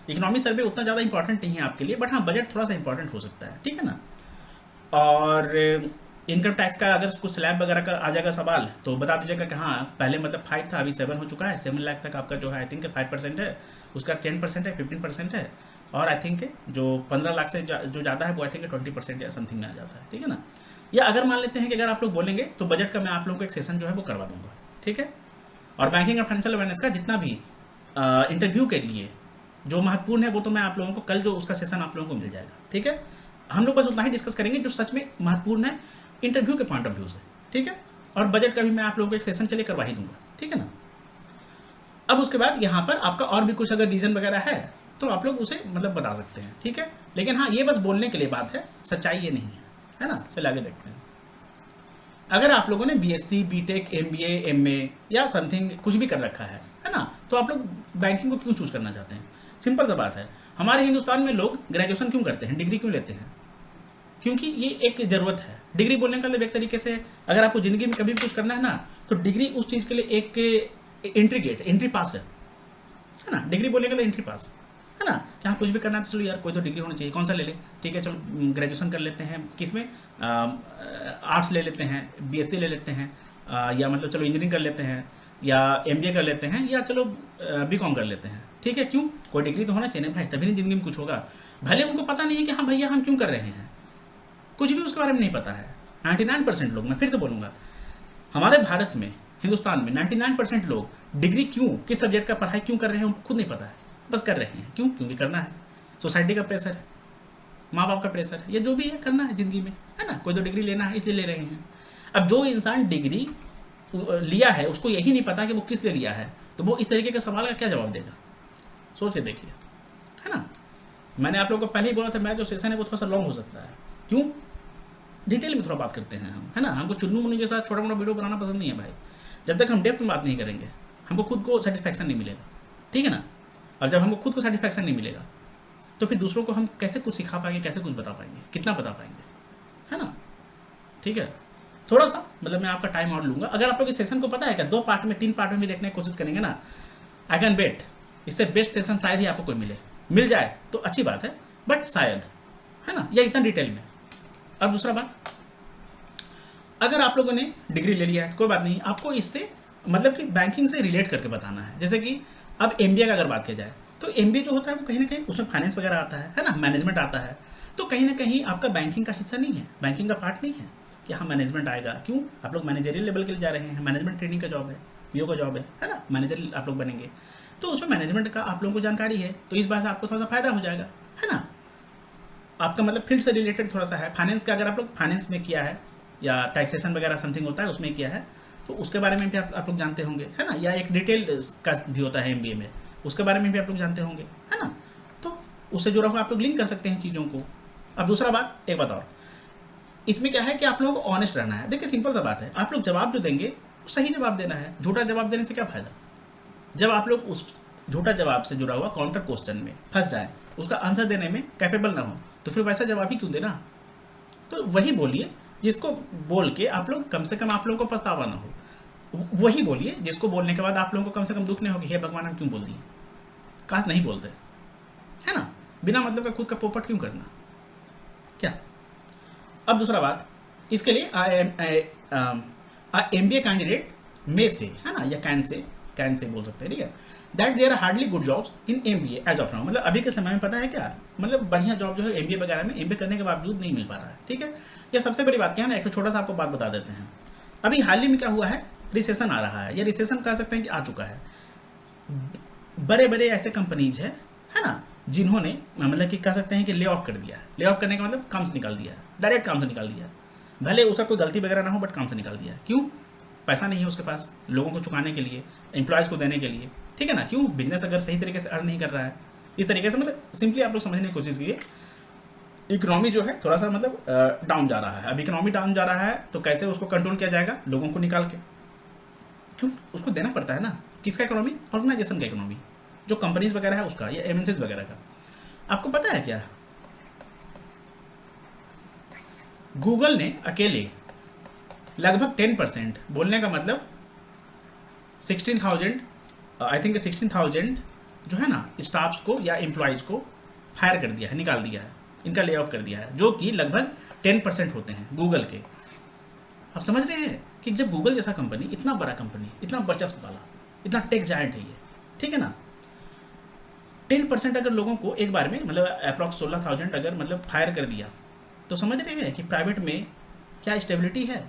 इकोनॉमी सर्वे उतना ज़्यादा इंपॉर्टेंट नहीं है आपके लिए, बट हाँ बजट थोड़ा सा इंपॉर्टेंट हो सकता है, ठीक है ना। और इनकम टैक्स का अगर कुछ स्लैब वगैरह का आ जाएगा सवाल तो बता दीजिएगा कि हाँ पहले मतलब 5 था, अभी 7 हो चुका है। 7 लाख तक आपका जो है आई थिंक 5% है, उसका 10% है, 15% है, और आई थिंक जो 15 लाख से जो ज़्यादा है वो आई थिंक 20% या समथिंग में आ जाता है, ठीक है ना। या अगर मान लेते हैं कि अगर आप लोग बोलेंगे तो बजट का मैं आप लोगों को एक सेशन जो है वो करवा दूंगा, ठीक है। और बैंकिंग और फाइनेंशियल अवेयरनेस का जितना भी इंटरव्यू के लिए जो महत्वपूर्ण है वो तो मैं आप लोगों को कल जो उसका सेशन आप लोगों को मिल जाएगा, ठीक है। हम लोग बस उतना ही डिस्कस करेंगे जो सच में महत्वपूर्ण है इंटरव्यू के पॉइंट ऑफ व्यू से, ठीक है। और बजट का भी मैं आप लोगों को एक सेशन चले करवा ही दूंगा, ठीक है ना। अब उसके बाद यहाँ पर आपका और भी कुछ अगर रीजन वगैरह है तो आप लोग उसे मतलब बता सकते हैं, ठीक है। लेकिन हाँ ये बस बोलने के लिए बात है, सच्चाई ये नहीं है ना। चलिए आगे देखते हैं। अगर आप लोगों ने बीएससी, बीटेक, एमबीए, एमए या समथिंग कुछ भी कर रखा है ना, तो आप लोग बैंकिंग को क्यों चूज करना चाहते हैं? सिंपल सा बात है, हमारे हिंदुस्तान में लोग ग्रेजुएशन क्यों करते हैं, डिग्री क्यों लेते हैं? क्योंकि ये एक ज़रूरत है। डिग्री बोलने का एक तरीके से अगर आपको ज़िंदगी में कभी भी कुछ करना है ना, तो डिग्री उस चीज़ के लिए एक एंट्री गेट, एंट्री पास है ना। डिग्री बोलने का एंट्री पास है ना। कि हाँ कुछ भी करना है तो चलो यार कोई तो डिग्री होनी चाहिए, कौन सा ले ले, ठीक है चलो ग्रेजुएशन कर लेते हैं, किस में आर्ट्स ले लेते हैं, बीएससी ले लेते हैं, या मतलब चलो इंजीनियरिंग कर लेते हैं, या एमबीए कर लेते हैं, या चलो बीकॉम कर लेते हैं, ठीक है। क्यों? कोई डिग्री तो होना चाहिए ना भाई, तभी नहीं ज़िंदगी में कुछ होगा। भले उनको पता नहीं है कि हाँ भैया हम क्यों कर रहे हैं, कुछ भी उसके बारे में नहीं पता है। 99% लोग, मैं फिर से बोलूँगा, हमारे भारत में, हिंदुस्तान में 99% लोग डिग्री क्यों, किस सब्जेक्ट का पढ़ाई क्यों कर रहे हैं उनको खुद नहीं पता है, बस कर रहे हैं। क्यों? क्योंकि करना है, सोसाइटी का प्रेशर है, माँ बाप का प्रेशर है, या जो भी है करना है ज़िंदगी में, है ना। कोई तो डिग्री लेना है इसलिए ले रहे हैं। अब जो इंसान डिग्री लिया है उसको यही नहीं पता कि वो किस लिए लिया है, तो वो इस तरीके के सवाल का क्या जवाब देगा? सोच के देखिए, है ना। मैंने आप लोगों को पहले ही बोला था, मैं जो सेशन है वो थोड़ा सा लॉन्ग हो सकता है। क्यों? डिटेल में थोड़ा बात करते हैं हम, है ना। हमको चुन्नू मुन्नू के साथ छोटा मोटा वीडियो बनाना पसंद नहीं है भाई। जब तक हम डेप्थ में बात नहीं करेंगे हमको खुद को सेटिस्फैक्शन नहीं मिलेगा, ठीक है ना। और जब हमको खुद को सेटिस्फैक्शन नहीं मिलेगा तो फिर दूसरों को हम कैसे कुछ सिखा पाएंगे, कैसे कुछ बता पाएंगे, कितना बता पाएंगे, है ना। ठीक है, थोड़ा सा मतलब मैं आपका टाइम और लूँगा। अगर आप लोग इस सेशन को पता है क्या 2 पार्ट में 3 पार्ट में भी देखने की कोशिश करेंगे ना, आई कैन बेट इससे बेस्ट सेशन शायद ही आपको कोई मिल जाए तो अच्छी बात है, बट शायद, है ना, या इतना डिटेल में। अब दूसरा बात, अगर आप लोगों ने डिग्री ले लिया है तो कोई बात नहीं, आपको इससे मतलब कि बैंकिंग से रिलेट करके बताना है। जैसे कि अब एमबीए का अगर बात किया जाए तो एमबीए जो होता है वो कहीं ना कहीं उसमें फाइनेंस वगैरह आता है ना, मैनेजमेंट आता है, तो कहीं ना कहीं आपका बैंकिंग का हिस्सा नहीं है, बैंकिंग का पार्ट नहीं है कि हाँ मैनेजमेंट आएगा। क्यों? आप लोग मैनेजरियल लेवल के लिए जा रहे हैं, मैनेजमेंट ट्रेनिंग का जॉब है, पीओ का जॉब है ना, मैनेजर आप लोग बनेंगे, तो उसमें मैनेजमेंट का आप लोगों को जानकारी है, तो इस बात से आपको थोड़ा सा फायदा हो जाएगा, है ना। आपका मतलब फील्ड से रिलेटेड थोड़ा सा है। फाइनेंस का अगर आप लोग फाइनेंस में किया है या टैक्सेशन वगैरह समथिंग होता है उसमें किया है तो उसके बारे में भी आप लोग जानते होंगे, है ना। या एक डिटेल का भी होता है MBA में, उसके बारे में भी आप लोग जानते होंगे, है ना। तो उससे जुड़ा हुआ आप लोग लिंक कर सकते हैं चीज़ों को। अब दूसरा बात, एक बात और, इसमें क्या है कि आप लोगों को ऑनेस्ट रहना है। देखिए सिंपल सा बात है, आप लोग जवाब जो देंगे वो सही जवाब देना है। झूठा जवाब देने से क्या फ़ायदा। जब आप लोग उस झूठा जवाब से जुड़ा हुआ काउंटर क्वेश्चन में फंस जाए, उसका आंसर देने में कैपेबल ना हो, तो फिर वैसा जवाब ही क्यों देना। तो वही बोलिए जिसको बोल के आप लोग कम से कम आप लोगों को पछतावा ना हो। वही बोलिए जिसको बोलने के बाद आप लोगों को कम से कम दुख नहीं होगी, हे भगवान हम क्यों बोल दिए, काश नहीं बोलते, है ना। बिना मतलब का खुद का पोपट क्यों करना, क्या। अब दूसरा बात, इसके लिए MBA कैंडिडेट में से, है ना, या कैन से बोल सकते हैं, ठीक है, that there are hardly good jobs in MBA as of now. मतलब अभी के समय में पता है क्या, मतलब बढ़िया जॉब जो है MBA वगैरह में MBA करने के बावजूद नहीं मिल पा रहा है, ठीक है। यह सबसे बड़ी बात क्या है ना, एक तो छोटा सा आपको बात बता देते हैं। अभी हाल ही में क्या हुआ है, रिसेशन आ रहा है, या रिसेशन कह सकते हैं कि आ चुका है। बड़े बड़े ऐसे कंपनीज है ना, जिन्होंने मतलब कि कह सकते हैं कि ले ऑफ कर दिया है। ले ऑफ करने का मतलब काम से निकाल दिया है, डायरेक्ट काम से निकाल दिया है। भले उसका कोई गलती वगैरह ना हो, बट काम से निकाल दिया है। क्यों, पैसा नहीं है उसके पास लोगों को चुकाने के लिए, एम्प्लॉयज़ को देने के लिए, ठीक है ना। क्यों, बिजनेस अगर सही तरीके से अर्न नहीं कर रहा है, इस तरीके से मतलब सिंपली आप लोग समझने की कोशिश कीजिए। इकोनॉमी जो है थोड़ा सा मतलब डाउन जा रहा है। अब इकोनॉमी डाउन जा रहा है तो कैसे उसको कंट्रोल किया जाएगा, लोगों को निकाल के। क्यों, उसको देना पड़ता है ना। किसका इकोनॉमी, ऑर्गेनाइजेशन का इकोनॉमी, जो कंपनीज वगैरह है उसका, या MNCs वगैरह का। आपको पता है क्या, गूगल ने अकेले लगभग 10%, बोलने का मतलब 16,000, आई थिंक 16,000 जो है ना स्टाफ्स को या एम्प्लॉयज़ को फायर कर दिया है, निकाल दिया है, इनका ले ऑफ कर दिया है, जो कि लगभग 10% होते हैं गूगल के। आप समझ रहे हैं कि जब गूगल जैसा कंपनी, इतना बड़ा कंपनी, इतना वर्चस्व वाला, इतना टेक जायंट है ये, ठीक है ना, 10% अगर लोगों को एक बार में मतलब अप्रॉक्स 16,000 अगर मतलब फायर कर दिया, तो समझ रहे हैं कि प्राइवेट में क्या स्टेबिलिटी है,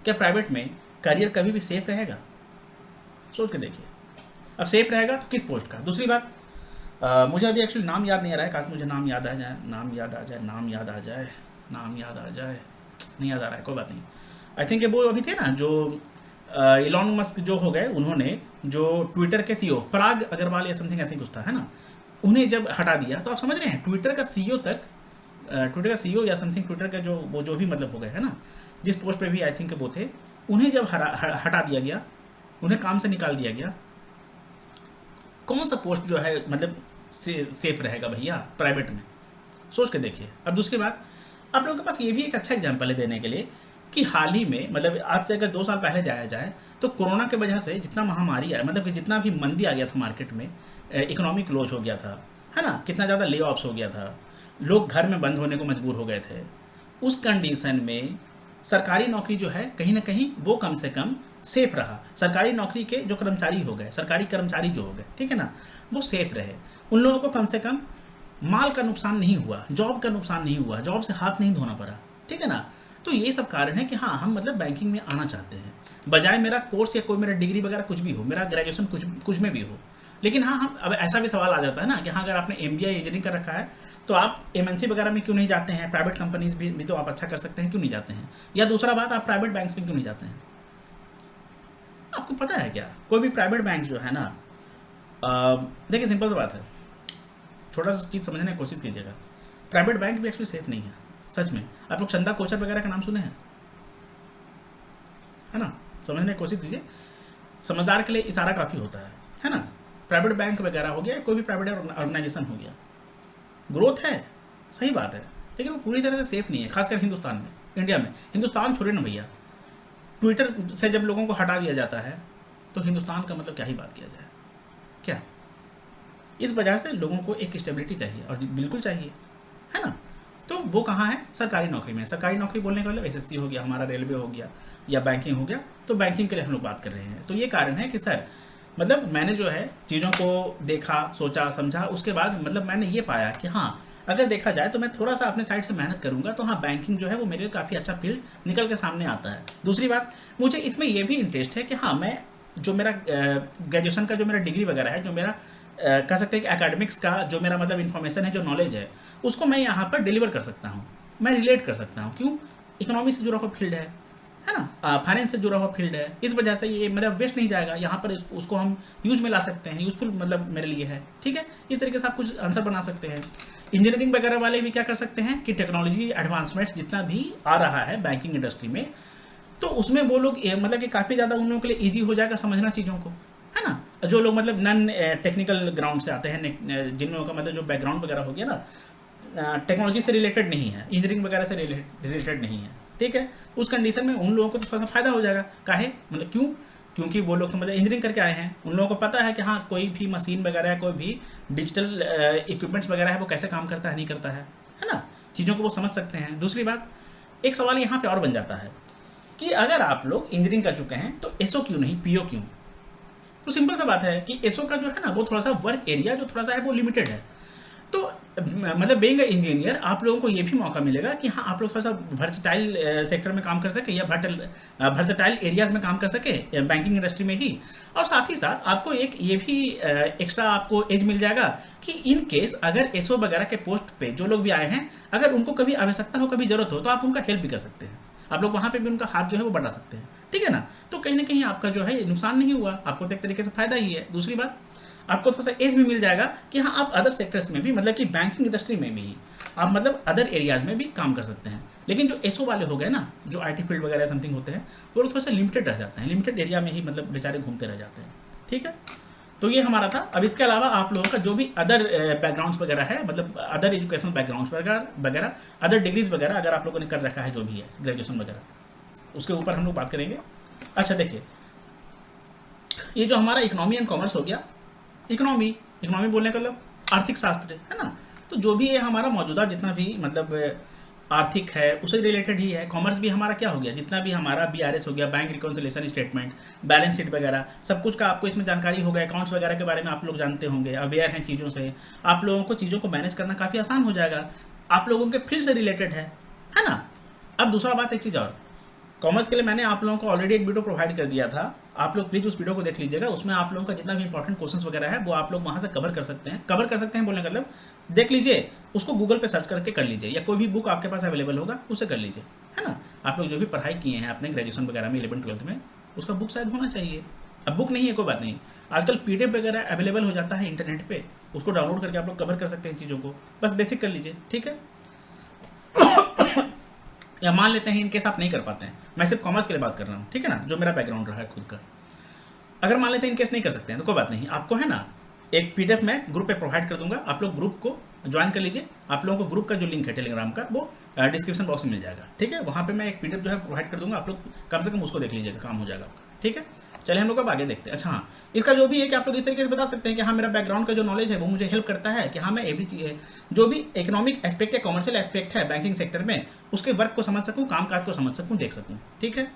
क्या प्राइवेट में करियर कभी भी सेफ रहेगा। सोच के देखिए, अब सेफ रहेगा तो किस पोस्ट का। दूसरी बात, मुझे अभी एक्चुअली नाम याद नहीं आ रहा है, काश मुझे नाम याद आ जाए, नहीं याद आ रहा है, कोई बात नहीं। आई थिंक वो अभी थे ना जो इलॉन मस्क जो हो गए, उन्होंने जो ट्विटर के CEO पराग अग्रवाल या समथिंग ऐसे कुछ था, है ना, उन्हें जब हटा दिया, तो आप समझ रहे हैं ट्विटर का CEO तक, ट्विटर का CEO या समथिंग ट्विटर का जो वो जो भी मतलब हो गए, है ना, जिस पोस्ट पे भी आई थिंक वो थे, उन्हें जब हटा दिया गया, उन्हें काम से निकाल दिया गया, कौन सा पोस्ट जो है मतलब सेफ रहेगा भैया प्राइवेट में। सोच के देखिए। अब दूसरी बात, आप लोगों के पास ये भी एक अच्छा एग्जाम्पल है देने के लिए कि हाल ही में मतलब आज से अगर 2 साल पहले जाया जाए तो कोरोना की वजह से जितना महामारी है, मतलब कि जितना भी मंदी आ गया था मार्केट में, इकोनॉमी क्लोज हो गया था, है ना, कितना ज़्यादा ले ऑफ्स हो गया था, लोग घर में बंद होने को मजबूर हो गए थे। उस कंडीशन में सरकारी नौकरी जो है कहीं ना कहीं वो कम से कम सेफ रहा। सरकारी नौकरी के जो कर्मचारी हो गए, सरकारी कर्मचारी जो हो गए, ठीक है ना, वो सेफ रहे। उन लोगों को कम से कम माल का नुकसान नहीं हुआ, जॉब का नुकसान नहीं हुआ, जॉब से हाथ नहीं धोना पड़ा, ठीक है ना। तो ये सब कारण है कि हाँ, हम मतलब बैंकिंग में आना चाहते हैं, बजाय मेरा कोर्स या कोई मेरा डिग्री वगैरह कुछ भी हो, मेरा ग्रेजुएशन कुछ में भी हो। लेकिन हाँ, हम अब ऐसा भी सवाल आ जाता है ना कि हाँ, अगर आपने MBA इंजीनियरिंग कर रखा है तो आप MNC वगैरह में क्यों नहीं जाते हैं, प्राइवेट कंपनीज भी तो आप अच्छा कर सकते हैं, क्यों नहीं जाते हैं। या दूसरा बात, आप प्राइवेट बैंक्स में क्यों नहीं जाते हैं। आपको पता है क्या, कोई भी प्राइवेट बैंक जो है ना, देखिए सिंपल सी बात है, छोटा सा चीज़ समझने की कोशिश कीजिएगा। प्राइवेट बैंक भी एक्चुअली सेफ नहीं है, सच में। आप लोग चंदा कोचर वगैरह का नाम सुने हैं, है ना, समझने की कोशिश कीजिए। समझदार के लिए इशारा काफ़ी होता है ना। प्राइवेट बैंक वगैरह हो गया, कोई भी प्राइवेट ऑर्गेनाइजेशन हो गया, ग्रोथ है, सही बात है, लेकिन वो पूरी तरह से सेफ नहीं है, खासकर हिंदुस्तान में, इंडिया में। हिंदुस्तान छोड़े ना भैया, ट्विटर से जब लोगों को हटा दिया जाता है तो हिंदुस्तान का मतलब क्या ही बात किया जाए, क्या। इस वजह से लोगों को एक स्टेबिलिटी चाहिए, और बिल्कुल चाहिए, है ना। तो वो कहाँ है, सरकारी नौकरी में। सरकारी नौकरी बोलने का मतलब SSC हो गया, हमारा रेलवे हो गया, या बैंकिंग हो गया। तो बैंकिंग के लिए हम लोग बात कर रहे हैं। तो ये कारण है कि सर मतलब मैंने जो है चीज़ों को देखा, सोचा, समझा, उसके बाद मतलब मैंने ये पाया कि हाँ, अगर देखा जाए तो मैं थोड़ा सा अपने साइड से मेहनत करूंगा तो हाँ, बैंकिंग जो है वो मेरे लिए काफ़ी अच्छा फील्ड निकल के सामने आता है। दूसरी बात, मुझे इसमें ये भी इंटरेस्ट है कि हाँ, मैं जो मेरा ग्रेजुएशन का जो मेरा डिग्री वगैरह है, जो मेरा कह सकते हैं कि एकेडमिक्स का जो मेरा मतलब इन्फॉर्मेशन है, जो नॉलेज है, उसको मैं यहाँ पर डिलीवर कर सकता हूँ, मैं रिलेट कर सकता हूँ। क्यों, इकोनॉमी से जुड़ा हुआ फील्ड है, है ना, फाइनेंस से जुड़ा हुआ फील्ड है, इस वजह से ये मतलब वेस्ट नहीं जाएगा, यहाँ पर उसको हम यूज में ला सकते हैं, यूजफुल मतलब मेरे लिए है, ठीक है। इस तरीके से आप कुछ आंसर बना सकते हैं। इंजीनियरिंग वगैरह वाले भी क्या कर सकते हैं कि टेक्नोलॉजी एडवांसमेंट जितना भी आ रहा है बैंकिंग इंडस्ट्री में, तो उसमें वो लोग मतलब कि काफ़ी ज़्यादा उन लोगों के लिए ईजी हो जाएगा समझना चीज़ों को, है ना। जो लोग मतलब नॉन टेक्निकल ग्राउंड से आते हैं, जिन लोगों का मतलब जो बैकग्राउंड वगैरह हो गया ना, टेक्नोलॉजी से रिलेटेड नहीं है, इंजीनियरिंग वगैरह से रिलेटेड नहीं है, ठीक है, उस कंडीशन में उन लोगों को तो थोड़ा सा फायदा हो जाएगा। काहे मतलब क्यों? क्योंकि वो लोग तो मतलब इंजीनियरिंग करके आए हैं, उन लोगों को पता है कि हाँ कोई भी मशीन वगैरह कोई भी डिजिटल इक्विपमेंट्स वगैरह है वो कैसे काम करता है नहीं करता है ना, चीज़ों को वो समझ सकते हैं। दूसरी बात, एक सवाल यहाँ पे और बन जाता है कि अगर आप लोग इंजीनियरिंग कर चुके हैं तो एसओ क्यों नहीं पीओ क्यों? तो सिंपल सा बात है कि एसओ का जो है ना वो थोड़ा सा वर्क एरिया जो थोड़ा सा है वो लिमिटेड है। तो मतलब बीइंग इंजीनियर आप लोगों को ये भी मौका मिलेगा कि हाँ आप लोग थोड़ा सा वर्सेटाइल सेक्टर में काम कर सके या वर्सेटाइल एरियाज में काम कर सके बैंकिंग इंडस्ट्री में ही। और साथ ही साथ आपको एक ये भी एक्स्ट्रा आपको एज मिल जाएगा कि इन केस अगर एसओ वगैरह के पोस्ट पे जो लोग भी आए हैं, अगर उनको कभी आवश्यकता हो कभी जरूरत हो तो आप उनका हेल्प भी कर सकते हैं, आप लोग वहाँ पे भी उनका हाथ जो है वो बढ़ा सकते हैं, ठीक है ना। तो कहीं ना कहीं आपका जो है नुकसान नहीं हुआ, आपको तो एक तरीके से फायदा ही है। दूसरी बात, आपको थोड़ा सा एज भी मिल जाएगा कि हाँ आप अदर सेक्टर्स में भी मतलब कि बैंकिंग इंडस्ट्री में भी आप मतलब अदर एरियाज में भी काम कर सकते हैं। लेकिन जो एसओ वाले हो गए ना, जो आईटी फील्ड वगैरह समथिंग होते हैं, वो लोग थोड़ा सा लिमिटेड रह जाते हैं, लिमिटेड एरिया में ही मतलब बेचारे घूमते रह जाते हैं, ठीक है। तो ये हमारा था। अब इसके अलावा आप लोगों का जो भी अदर बैकग्राउंड्स वगैरह है, मतलब अदर एजुकेशनल बैकग्राउंड्स वगैरह अदर डिग्रीज वगैरह अगर आप लोगों ने कर रखा है जो भी है ग्रेजुएशन वगैरह, उसके ऊपर हम लोग बात करेंगे। अच्छा देखिए, ये जो हमारा इकोनॉमी एंड कॉमर्स हो गया, इकोनॉमी बोलने का मतलब आर्थिक शास्त्र है ना, तो जो भी है हमारा मौजूदा जितना भी मतलब आर्थिक है उससे रिलेटेड ही है। कॉमर्स भी हमारा क्या हो गया, जितना भी हमारा बीआरएस हो गया, bank reconciliation statement, balance sheet वगैरह, सब कुछ का आपको इसमें जानकारी होगा। अकाउंट्स वगैरह के बारे में आप लोग जानते होंगे, अवेयर हैं चीज़ों से, आप लोगों को चीज़ों को मैनेज करना काफ़ी आसान हो जाएगा, आप लोगों के फील्ड से रिलेटेड है ना। अब दूसरा बात, एक चीज़ और, कॉमर्स के लिए मैंने आप लोगों को ऑलरेडी एक वीडियो प्रोवाइड कर दिया था, आप लोग प्लीज़ उस वीडियो को देख लीजिएगा। उसमें आप लोगों का जितना भी इंपॉर्टेंट क्वेश्चंस वगैरह है वो आप लोग वहाँ से कवर कर सकते हैं बोलने का मतलब देख लीजिए, उसको गूगल पे सर्च करके कर लीजिए, या कोई भी बुक आपके पास अवेलेबल होगा उससे कर लीजिए, है ना। आप लोग जो भी पढ़ाई किए हैं अपने ग्रेजुएशन वगैरह में 11th-12th में, उसका बुक शायद होना चाहिए। अब बुक नहीं है कोई बात नहीं, आजकल पीडीएफ वगैरह अवेलेबल हो जाता है इंटरनेट पे, उसको डाउनलोड करके आप लोग कवर कर सकते हैं चीज़ों को, बस बेसिक कर लीजिए, ठीक है। या मान लेते हैं इनकेस आप नहीं कर पाते हैं, मैं सिर्फ कॉमर्स के लिए बात कर रहा हूँ, ठीक है ना, जो मेरा बैकग्राउंड रहा है खुद का। अगर मान लेते हैं इनकेस नहीं कर सकते हैं तो कोई बात नहीं, आपको है ना एक पीडीएफ मैं ग्रुप पे प्रोवाइड कर दूंगा, आप लोग ग्रुप को ज्वाइन कर लीजिए। आप लोगों को ग्रुप का जो लिंक है टेलीग्राम का वो डिस्क्रिप्शन बॉक्स में मिल जाएगा, ठीक है। वहाँ पे मैं एक पीडीएफ जो है प्रोवाइड कर दूंगा, आप लोग कम से कम उसको देख लीजिएगा, काम हो जाएगा आपका, ठीक है। चलिए हम लोग अब आगे देखते हैं। अच्छा हाँ, इसका जो भी है कि आप लोग इस तरीके से बता सकते हैं कि हाँ मेरा बैकग्राउंड का जो नॉलेज है वो मुझे हेल्प करता है कि हाँ मैं एवरी चीज़ जो भी इकोनॉमिक एस्पेक्ट है, कॉमर्शियल एस्पेक्ट है बैंकिंग सेक्टर में, उसके वर्क को समझ सकूँ, कामकाज को समझ सकूँ, देख सकूँ, ठीक है।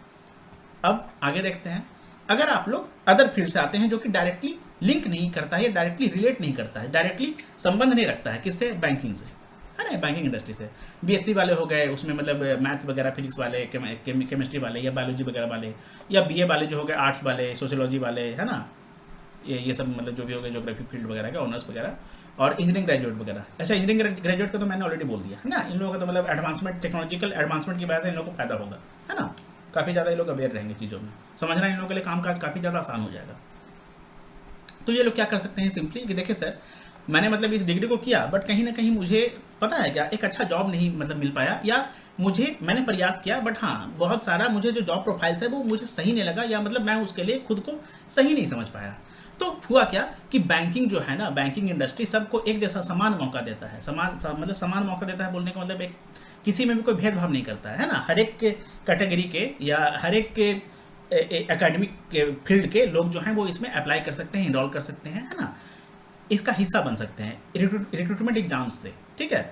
अब आगे देखते हैं, अगर आप लोग अदर फील्ड से आते हैं जो कि डायरेक्टली लिंक नहीं करता है या डायरेक्टली रिलेट नहीं करता है, डायरेक्टली संबंध नहीं रखता है किससे, बैंकिंग से, है ना, बैंकिंग इंडस्ट्री से। बीएससी वाले हो गए, उसमें मतलब मैथ्स वगैरह, फिजिक्स वाले, केमिस्ट्री वाले या बायोलॉजी वगैरह वाले, या बीए वाले जो हो गए, आर्ट्स वाले, सोशियोलॉजी वाले, है ना, ये सब मतलब जो भी हो गए ज्योग्राफी फील्ड वगैरह का ऑनर्स वगैरह, और इंजीनियरिंग ग्रेजुएट वगैरह। अच्छा इंजीनियरिंग ग्रेजुएट का तो मैंने ऑलरेडी बोल दिया है ना, इन लोगों का तो मतलब एडवांसमेंट, टेक्नोलॉजिकल एडवांसमेंट की वजह से इन लोगों को फायदा होगा, है ना, काफ़ी ज़्यादा ये लोग अवेयर रहेंगे चीज़ों में, समझना इन लोगों के लिए कामकाज काफ़ी ज़्यादा आसान हो जाएगा। तो ये लोग क्या कर सकते हैं सिंपली कि देखिए सर मैंने मतलब इस डिग्री को किया बट कहीं ना कहीं मुझे पता है क्या एक अच्छा जॉब नहीं मतलब मिल पाया, या मैंने प्रयास किया बट हाँ बहुत सारा मुझे जो जॉब प्रोफाइल्स है वो मुझे सही नहीं लगा, या मतलब मैं उसके लिए खुद को सही नहीं समझ पाया। तो हुआ क्या कि बैंकिंग जो है ना, बैंकिंग इंडस्ट्री सबको एक जैसा समान मौका देता है, मतलब समान मौका देता है बोलने का मतलब एक किसी में भी कोई भेदभाव नहीं करता है ना, हर एक कैटेगरी के या हर एक के एकेडमिक फील्ड के लोग जो हैं वो इसमें अप्लाई कर सकते हैं, इनरोल कर सकते हैं, है ना, इसका हिस्सा बन सकते हैं रिक्रूटमेंट एग्जाम्स से, ठीक है।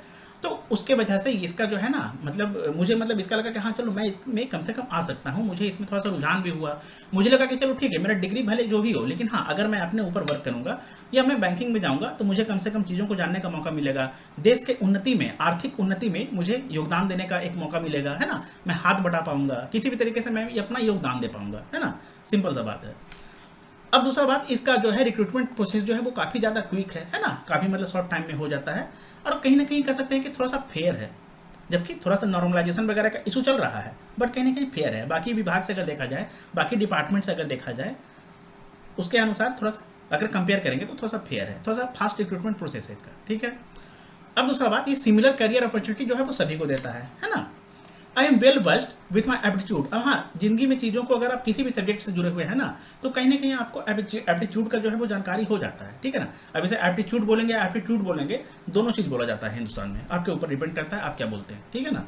तो उसके वजह से इसका जो है ना मतलब मुझे मतलब इसका लगा कि हाँ चलो मैं इसमें कम से कम आ सकता हूँ, मुझे इसमें थोड़ा सा रुझान भी हुआ, मुझे लगा कि चलो ठीक है मेरा डिग्री भले जो भी हो, लेकिन हाँ अगर मैं अपने ऊपर वर्क करूँगा या मैं बैंकिंग में जाऊँगा तो मुझे कम से कम चीज़ों को जानने का मौका मिलेगा, देश के उन्नति में, आर्थिक उन्नति में मुझे योगदान देने का एक मौका मिलेगा, है ना, मैं हाथ बटा पाऊँगा, किसी भी तरीके से मैं अपना योगदान दे पाऊँगा, है ना, सिंपल सा बात है। अब दूसरा बात, इसका जो है रिक्रूटमेंट प्रोसेस जो है वो काफ़ी ज़्यादा क्विक है ना, काफ़ी मतलब शॉर्ट टाइम में हो जाता है, और कहीं ना कहीं कह सकते हैं कि थोड़ा सा फेयर है। जबकि थोड़ा सा नॉर्मलाइजेशन वगैरह का इशू चल रहा है, बट कहीं ना कहीं फेयर है। बाकी विभाग से अगर देखा जाए, बाकी डिपार्टमेंट से अगर देखा जाए, उसके अनुसार थोड़ा सा अगर कंपेयर करेंगे तो थोड़ा सा फेयर है, थोड़ा सा फास्ट रिक्रूटमेंट प्रोसेस है इसका, ठीक है। अब दूसरा बात, ये सिमिलर करियर अपॉर्चुनिटी जो है वो सभी को देता है ना। I am well versed with my aptitude. अब हाँ, जिंदगी में चीज़ों को अगर आप किसी भी सब्जेक्ट से जुड़े हुए हैं ना, तो कहीं ना कहीं आपको एप्टीट्यूड का जो है वो जानकारी हो जाता है, ठीक है ना। अब इसे एप्टीट्यूड बोलेंगे, एप्टीट्यूड बोलेंगे, दोनों चीज़ बोला जाता है हिंदुस्तान में, आपके ऊपर डिपेंड करता है आप क्या बोलते हैं, ठीक है ना।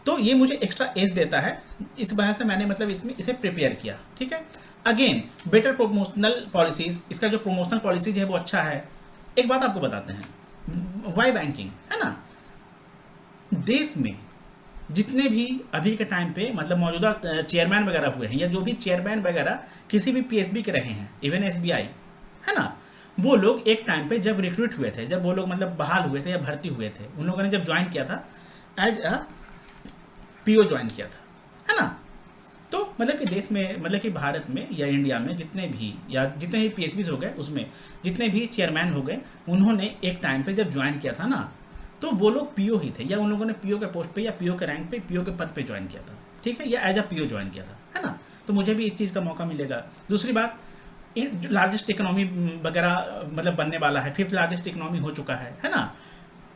तो ये मुझे एक्स्ट्रा एज देता है, इस वजह से मैंने मतलब इसमें इसे प्रिपेयर किया, ठीक है। अगेन बेटर प्रमोशनल पॉलिसीज, इसका जो प्रमोशनल पॉलिसीज है वो अच्छा है। एक बात आपको बताते हैं, वाई बैंकिंग है ना, देश में जितने भी अभी के टाइम पे मतलब मौजूदा चेयरमैन वगैरह हुए हैं, या जो भी चेयरमैन वगैरह किसी भी पीएसबी के रहे हैं, इवन एसबीआई है ना, वो लोग एक टाइम पे जब रिक्रूट हुए थे, जब वो लोग मतलब बहाल हुए थे या भर्ती हुए थे, उन लोगों ने जब ज्वाइन किया था एज अ पीओ ज्वाइन किया था, है ना। तो मतलब कि देश में, मतलब कि भारत में या इंडिया में जितने भी पीएसबीज हो गए, उसमें जितने भी चेयरमैन हो गए, उन्होंने एक टाइम पे जब ज्वाइन किया था ना, तो वो लोग पीओ ही थे, या उन लोगों ने पीओ के पोस्ट पे या पीओ के रैंक पे, पीओ के पद पे ज्वाइन किया था, ठीक है, या एज अ पीओ ज्वाइन किया था, है ना। तो मुझे भी इस चीज़ का मौका मिलेगा। दूसरी बात, लार्जेस्ट इकोनॉमी वगैरह मतलब बनने वाला है, 5th लार्जेस्ट इकोनॉमी हो चुका है ना।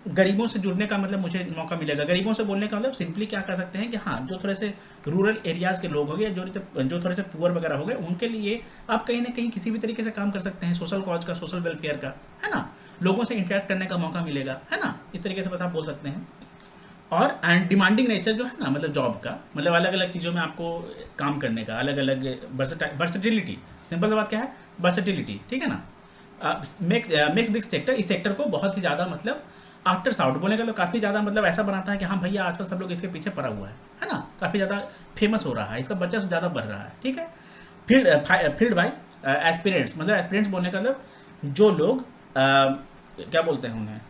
गरीबों से जुड़ने का मतलब मुझे मौका मिलेगा। गरीबों से बोलने का मतलब सिंपली क्या कर सकते हैं कि हाँ, जो थोड़े से रूरल एरियाज़ के लोग हो गए, जो थोड़े से पुअर वगैरह हो गए, उनके लिए आप कहीं ना कहीं किसी भी तरीके से काम कर सकते हैं, सोशल कॉज का, सोशल वेलफेयर का, है ना। लोगों से इंटरेक्ट करने का मौका मिलेगा, है ना, इस तरीके से बस आप बोल सकते हैं। और एंड डिमांडिंग नेचर जो है ना, मतलब जॉब का, मतलब अलग अलग चीज़ों में आपको काम करने का, अलग अलग वर्सेटिलिटी, सिंपल सा बात क्या है, वर्सेटिलिटी, ठीक है ना। मेक्स दिस सेक्टर, इस सेक्टर को बहुत ही ज़्यादा मतलब आफ्टर साउट बोलने का तो काफ़ी ज़्यादा मतलब ऐसा बनाता है कि हाँ भैया आजकल सब लोग इसके पीछे पड़ा हुआ है ना, काफ़ी ज़्यादा फेमस हो रहा है, इसका बच्चा ज़्यादा बढ़ रहा है, ठीक है। फील्ड बाय एस्पिरेंट्स, मतलब एस्पिरेंट्स बोलने का मतलब जो लोग क्या बोलते हैं उन्हें,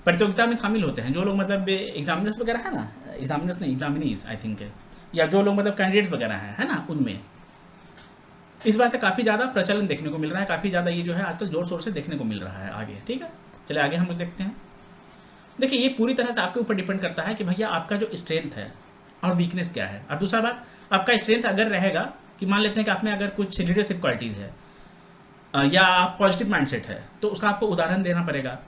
प्रतियोगिता में शामिल होते हैं, जो लोग मतलब एग्जामिनर्स वगैरह है ना, एग्जामिनर्स नहीं, एग्जामिनीज आई थिंक है, या जो लोग मतलब कैंडिडेट्स वगैरह हैं, है ना, उनमें इस बात से काफ़ी ज़्यादा प्रचलन देखने को मिल रहा है, काफ़ी ज़्यादा ये जो है आजकल जोर शोर से देखने को मिल रहा है आगे, ठीक है। चलिए आगे हम लोग देखते हैं। देखिए, ये पूरी तरह से आपके ऊपर डिपेंड करता है कि भैया आपका जो स्ट्रेंथ है और वीकनेस क्या है। अब दूसरा बात, आपका स्ट्रेंथ अगर रहेगा कि मान लेते हैं कि आप में अगर कुछ लीडरशिप क्वालिटीज़ है या आप पॉजिटिव माइंडसेट है, तो उसका आपको उदाहरण देना पड़ेगा,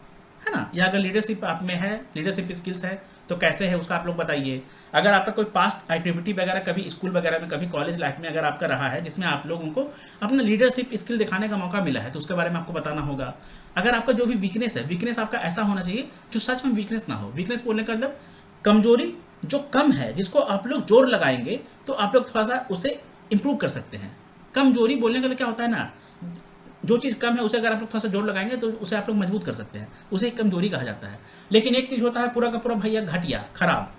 है ना। या अगर लीडरशिप आप में है, लीडरशिप स्किल्स है, तो कैसे है उसका आप लोग बताइए। अगर आपका कोई पास्ट एक्टिविटी वगैरह कभी स्कूल वगैरह में, कभी कॉलेज लाइफ में अगर आपका रहा है जिसमें आप लोगों को अपना लीडरशिप स्किल दिखाने का मौका मिला है, तो उसके बारे में आपको बताना होगा। अगर आपका जो भी वीकनेस है, वीकनेस आपका ऐसा होना चाहिए जो सच में वीकनेस ना हो। वीकनेस बोलने का मतलब कमजोरी जो कम है, जिसको आप लोग जोर लगाएंगे तो आप लोग थोड़ा सा उसे इंप्रूव कर सकते हैं। कमजोरी बोलने का तो क्या होता है ना, जो चीज़ कम है उसे अगर आप लोग थोड़ा सा जोर लगाएंगे तो उसे आप लोग मजबूत कर सकते हैं, उसे एक कमजोरी कहा जाता है। लेकिन एक चीज़ होता है पूरा का पूरा भैया घटिया, खराब,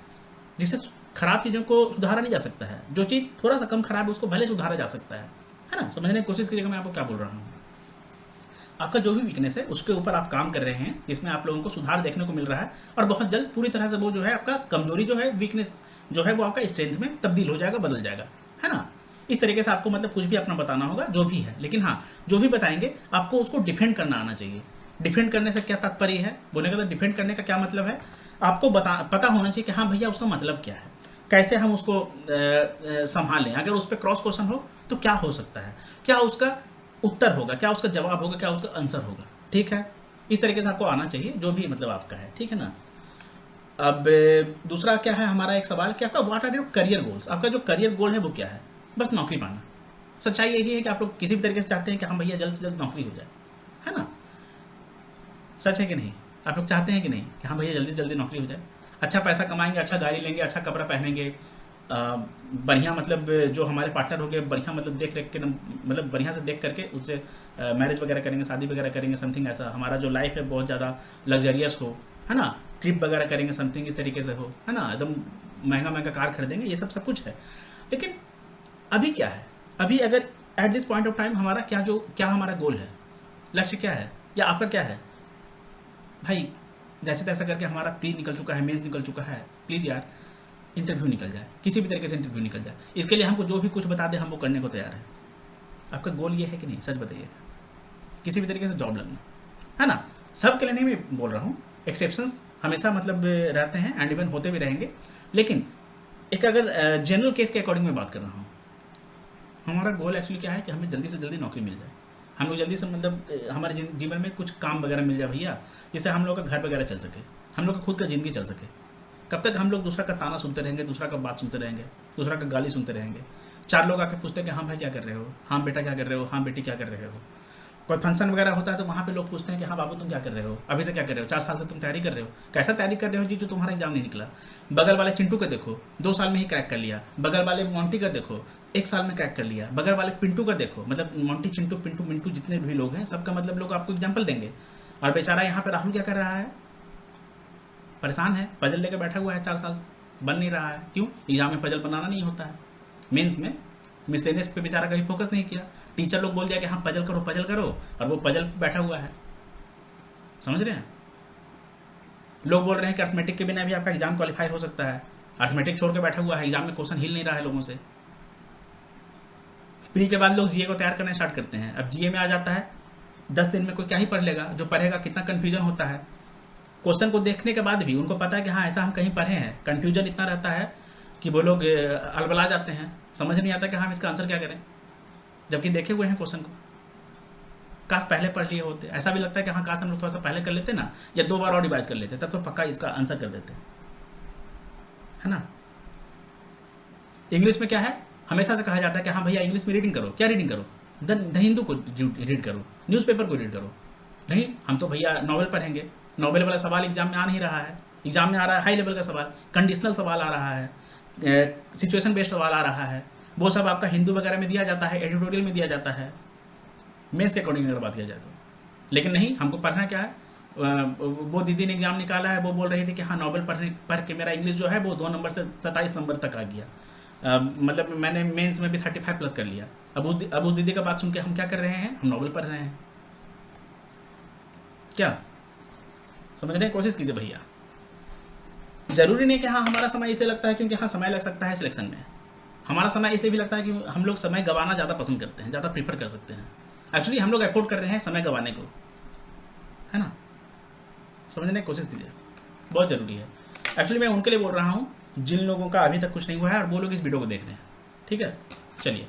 जिससे खराब चीज़ों को सुधारा नहीं जा सकता है। जो चीज़ थोड़ा सा कम खराब है उसको भले सुधारा जा सकता है ना। समझने की कोशिश कीजिएगा मैं आपको क्या बोल रहा हूँ। आपका जो भी वीकनेस है उसके ऊपर आप काम कर रहे हैं, जिसमें आप लोगों को सुधार देखने को मिल रहा है, और बहुत जल्द पूरी तरह से वो जो है आपका कमजोरी जो है, वीकनेस जो है वो आपका स्ट्रेंथ में तब्दील हो जाएगा, बदल जाएगा, है ना। इस तरीके से आपको मतलब कुछ भी अपना बताना होगा जो भी है। लेकिन हाँ, जो भी बताएंगे आपको उसको डिफेंड करना आना चाहिए। डिफेंड करने से क्या तात्पर्य है बोलने का, तो डिफेंड करने का क्या मतलब है, आपको पता होना चाहिए कि हाँ भैया उसका मतलब क्या है, कैसे हम उसको संभालें। अगर उस पर क्रॉस क्वेश्चन हो तो क्या हो सकता है, क्या उसका उत्तर होगा, क्या उसका जवाब होगा, क्या उसका आंसर होगा, ठीक है। इस तरीके से आपको आना चाहिए जो भी मतलब आपका है, ठीक है ना। अब दूसरा क्या है हमारा एक सवाल कि आपका what are your career goals. आपका जो करियर गोल है वो क्या है, बस नौकरी पाना। सच्चाई यही है कि आप लोग किसी भी तरीके से चाहते हैं कि हम भैया जल्द से जल्द नौकरी हो जाए, है ना। सच है कि नहीं, आप लोग चाहते हैं कि नहीं कि हाँ भैया जल्दी से जल्दी नौकरी हो जाए, अच्छा पैसा कमाएंगे, अच्छा गाड़ी लेंगे, अच्छा कपड़ा पहनेंगे, बढ़िया मतलब जो हमारे पार्टनर हो गए बढ़िया मतलब देख रेख के मतलब बढ़िया से देख करके उससे मैरिज वगैरह करेंगे, शादी वगैरह करेंगे, समथिंग ऐसा। हमारा जो लाइफ है बहुत ज़्यादा लग्जरियस हो, है ना, ट्रिप वगैरह करेंगे, समथिंग इस तरीके से हो, है ना, एकदम महंगा महंगा कार खरीदेंगे, ये सब कुछ है। लेकिन अभी क्या है, अभी अगर at this point of time हमारा क्या हमारा गोल है, लक्ष्य क्या है, या आपका क्या है भाई। जैसे तैसा करके हमारा प्री निकल चुका है, मेंस निकल चुका है, प्लीज़ यार इंटरव्यू निकल जाए, किसी भी तरीके से इंटरव्यू निकल जाए। इसके लिए हमको जो भी कुछ बता दे हम वो करने को तैयार है। आपका गोल ये है कि नहीं, सच बताइएगा। किसी भी तरीके से जॉब लगना, है ना। सब के लिए नहीं मैं बोल रहा हूँ, एक्सेप्शंस हमेशा मतलब रहते हैं एंड इवन होते भी रहेंगे, लेकिन एक अगर जनरल केस के अकॉर्डिंग मैं बात कर रहा हूँ, हमारा गोल एक्चुअली क्या है कि हमें जल्दी से जल्दी नौकरी मिल जाए, हम लोग जल्दी से मतलब हमारे जीवन में कुछ काम वगैरह मिल जाए भैया, जिससे हम लोग का घर वगैरह चल सके, हम लोग का खुद का ज़िंदगी चल सके। कब तक हम लोग दूसरा का ताना सुनते रहेंगे, दूसरा का बात सुनते रहेंगे, दूसरा का गाली सुनते रहेंगे। चार लोग आके पूछते हैं कि हाँ भाई क्या कर रहे हो, हाँ बेटा क्या कर रहे हो, हाँ बेटी क्या कर रहे हो। कोई फंक्शन वगैरह होता है तो वहाँ पे लोग पूछते हैं कि हाँ बाबू तुम क्या कर रहे हो, अभी तक क्या कर रहे हो, 4 साल से तुम तैयारी कर रहे हो, कैसा तैयारी कर रहे हो जी जो तुम्हारा एग्जाम नहीं निकला। बगल वाले चिंटू को देखो 2 साल में ही क्रैक कर लिया, बगल वाले मोंटी का देखो 1 साल में क्रैक कर लिया, बगल वाले पिंटू का देखो, मतलब मोंटी चिंटू पिंटू मिंटू जितने भी लोग हैं सबका मतलब लोग आपको एग्जाम्पल देंगे। और बेचारा यहाँ पे राहुल क्या कर रहा है, परेशान है, पजल लेकर बैठा हुआ है 4 साल से, बन नहीं रहा है। क्यों? एग्जाम में पजल बनाना नहीं होता है, मेंस में मिसलेनियस पे बेचारा कभी फोकस नहीं किया। टीचर लोग बोल दिया कि हाँ पजल करो, और वो पजल पे बैठा हुआ है। समझ रहे हैं? लोग बोल रहे हैं कि अर्थमेटिक के बिना भी आपका एग्जाम क्वालिफाई हो सकता है, अर्थमेटिक छोड़ के बैठा हुआ है, एग्जाम में क्वेश्चन हिल नहीं रहा है लोगों से। प्री के बाद लोग जीए को तैयार करना स्टार्ट करते हैं। अब जीए में आ जाता है 10 दिन में कोई क्या ही पढ़ लेगा, जो पढ़ेगा कितना कन्फ्यूजन होता है। क्वेश्चन को देखने के बाद भी उनको पता है कि हाँ ऐसा हम कहीं पढ़े हैं, कन्फ्यूजन इतना रहता है कि वो लोग अलबला जाते हैं, समझ नहीं आता कि हम इसका आंसर क्या करें, जबकि देखे हुए हैं क्वेश्चन को। काश पहले पढ़ लिए होते, ऐसा भी लगता है कि हाँ काश हम लोग थोड़ा सा पहले कर लेते ना, या 2 बार और रिवाइज कर लेते, तब तो पक्का इसका आंसर कर देते, है ना। इंग्लिश में क्या है, हमेशा से कहा जाता है कि हाँ भैया इंग्लिश में रीडिंग करो। क्या रीडिंग करो? द हिंदू को रीड करो, न्यूज़पेपर को रीड करो। नहीं, हम तो भैया नॉवल पढ़ेंगे। नॉवल वाला सवाल एग्जाम में आ नहीं रहा है, एग्जाम में आ रहा है हाई लेवल का सवाल, कंडीशनल सवाल आ रहा है, सिचुएशन बेस्ड सवाल आ रहा है। वो सब आपका हिंदू वगैरह में दिया जाता है, एडिटोरियल में दिया जाता है, मेंस के अकॉर्डिंग अगर बात किया जाए तो। लेकिन नहीं, हमको पढ़ना क्या है। वो दीदी ने एग्जाम निकाला है, वो बोल रही थी कि हाँ नॉवल पढ़ के मेरा इंग्लिश जो है वो 2 नंबर से 27 नंबर तक आ गया। मतलब मैंने मेंस में भी 35 प्लस कर लिया। अब उस दीदी का बात सुन के हम क्या कर रहे हैं, हम नॉवल पढ़ रहे हैं। क्या समझने की कोशिश कीजिए भैया। जरूरी नहीं कि हाँ हमारा समय इसलिए लगता है क्योंकि हाँ समय लग सकता है सिलेक्शन में। हमारा समय इसलिए भी लगता है कि हम लोग समय गंवाना ज़्यादा पसंद करते हैं, ज़्यादा प्रीफर कर सकते हैं। एक्चुअली हम लोग एफोर्ड कर रहे हैं समय गंवाने को, है ना। समझने की कोशिश कीजिए, बहुत ज़रूरी है। एक्चुअली मैं उनके लिए बोल रहा हूँ जिन लोगों का अभी तक कुछ नहीं हुआ है और वो लोग इस वीडियो को देख रहे हैं, ठीक है। चलिए,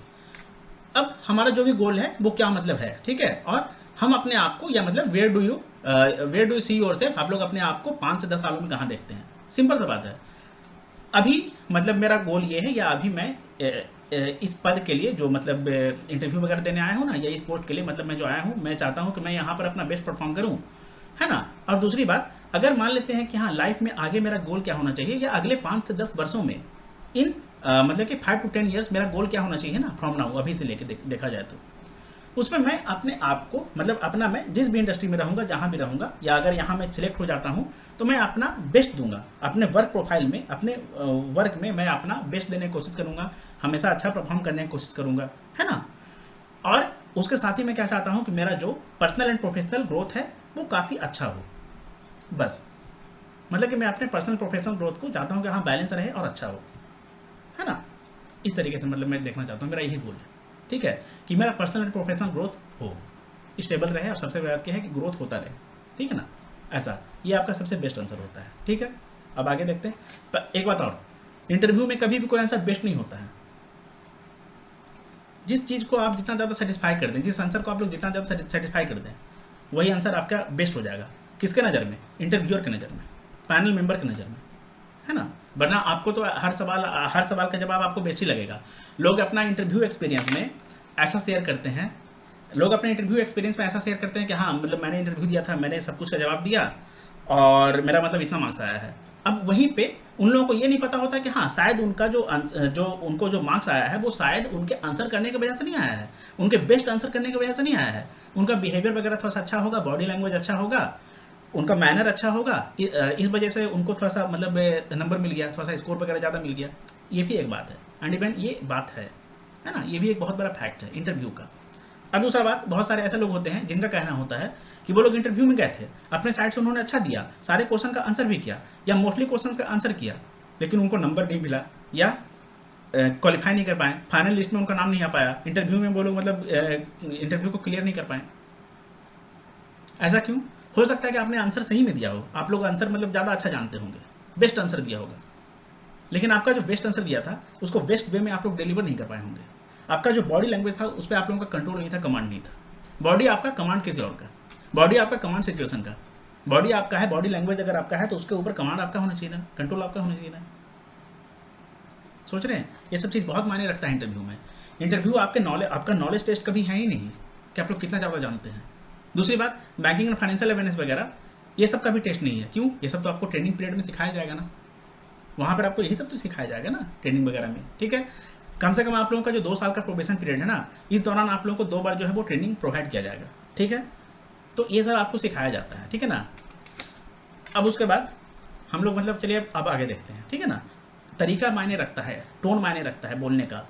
अब हमारा जो भी गोल है वो क्या मतलब है, ठीक है। और हम अपने आप को, या मतलब where do you see yourself, आप लोग अपने आप को 5 से 10 सालों में कहाँ देखते हैं। सिंपल सा बात है। अभी मतलब मेरा गोल ये है, या अभी मैं इस पद के लिए जो मतलब इंटरव्यू वगैरह देने आया हूँ ना, या इस पोस्ट के लिए मतलब मैं जो आया हूँ, मैं चाहता हूँ कि मैं यहाँ पर अपना बेस्ट परफॉर्म करूँ, है ना। और दूसरी बात, अगर मान लेते हैं कि हाँ लाइफ में आगे मेरा गोल क्या होना चाहिए, या अगले 5 से 10 वर्षों में इन मतलब कि 5 to 10 ईयर्स मेरा गोल क्या होना चाहिए ना, फ्रॉम नाउ, अभी से लेके देखा जाए तो, उसमें मैं अपने आप को मतलब अपना, मैं जिस भी इंडस्ट्री में रहूँगा, जहाँ भी रहूँगा, या अगर यहाँ मैं सिलेक्ट हो जाता हूँ तो मैं अपना बेस्ट दूंगा। अपने वर्क प्रोफाइल में, अपने वर्क में मैं अपना बेस्ट देने की कोशिश करूँगा, हमेशा अच्छा परफॉर्म करने की कोशिश करूँगा, है ना। और उसके साथ ही मैं क्या चाहता हूँ कि मेरा जो पर्सनल एंड प्रोफेशनल ग्रोथ है वो काफ़ी अच्छा हो। बस मतलब कि मैं अपने पर्सनल प्रोफेशनल ग्रोथ को चाहता हूँ कि हाँ बैलेंस रहे और अच्छा हो, है ना। इस तरीके से मतलब मैं देखना चाहता हूँ, मेरा यही गोल है, ठीक है, कि मेरा पर्सनल एंड प्रोफेशनल ग्रोथ हो, स्टेबल रहे, और सबसे बड़ी बात क्या है कि ग्रोथ होता रहे, ठीक है ना। ऐसा ये आपका सबसे बेस्ट आंसर होता है, ठीक है। अब आगे देखते हैं। पर एक बात और, इंटरव्यू में कभी भी कोई आंसर बेस्ट नहीं होता है। जिस चीज़ को आप जितना ज़्यादा सेटिस्फाई कर दें, जिस आंसर को आप लोग जितना ज़्यादा सेटिस्फाई कर दें, वही आंसर आपका बेस्ट हो जाएगा। किसके नज़र में? इंटरव्यूअर के नज़र में, पैनल मेंबर के नज़र में, है ना। वरना आपको तो हर सवाल का जवाब आपको बेस्ट ही लगेगा। लोग अपना इंटरव्यू एक्सपीरियंस में ऐसा शेयर करते हैं, कि हाँ मतलब मैंने इंटरव्यू दिया था, मैंने सब कुछ का जवाब दिया और मेरा मतलब इतना मार्क्स आया है। अब वहीं पे उन लोगों को ये नहीं पता होता कि हाँ शायद उनका उनको जो मार्क्स आया है वो शायद उनके आंसर करने की वजह से नहीं आया है, उनके बेस्ट आंसर करने की वजह से नहीं आया है। उनका बिहेवियर वगैरह थोड़ा सा अच्छा होगा, बॉडी लैंग्वेज अच्छा होगा, उनका मैनर अच्छा होगा, इस वजह से उनको थोड़ा सा मतलब नंबर मिल गया, थोड़ा सा स्कोर वगैरह ज़्यादा मिल गया। ये भी एक बात है, एंड इवन ये बात है ना, ये भी एक बहुत बड़ा फैक्ट है इंटरव्यू का। अब दूसरा बात, बहुत सारे ऐसे लोग होते हैं जिनका कहना होता है कि वो लोग इंटरव्यू में गए थे, अपने साइड से उन्होंने अच्छा दिया, सारे क्वेश्चन का आंसर भी किया, या मोस्टली क्वेश्चन का आंसर किया, लेकिन उनको नंबर नहीं मिला, या क्वालिफाई नहीं कर पाए, फाइनल लिस्ट में उनका नाम नहीं आ पाया, इंटरव्यू में वो लोग मतलब इंटरव्यू को क्लियर नहीं कर पाए। ऐसा क्यों? हो सकता है कि आपने आंसर सही में दिया हो, आप लोग आंसर मतलब ज़्यादा अच्छा जानते होंगे, बेस्ट आंसर दिया होगा, लेकिन आपका जो बेस्ट आंसर दिया था उसको बेस्ट वे में आप लोग डिलीवर नहीं कर पाए होंगे। आपका जो बॉडी लैंग्वेज था उस पर आप लोगों का कंट्रोल नहीं था, कमांड नहीं था। बॉडी आपका कमांड किसी और का, बॉडी आपका कमांड सिचुएशन का, बॉडी आपका है, बॉडी लैंग्वेज अगर आपका है तो उसके ऊपर कमांड आपका होना चाहिए ना, कंट्रोल आपका होना चाहिए ना। सोच रहे हैं, ये सब चीज़ बहुत मायने रखता है इंटरव्यू में। इंटरव्यू आपका नॉलेज टेस्ट कभी है ही नहीं कि आप लोग कितना ज़्यादा जानते हैं। दूसरी बात, बैंकिंग एंड फाइनेंशियल अवेयरनेस वगैरह ये सब का भी टेस्ट नहीं है। क्यों? ये सब तो आपको ट्रेनिंग पीरियड में सिखाया जाएगा ना, वहाँ पर आपको यही सब तो सिखाया जाएगा ना ट्रेनिंग वगैरह में, ठीक है। कम से कम आप लोगों का जो 2 साल का प्रोबेशन पीरियड है ना, इस दौरान आप लोगों को 2 बार जो है वो ट्रेनिंग प्रोवाइड किया जाएगा, ठीक है। तो ये सब आपको सिखाया जाता है, ठीक है ना। अब उसके बाद हम लोग मतलब चलिए अब आगे देखते हैं, ठीक है ना। तरीका मायने रखता है, टोन मायने रखता है, बोलने का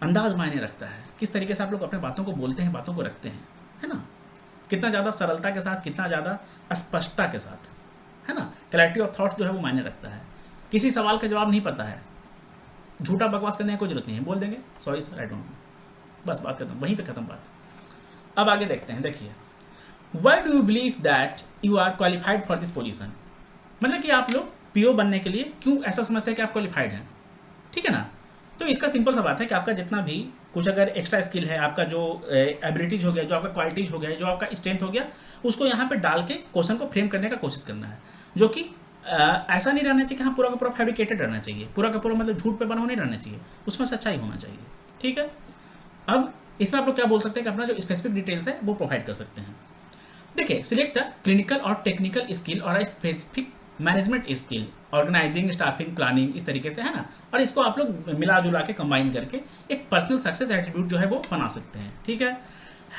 अंदाज मायने रखता है, किस तरीके से आप लोग अपने बातों को बोलते हैं, बातों को रखते हैं, है ना। कितना ज़्यादा सरलता के साथ, कितना ज़्यादा स्पष्टता के साथ, है ना। क्लैरिटी ऑफ थॉट जो है वो मायने रखता है। किसी सवाल का जवाब नहीं पता है, झूठा बकवास करने की कोई जरूरत नहीं है, बोल देंगे sorry sir I don't know, बस बात खत्म, वहीं पे खत्म बात। अब आगे देखते हैं, देखिए why do you believe that you are qualified for this position, मतलब कि आप लोग पीओ बनने के लिए क्यों ऐसा समझते हैं कि आप क्वालिफाइड हैं, ठीक है ना। तो इसका सिंपल सा बात है कि आपका जितना भी कुछ अगर एक्स्ट्रा स्किल है, आपका जो एबिलिटीज हो गया, जो आपका क्वालिटीज हो गया, जो आपका स्ट्रेंथ हो गया, उसको यहाँ पे डाल के क्वेश्चन को फ्रेम करने का कोशिश करना है। जो कि ऐसा नहीं रहना चाहिए कि हाँ पूरा का पूरा फैब्रिकेटेड रहना चाहिए, पूरा का पूरा मतलब झूठ पे बना नहीं रहना चाहिए, उसमें सच्चाई होना चाहिए, ठीक है। अब इसमें आप लोग क्या बोल सकते हैं कि अपना जो स्पेसिफिक डिटेल्स है वो प्रोवाइड कर सकते हैं। देखिए, सिलेक्ट अ क्लिनिकल और टेक्निकल स्किल और a specific management skill, organising, staffing, planning, इस तरीके से, है ना। और इसको आप लोग मिला जुला के कंबाइन करके एक पर्सनल सक्सेस एट्रीब्यूट जो है वो बना सकते हैं, ठीक है।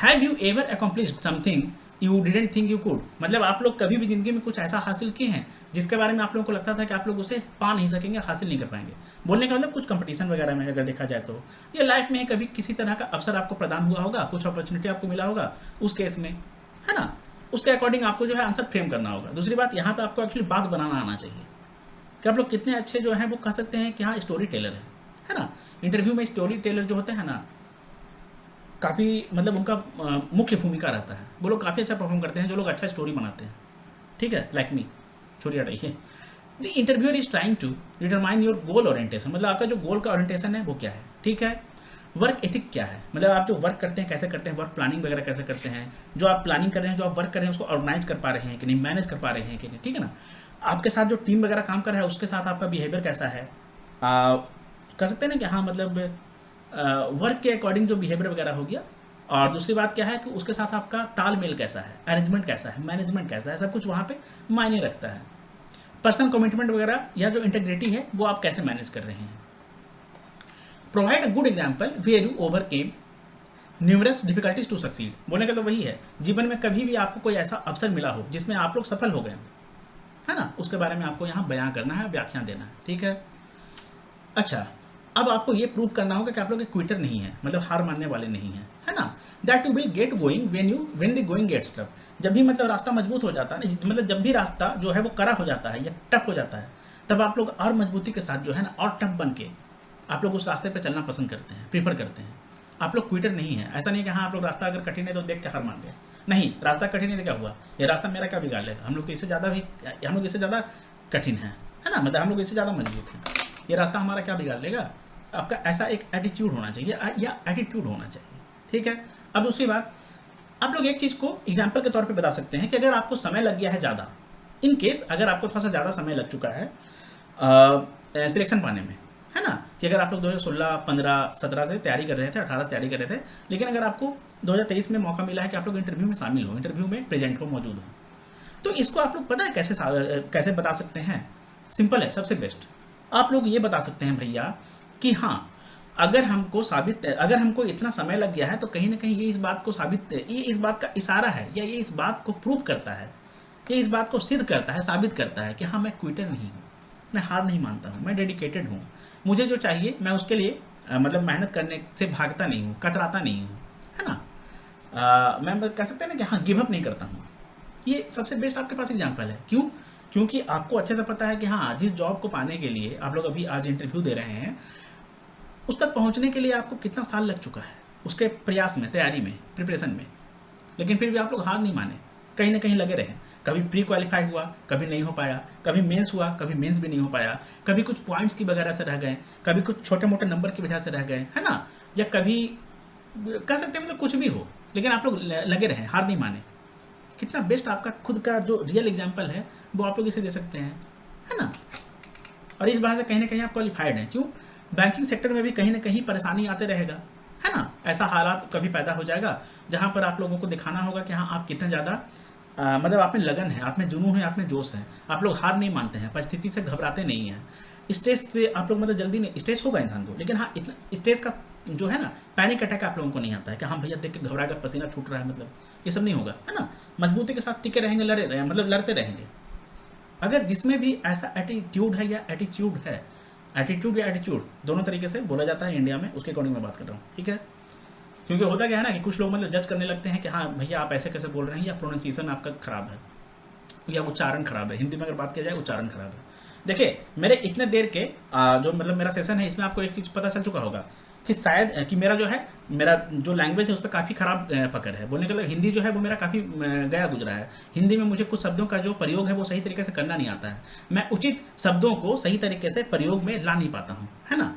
Have you ever accomplished something you didn't think you could, मतलब आप लोग कभी भी जिंदगी में कुछ ऐसा हासिल किए हैं जिसके बारे में आप लोगों को लगता था कि आप लोग उसे पा नहीं सकेंगे, हासिल नहीं कर पाएंगे। बोलने का मतलब कुछ कंपटीशन वगैरह में अगर देखा जाए तो, या लाइफ में कभी किसी तरह का अवसर आपको प्रदान हुआ होगा, कुछ अपॉर्चुनिटी आपको मिला होगा, उस केस में, है ना, उसके अकॉर्डिंग आपको जो है आंसर फ्रेम करना होगा। दूसरी बात, यहाँ पे आपको एक्चुअली बात बनाना आना चाहिए कि आप लोग कितने अच्छे जो हैं वो कह सकते हैं कि हाँ स्टोरी टेलर है ना। इंटरव्यू में स्टोरी टेलर जो होते हैं ना, काफ़ी मतलब उनका मुख्य भूमिका रहता है, वो लोग काफ़ी अच्छा परफॉर्म करते हैं जो लोग अच्छा स्टोरी बनाते हैं, ठीक है। लाइक मी, छोड़ी हटाइए। The interviewer is trying to determine your goal orientation, मतलब आपका जो गोल का ओरिएंटेशन है वो क्या है, ठीक है। वर्क एथिक क्या है, मतलब आप जो वर्क करते हैं कैसे करते हैं, वर्क प्लानिंग वगैरह कैसे करते हैं, जो आप प्लानिंग कर रहे हैं, जो आप वर्क कर रहे हैं उसको ऑर्गेनाइज कर पा रहे हैं कि नहीं, मैनेज कर पा रहे हैं कि नहीं, ठीक है ना। आपके साथ जो टीम वगैरह काम कर रहा है उसके साथ आपका बिहेवियर कैसा है, कर सकते हैं ना कि हाँ मतलब वर्क के अकॉर्डिंग जो बिहेवियर वगैरह हो गया। और दूसरी बात क्या है कि उसके साथ आपका तालमेल कैसा है, अरेंजमेंट कैसा है, मैनेजमेंट कैसा है, सब कुछ वहाँ पे मायने रखता है। पर्सनल कमिटमेंट वगैरह या जो इंटीग्रिटी है वो आप कैसे मैनेज कर रहे हैं। Provide a good example where you overcame numerous difficulties to succeed, बोलने का तो वही है, जीवन में कभी भी आपको कोई ऐसा अवसर मिला हो जिसमें आप लोग सफल हो गए, है ना, उसके बारे में आपको यहाँ बयां करना है, व्याख्या देना है, ठीक है। अच्छा, अब आपको ये प्रूव करना होगा कि आप लोग क्विटर नहीं है, मतलब हार मानने वाले नहीं हैं, है ना। That you will get going when the going gets tough, जब भी मतलब रास्ता मजबूत हो जाता है, मतलब जब भी रास्ता जो है वो कड़ा हो जाता है या टफ हो जाता है, तब आप लोग और मजबूती के साथ जो है ना और टफ बन के आप लोग उस रास्ते पर चलना पसंद करते हैं, प्रीफर करते हैं। आप लोग क्विटर नहीं है, ऐसा नहीं कि हाँ आप लोग रास्ता अगर कठिन है तो देख के हार मान गए, नहीं, रास्ता कठिन है तो क्या हुआ, ये रास्ता मेरा क्या बिगाड़ लेगा, हम लोग तो इससे ज़्यादा कठिन है ना, मतलब हम लोग इससे ज़्यादा मजबूत हैं, ये रास्ता हमारा क्या बिगाड़ लेगा। आपका ऐसा एक एटीट्यूड होना चाहिए या एटीट्यूड होना चाहिए, ठीक है। अब दूसरी बात, आप लोग एक चीज़ को एग्जाम्पल के तौर पे बता सकते हैं कि अगर आपको समय लग गया है ज़्यादा, इन केस अगर आपको थोड़ा सा ज़्यादा समय लग चुका है सिलेक्शन पाने में, है ना, कि अगर आप लोग 2016, 15, 17 से तैयारी कर रहे थे, 18 से तैयारी कर रहे थे, लेकिन अगर आपको 2023 में मौका मिला है कि आप लोग इंटरव्यू में शामिल हो, इंटरव्यू में प्रेजेंट हो, मौजूद हो, तो इसको आप लोग पता है कैसे बता सकते हैं। सिंपल है, सबसे बेस्ट आप लोग ये बता सकते हैं भैया कि हाँ अगर हमको इतना समय लग गया है तो कहीं ना कहीं ये इस बात का इशारा है, या ये इस बात को प्रूव करता है, ये इस बात को सिद्ध करता है, साबित करता है कि हाँ मैं क्विटर नहीं हूँ, मैं हार नहीं मानता हूँ, मैं डेडिकेटेड हूँ, मुझे जो चाहिए मैं उसके लिए मतलब मेहनत करने से भागता नहीं हूँ, कतराता नहीं हूँ, है ना। मैं कह सकते हैं ना कि हाँ गिव अप नहीं करता हूँ। ये सबसे बेस्ट आपके पास एग्जाम्पल है। क्यों? क्योंकि आपको अच्छे से पता है कि हाँ जिस जॉब को पाने के लिए आप लोग अभी आज इंटरव्यू दे रहे हैं, उस तक पहुँचने के लिए आपको कितना साल लग चुका है उसके प्रयास में, तैयारी में, प्रिपरेशन में, लेकिन फिर भी आप लोग हार नहीं माने, कहीं ना कहीं लगे रहे। कभी प्री क्वालिफाई हुआ, कभी नहीं हो पाया, कभी मेंस हुआ, कभी मेंस भी नहीं हो पाया, कभी कुछ पॉइंट्स की वगैरह से रह गए, कभी कुछ छोटे मोटे नंबर की वजह से रह गए, है ना, या कभी कह सकते हैं मतलब कुछ भी हो, लेकिन आप लोग लगे रहें, हार नहीं माने। कितना बेस्ट आपका खुद का जो रियल एग्जाम्पल है वो आप लोग इसे दे सकते हैं, है ना। और इस बात से कहीं ना कहीं आप क्वालिफाइड हैं। क्यों? बैंकिंग सेक्टर में भी कहीं ना कहीं परेशानी आते रहेगा, है ना। ऐसा हालात कभी पैदा हो जाएगा जहां पर आप लोगों को दिखाना होगा कि हाँ आप कितने ज़्यादा मतलब आप में लगन है, आप में जुनून है, आप में जोश है, आप लोग हार नहीं मानते हैं, परिस्थिति से घबराते नहीं हैं, स्ट्रेस से आप लोग मतलब जल्दी नहीं, स्ट्रेस होगा इंसान को, लेकिन हाँ इतना स्ट्रेस का जो है ना पैनिक अटैक आप लोगों को नहीं आता है कि हाँ भैया देख के घबरा कर पसीना छूट रहा है, मतलब ये सब नहीं होगा, है ना। मजबूती के साथ टिके रहेंगे, मतलब लड़ते रहेंगे। अगर जिसमें भी ऐसा एटीट्यूड है या एटीट्यूड है, एटीट्यूड या एटीट्यूड दोनों तरीके से बोला जाता है इंडिया में, उसके अकॉर्डिंग मैं बात कर रहा हूँ, ठीक है। क्योंकि होता क्या है ना कि कुछ लोग मतलब जज करने लगते हैं कि हाँ भैया आप ऐसे कैसे बोल रहे हैं, या प्रोनाउंसिएशन आपका खराब है, या उच्चारण खराब है। हिंदी में अगर बात किया जाए उच्चारण खराब है। देखिए मेरे इतने देर के जो मतलब मेरा सेशन है इसमें आपको एक चीज़ पता चल चुका होगा कि शायद कि मेरा जो है, मेरा जो लैंग्वेज है उस पर काफ़ी ख़राब पकड़ है। बोलने का मतलब हिंदी जो है वो मेरा काफ़ी गया गुजरा है। हिंदी में मुझे कुछ शब्दों का जो प्रयोग है वो सही तरीके से करना नहीं आता है। मैं उचित शब्दों को सही तरीके से प्रयोग में ला नहीं पाता हूँ, है ना।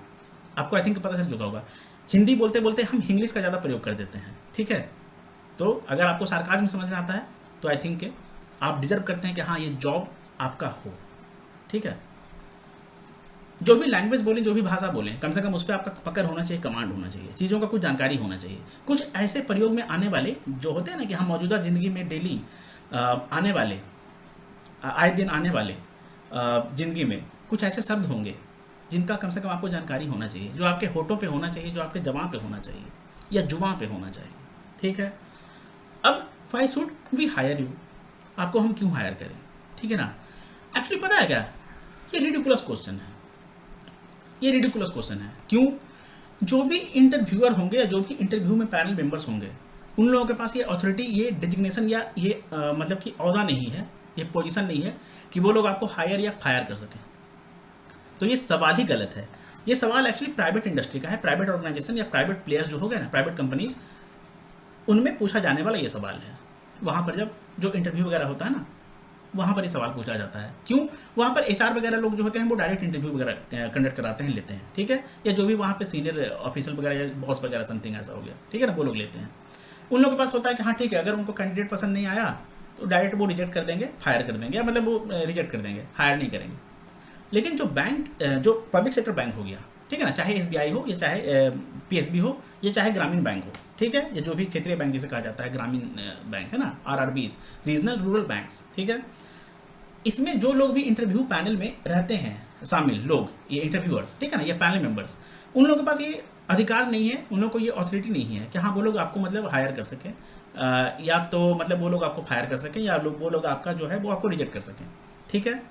आपको आई थिंक पता चल चुका होगा। हिंदी बोलते बोलते हम इंग्लिश का ज़्यादा प्रयोग कर देते हैं, ठीक है। तो अगर आपको सार्काज़्म समझ में आता है तो आई थिंक आप डिजर्व करते हैं कि हाँ ये जॉब आपका हो, ठीक है। जो भी लैंग्वेज बोलें, जो भी भाषा बोलें, कम से कम उस पर आपका पकड़ होना चाहिए, कमांड होना चाहिए, चीज़ों का कुछ जानकारी होना चाहिए। कुछ ऐसे प्रयोग में आने वाले जो होते हैं ना कि हम मौजूदा ज़िंदगी में डेली आने वाले, आए दिन आने वाले ज़िंदगी में कुछ ऐसे शब्द होंगे जिनका कम से कम आपको जानकारी होना चाहिए, जो आपके होठों पे होना चाहिए, जो आपके ज़बान पे होना चाहिए या जुबान पे होना चाहिए, ठीक है। अब why should we hire you, आपको हम क्यों हायर करें, ठीक है ना। एक्चुअली पता है क्या, ये रिडिकुलस क्वेश्चन है, ये रिडिकुलस क्वेश्चन है। क्यों? जो भी इंटरव्यूअर होंगे या जो भी इंटरव्यू में पैनल मेंबर्स होंगे, उन लोगों के पास ये अथॉरिटी, ये डिजिग्नेशन या ये मतलब कि ओहदा नहीं है, ये पोजीशन नहीं है कि वो लोग आपको हायर या फायर कर सकें। तो ये सवाल ही गलत है। ये सवाल एक्चुअली प्राइवेट इंडस्ट्री का है, प्राइवेट ऑर्गेनाइजेशन या प्राइवेट प्लेयर्स जो हो गए ना, प्राइवेट कंपनीज, उनमें पूछा जाने वाला ये सवाल है। वहाँ पर जब जो इंटरव्यू वगैरह होता है ना, वहाँ पर ये सवाल पूछा जाता है। क्यों? वहाँ पर एचआर वगैरह लोग जो होते हैं वो डायरेक्ट इंटरव्यू वगैरह कंडक्ट कराते हैं, लेते हैं, ठीक है। या जो भी वहाँ पे सीनियर ऑफिसर वगैरह या बॉस वगैरह समथिंग ऐसा हो गया, ठीक है ना, वो लोग लेते हैं। उन लोगों के पास होता है कि हाँ ठीक है, अगर उनको कैंडिडेट पसंद नहीं आया तो डायरेक्ट वो रिजेक्ट कर देंगे, फायर कर देंगे, या मतलब वो रिजेक्ट कर देंगे, हायर नहीं करेंगे। लेकिन जो बैंक, जो पब्लिक सेक्टर बैंक हो गया, ठीक है ना, चाहे एसबीआई हो या चाहे पीएसबी हो या चाहे ग्रामीण बैंक हो, ठीक है, या जो भी क्षेत्रीय बैंक जिसे कहा जाता है, ग्रामीण बैंक, है ना, आरआरबीज, रीजनल रूरल बैंक्स, ठीक है। इसमें जो लोग भी इंटरव्यू पैनल में रहते हैं शामिल लोग, ये इंटरव्यूअर्स, ठीक है ना, ये पैनल मेंबर्स, उन लोगों के पास ये अधिकार नहीं है, उन लोगों को ये अथॉरिटी नहीं है कि हाँ वो लोग आपको मतलब हायर कर सकें, या तो मतलब वो लोग आपको फायर कर सकें, या वो लोग आपका जो है वो आपको रिजेक्ट कर सकें, ठीक है।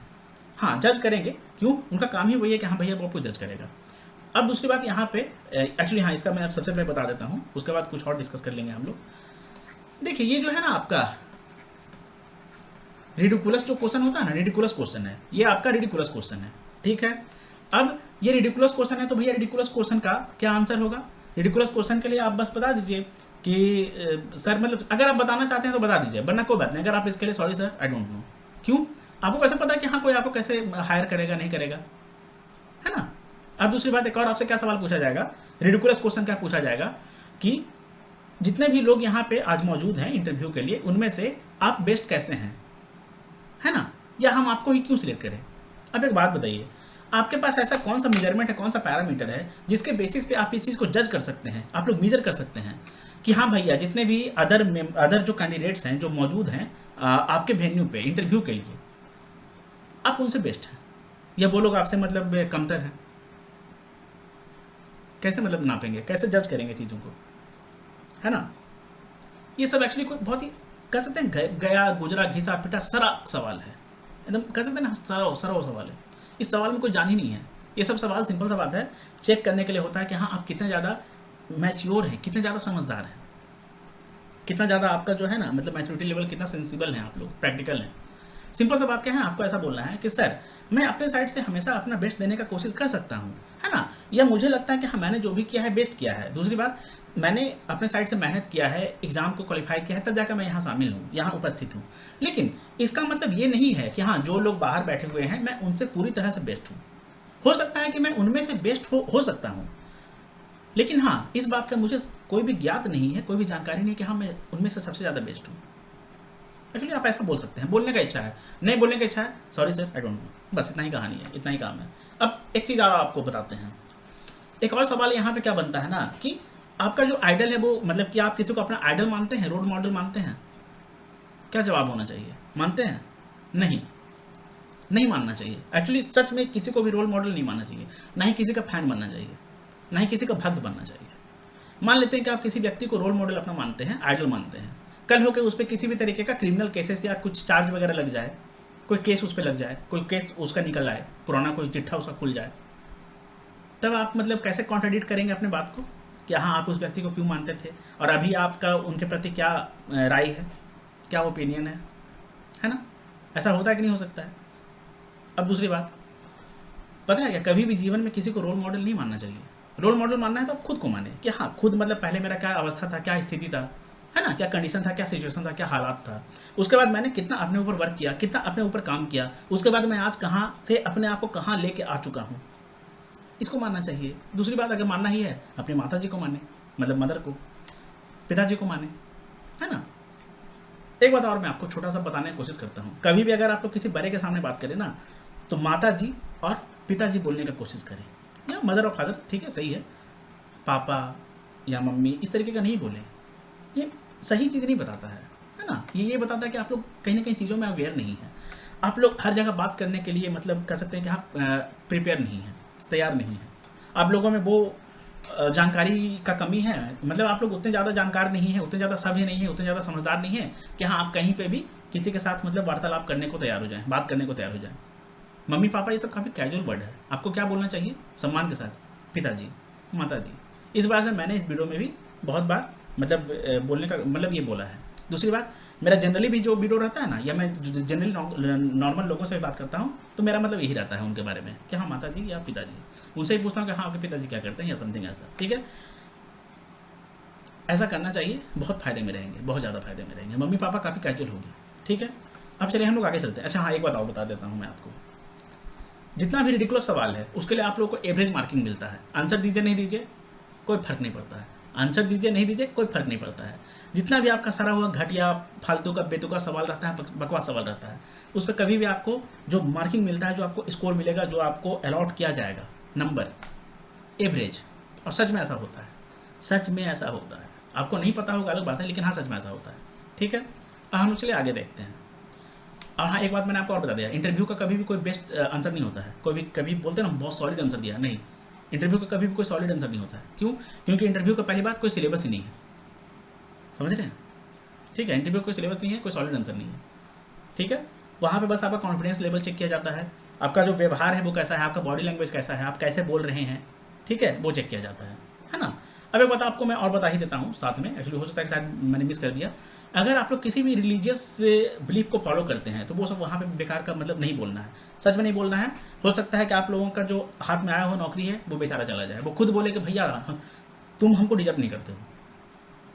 हाँ जज करेंगे, क्यों? उनका काम ही वही है कि हाँ भैया वो आपको जज करेगा। अब उसके बाद यहाँ पे एक्चुअली हाँ इसका मैं अब सबसे पहले बता देता हूँ, उसके बाद कुछ और डिस्कस कर लेंगे हम लोग। देखिए ये जो है ना आपका रिडिकुलस जो क्वेश्चन होता है ना, रिडिकुलस क्वेश्चन है, ये आपका रिडिकुलस क्वेश्चन है, ठीक है। अब ये रिडिकुलस क्वेश्चन है तो भैया रिडिकुलस क्वेश्चन का क्या आंसर होगा? रिडिकुलस क्वेश्चन के लिए आप बस बता दीजिए कि सर मतलब अगर आप बताना चाहते हैं तो बता दीजिए, वरना कोई बात नहीं। अगर आप इसके लिए sorry sir I don't know, क्यों? आपको कैसे पता है कि हाँ कोई आपको कैसे हायर करेगा नहीं करेगा, है ना। अब दूसरी बात, एक और आपसे क्या सवाल पूछा जाएगा, रिडिकुलस क्वेश्चन क्या पूछा जाएगा कि जितने भी लोग यहाँ पे आज मौजूद हैं इंटरव्यू के लिए, उनमें से आप बेस्ट कैसे हैं, है ना, या हम आपको ही क्यों सिलेक्ट करें। अब एक बात बताइए, आपके पास ऐसा कौन सा मेजरमेंट है, कौन सा पैरामीटर है जिसके बेसिस पे आप इस चीज़ को जज कर सकते हैं, आप लोग मेजर कर सकते हैं कि हाँ भैया जितने भी अदर जो कैंडिडेट्स हैं जो मौजूद हैं आपके वेन्यू पे इंटरव्यू के लिए, आप उनसे बेस्ट हैं या वो लोग आपसे मतलब कमतर हैं। कैसे मतलब नापेंगे, कैसे जज करेंगे चीज़ों को, है ना। ये सब एक्चुअली कोई बहुत ही कह सकते हैं गया गुजरा घिसा पिटा सरा सवाल है, एकदम कह सकते हैं ना सराव सवाल है। इस सवाल में कोई जान ही नहीं है। ये सब सवाल सिंपल सा बात है, चेक करने के लिए होता है कि हाँ आप कितने ज़्यादा मैच्योर हैं, कितने ज़्यादा समझदार हैं, कितना ज़्यादा आपका जो है ना मतलब मैच्योरिटी लेवल कितना सेंसिबल है, आप लोग प्रैक्टिकल हैं। सिंपल सा बात क्या है ना, आपको ऐसा बोलना है कि सर मैं अपने साइड से हमेशा अपना बेस्ट देने का कोशिश कर सकता हूँ, है ना, या मुझे लगता है कि हाँ मैंने जो भी किया है बेस्ट किया है। दूसरी बात, मैंने अपने साइड से मेहनत किया है, एग्ज़ाम को क्वालिफाई किया है, तब जाकर मैं यहाँ शामिल हूँ, यहाँ उपस्थित हूँ। लेकिन इसका मतलब ये नहीं है कि हाँ, जो लोग बाहर बैठे हुए हैं मैं उनसे पूरी तरह से बेस्ट हूँ। हो सकता है कि मैं उनमें से बेस्ट हो सकता हूँ, लेकिन हाँ, इस बात का मुझे कोई भी ज्ञात नहीं है, कोई भी जानकारी नहीं कि हाँ मैं उनमें से सबसे ज़्यादा बेस्ट हूँ। एक्चुअली आप ऐसा बोल सकते हैं, बोलने का इच्छा है, नहीं बोलने का इच्छा है, sorry sir, I don't know, बस इतना ही कहानी है, इतना ही काम है। अब एक चीज़ और आपको बताते हैं। एक और सवाल यहाँ पे क्या बनता है ना कि आपका जो आइडल है वो, मतलब कि आप किसी को अपना आइडल मानते हैं, रोल मॉडल मानते हैं? क्या जवाब होना चाहिए? मानते हैं? नहीं, नहीं मानना चाहिए। एक्चुअली सच में किसी को भी रोल मॉडल नहीं मानना चाहिए, ना ही किसी का फैन बनना चाहिए, ना ही किसी का भक्त बनना चाहिए। मान लेते हैं कि आप किसी व्यक्ति को रोल मॉडल अपना मानते हैं, आइडल मानते हैं, कल होकर उस पर किसी भी तरीके का क्रिमिनल केसेस या कुछ चार्ज वगैरह लग जाए, कोई केस उस पर लग जाए, कोई केस उसका निकल आए, पुराना कोई चिट्ठा उसका खुल जाए, तब आप मतलब कैसे कॉन्ट्राडिक्ट करेंगे अपने बात को कि हाँ आप उस व्यक्ति को क्यों मानते थे और अभी आपका उनके प्रति क्या राय है, क्या ओपिनियन है ना? ऐसा होता है कि नहीं हो सकता है? अब दूसरी बात, पता है क्या, कभी भी जीवन में किसी को रोल मॉडल नहीं मानना चाहिए। रोल मॉडल मानना है तो आप खुद को माने कि हाँ, खुद मतलब पहले मेरा क्या अवस्था था, क्या स्थिति था, है ना, क्या कंडीशन था, क्या सिचुएशन था, क्या हालात था, उसके बाद मैंने कितना अपने ऊपर वर्क किया, कितना अपने ऊपर काम किया, उसके बाद मैं आज कहाँ से अपने आप को कहाँ लेके आ चुका हूँ, इसको मानना चाहिए। दूसरी बात, अगर मानना ही है अपनी माता जी को माने, मतलब मदर को, पिताजी को माने, है ना। एक बात और मैं आपको छोटा सा बताने की कोशिश करता हूँ, कभी भी अगर आप लोग किसी बड़े के सामने बात करें ना, तो माता जी और पिताजी बोलने का कोशिश करें, या मदर और फादर, ठीक है, सही है, पापा या मम्मी, इस तरीके का नहीं बोलें। ये सही चीज़ नहीं बताता है ना। ये बताता है कि आप लोग कहीं ना कहीं चीज़ों में अवेयर नहीं है, आप लोग हर जगह बात करने के लिए मतलब कह सकते हैं कि आप प्रिपेयर नहीं हैं, तैयार नहीं हैं, आप लोगों में वो जानकारी का कमी है, मतलब आप लोग उतने ज़्यादा जानकार नहीं है, उतने ज़्यादा सभ्य नहीं है, उतने ज़्यादा समझदार नहीं है कि हाँ आप कहीं पे भी किसी के साथ मतलब वार्तालाप करने को तैयार हो जाएं, बात करने को तैयार हो जाएं। मम्मी पापा ये सब काफ़ी कैजुअल वर्ड है, आपको क्या बोलना चाहिए सम्मान के साथ, पिताजी, माता जी। इस वजह से मैंने इस वीडियो में भी बहुत बार मतलब बोलने का मतलब ये बोला है। दूसरी बात, मेरा जनरली भी जो वीडियो रहता है ना, या मैं जनरली नॉर्मल लोगों से भी बात करता हूँ, तो मेरा मतलब यही रहता है उनके बारे में कि हाँ माता जी या पिताजी, उनसे ही पूछता हूँ कि हाँ आपके पिताजी क्या करते हैं या समथिंग ऐसा, ठीक है। ऐसा करना चाहिए, बहुत फ़ायदे में रहेंगे, बहुत ज़्यादा फायदे में रहेंगे, मम्मी पापा काफ़ी कैजुअल होगी, ठीक है। अब चलिए हम लोग आगे चलते हैं। अच्छा हाँ, एक बात और बता देता हूँ मैं आपको, जितना भी रिडिकुलस सवाल है उसके लिए आप लोगों को एवरेज मार्किंग मिलता है। आंसर दीजिए नहीं दीजिए कोई फर्क नहीं पड़ता है, आंसर दीजिए नहीं दीजिए कोई फर्क नहीं पड़ता है। जितना भी आपका सारा हुआ घटिया फालतू का बेतुका सवाल रहता है, बकवास सवाल रहता है, उस पर कभी भी आपको जो मार्किंग मिलता है, जो आपको स्कोर मिलेगा, जो आपको अलॉट किया जाएगा नंबर, एवरेज। और सच में ऐसा होता है, सच में ऐसा होता है। आपको नहीं पता होगा अलग बात है, लेकिन हाँ सच में ऐसा होता है, ठीक है। अब हम चलिए आगे देखते हैं। और हाँ, एक बात मैंने आपको और बता दिया, इंटरव्यू का कभी भी कोई बेस्ट आंसर नहीं होता है। कोई भी कभी बोलते हैं ना बहुत सॉलिड आंसर दिया, नहीं, इंटरव्यू का कभी भी कोई सॉलिड आंसर नहीं होता है। क्यों? क्योंकि इंटरव्यू का पहली बात कोई सिलेबस ही नहीं है, समझ रहे हैं, ठीक है। इंटरव्यू कोई सिलेबस नहीं है, कोई सॉलिड आंसर नहीं है, ठीक है। वहाँ पे बस आपका कॉन्फिडेंस लेवल चेक किया जाता है, आपका जो व्यवहार है वो कैसा है, आपका बॉडी लैंग्वेज कैसा है, आप कैसे बोल रहे हैं, ठीक है, वो चेक किया जाता है ना। अब एक बात आपको मैं और बता ही देता हूँ साथ में, एक्चुअली हो सकता है कि शायद मैंने मिस कर दिया। अगर आप लोग किसी भी रिलीजियस बिलीफ को फॉलो करते हैं तो वो सब वहाँ पे बेकार का मतलब नहीं बोलना है, सच में नहीं बोलना है। हो सकता है कि आप लोगों का जो हाथ में आया हो नौकरी है वो बेचारा चला जाए, वो खुद बोले कि भैया तुम हमको डिजर्व नहीं करते हो,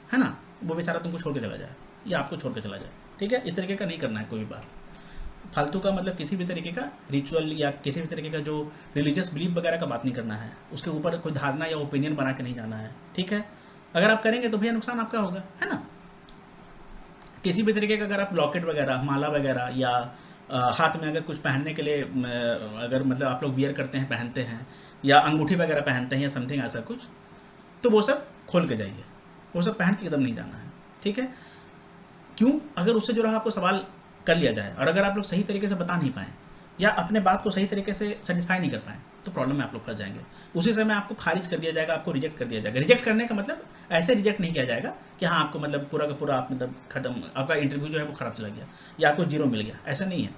है ना, वो बेचारा तुमको छोड़ के चला जाए या आपको छोड़ के चला जाए, ठीक है। इस तरीके का नहीं करना है कोई भी बात फालतू का, मतलब किसी भी तरीके का रिचुअल या किसी भी तरीके का जो रिलीजियस बिलीफ वगैरह का बात नहीं करना है, उसके ऊपर कोई धारणा या ओपिनियन बना के नहीं जाना है, ठीक है। अगर आप करेंगे तो भैया नुकसान आपका होगा, है ना। किसी भी तरीके का अगर आप लॉकेट वगैरह, माला वगैरह या हाथ में अगर कुछ पहनने के लिए अगर मतलब आप लोग वियर करते हैं, पहनते हैं, या अंगूठी वगैरह पहनते हैं या समथिंग ऐसा कुछ, तो वो सब खोल के जाइए, वो सब पहन के एकदम नहीं जाना है, ठीक है। क्यों? अगर उससे जो रहा आपको सवाल कर लिया जाए और अगर आप लोग सही तरीके से बता नहीं पाएँ या अपने बात को सही तरीके से सेटिस्फाई नहीं कर पाएँ, तो प्रॉब्लम में आप लोग फंस जाएंगे। उसी समय आपको खारिज कर दिया जाएगा, आपको रिजेक्ट कर दिया जाएगा। रिजेक्ट करने का मतलब ऐसे रिजेक्ट नहीं किया जाएगा कि हाँ आपको मतलब पूरा का पूरा आप मतलब खत्म, आपका इंटरव्यू जो है वो खराब चला गया या आपको 0 मिल गया, ऐसा नहीं है।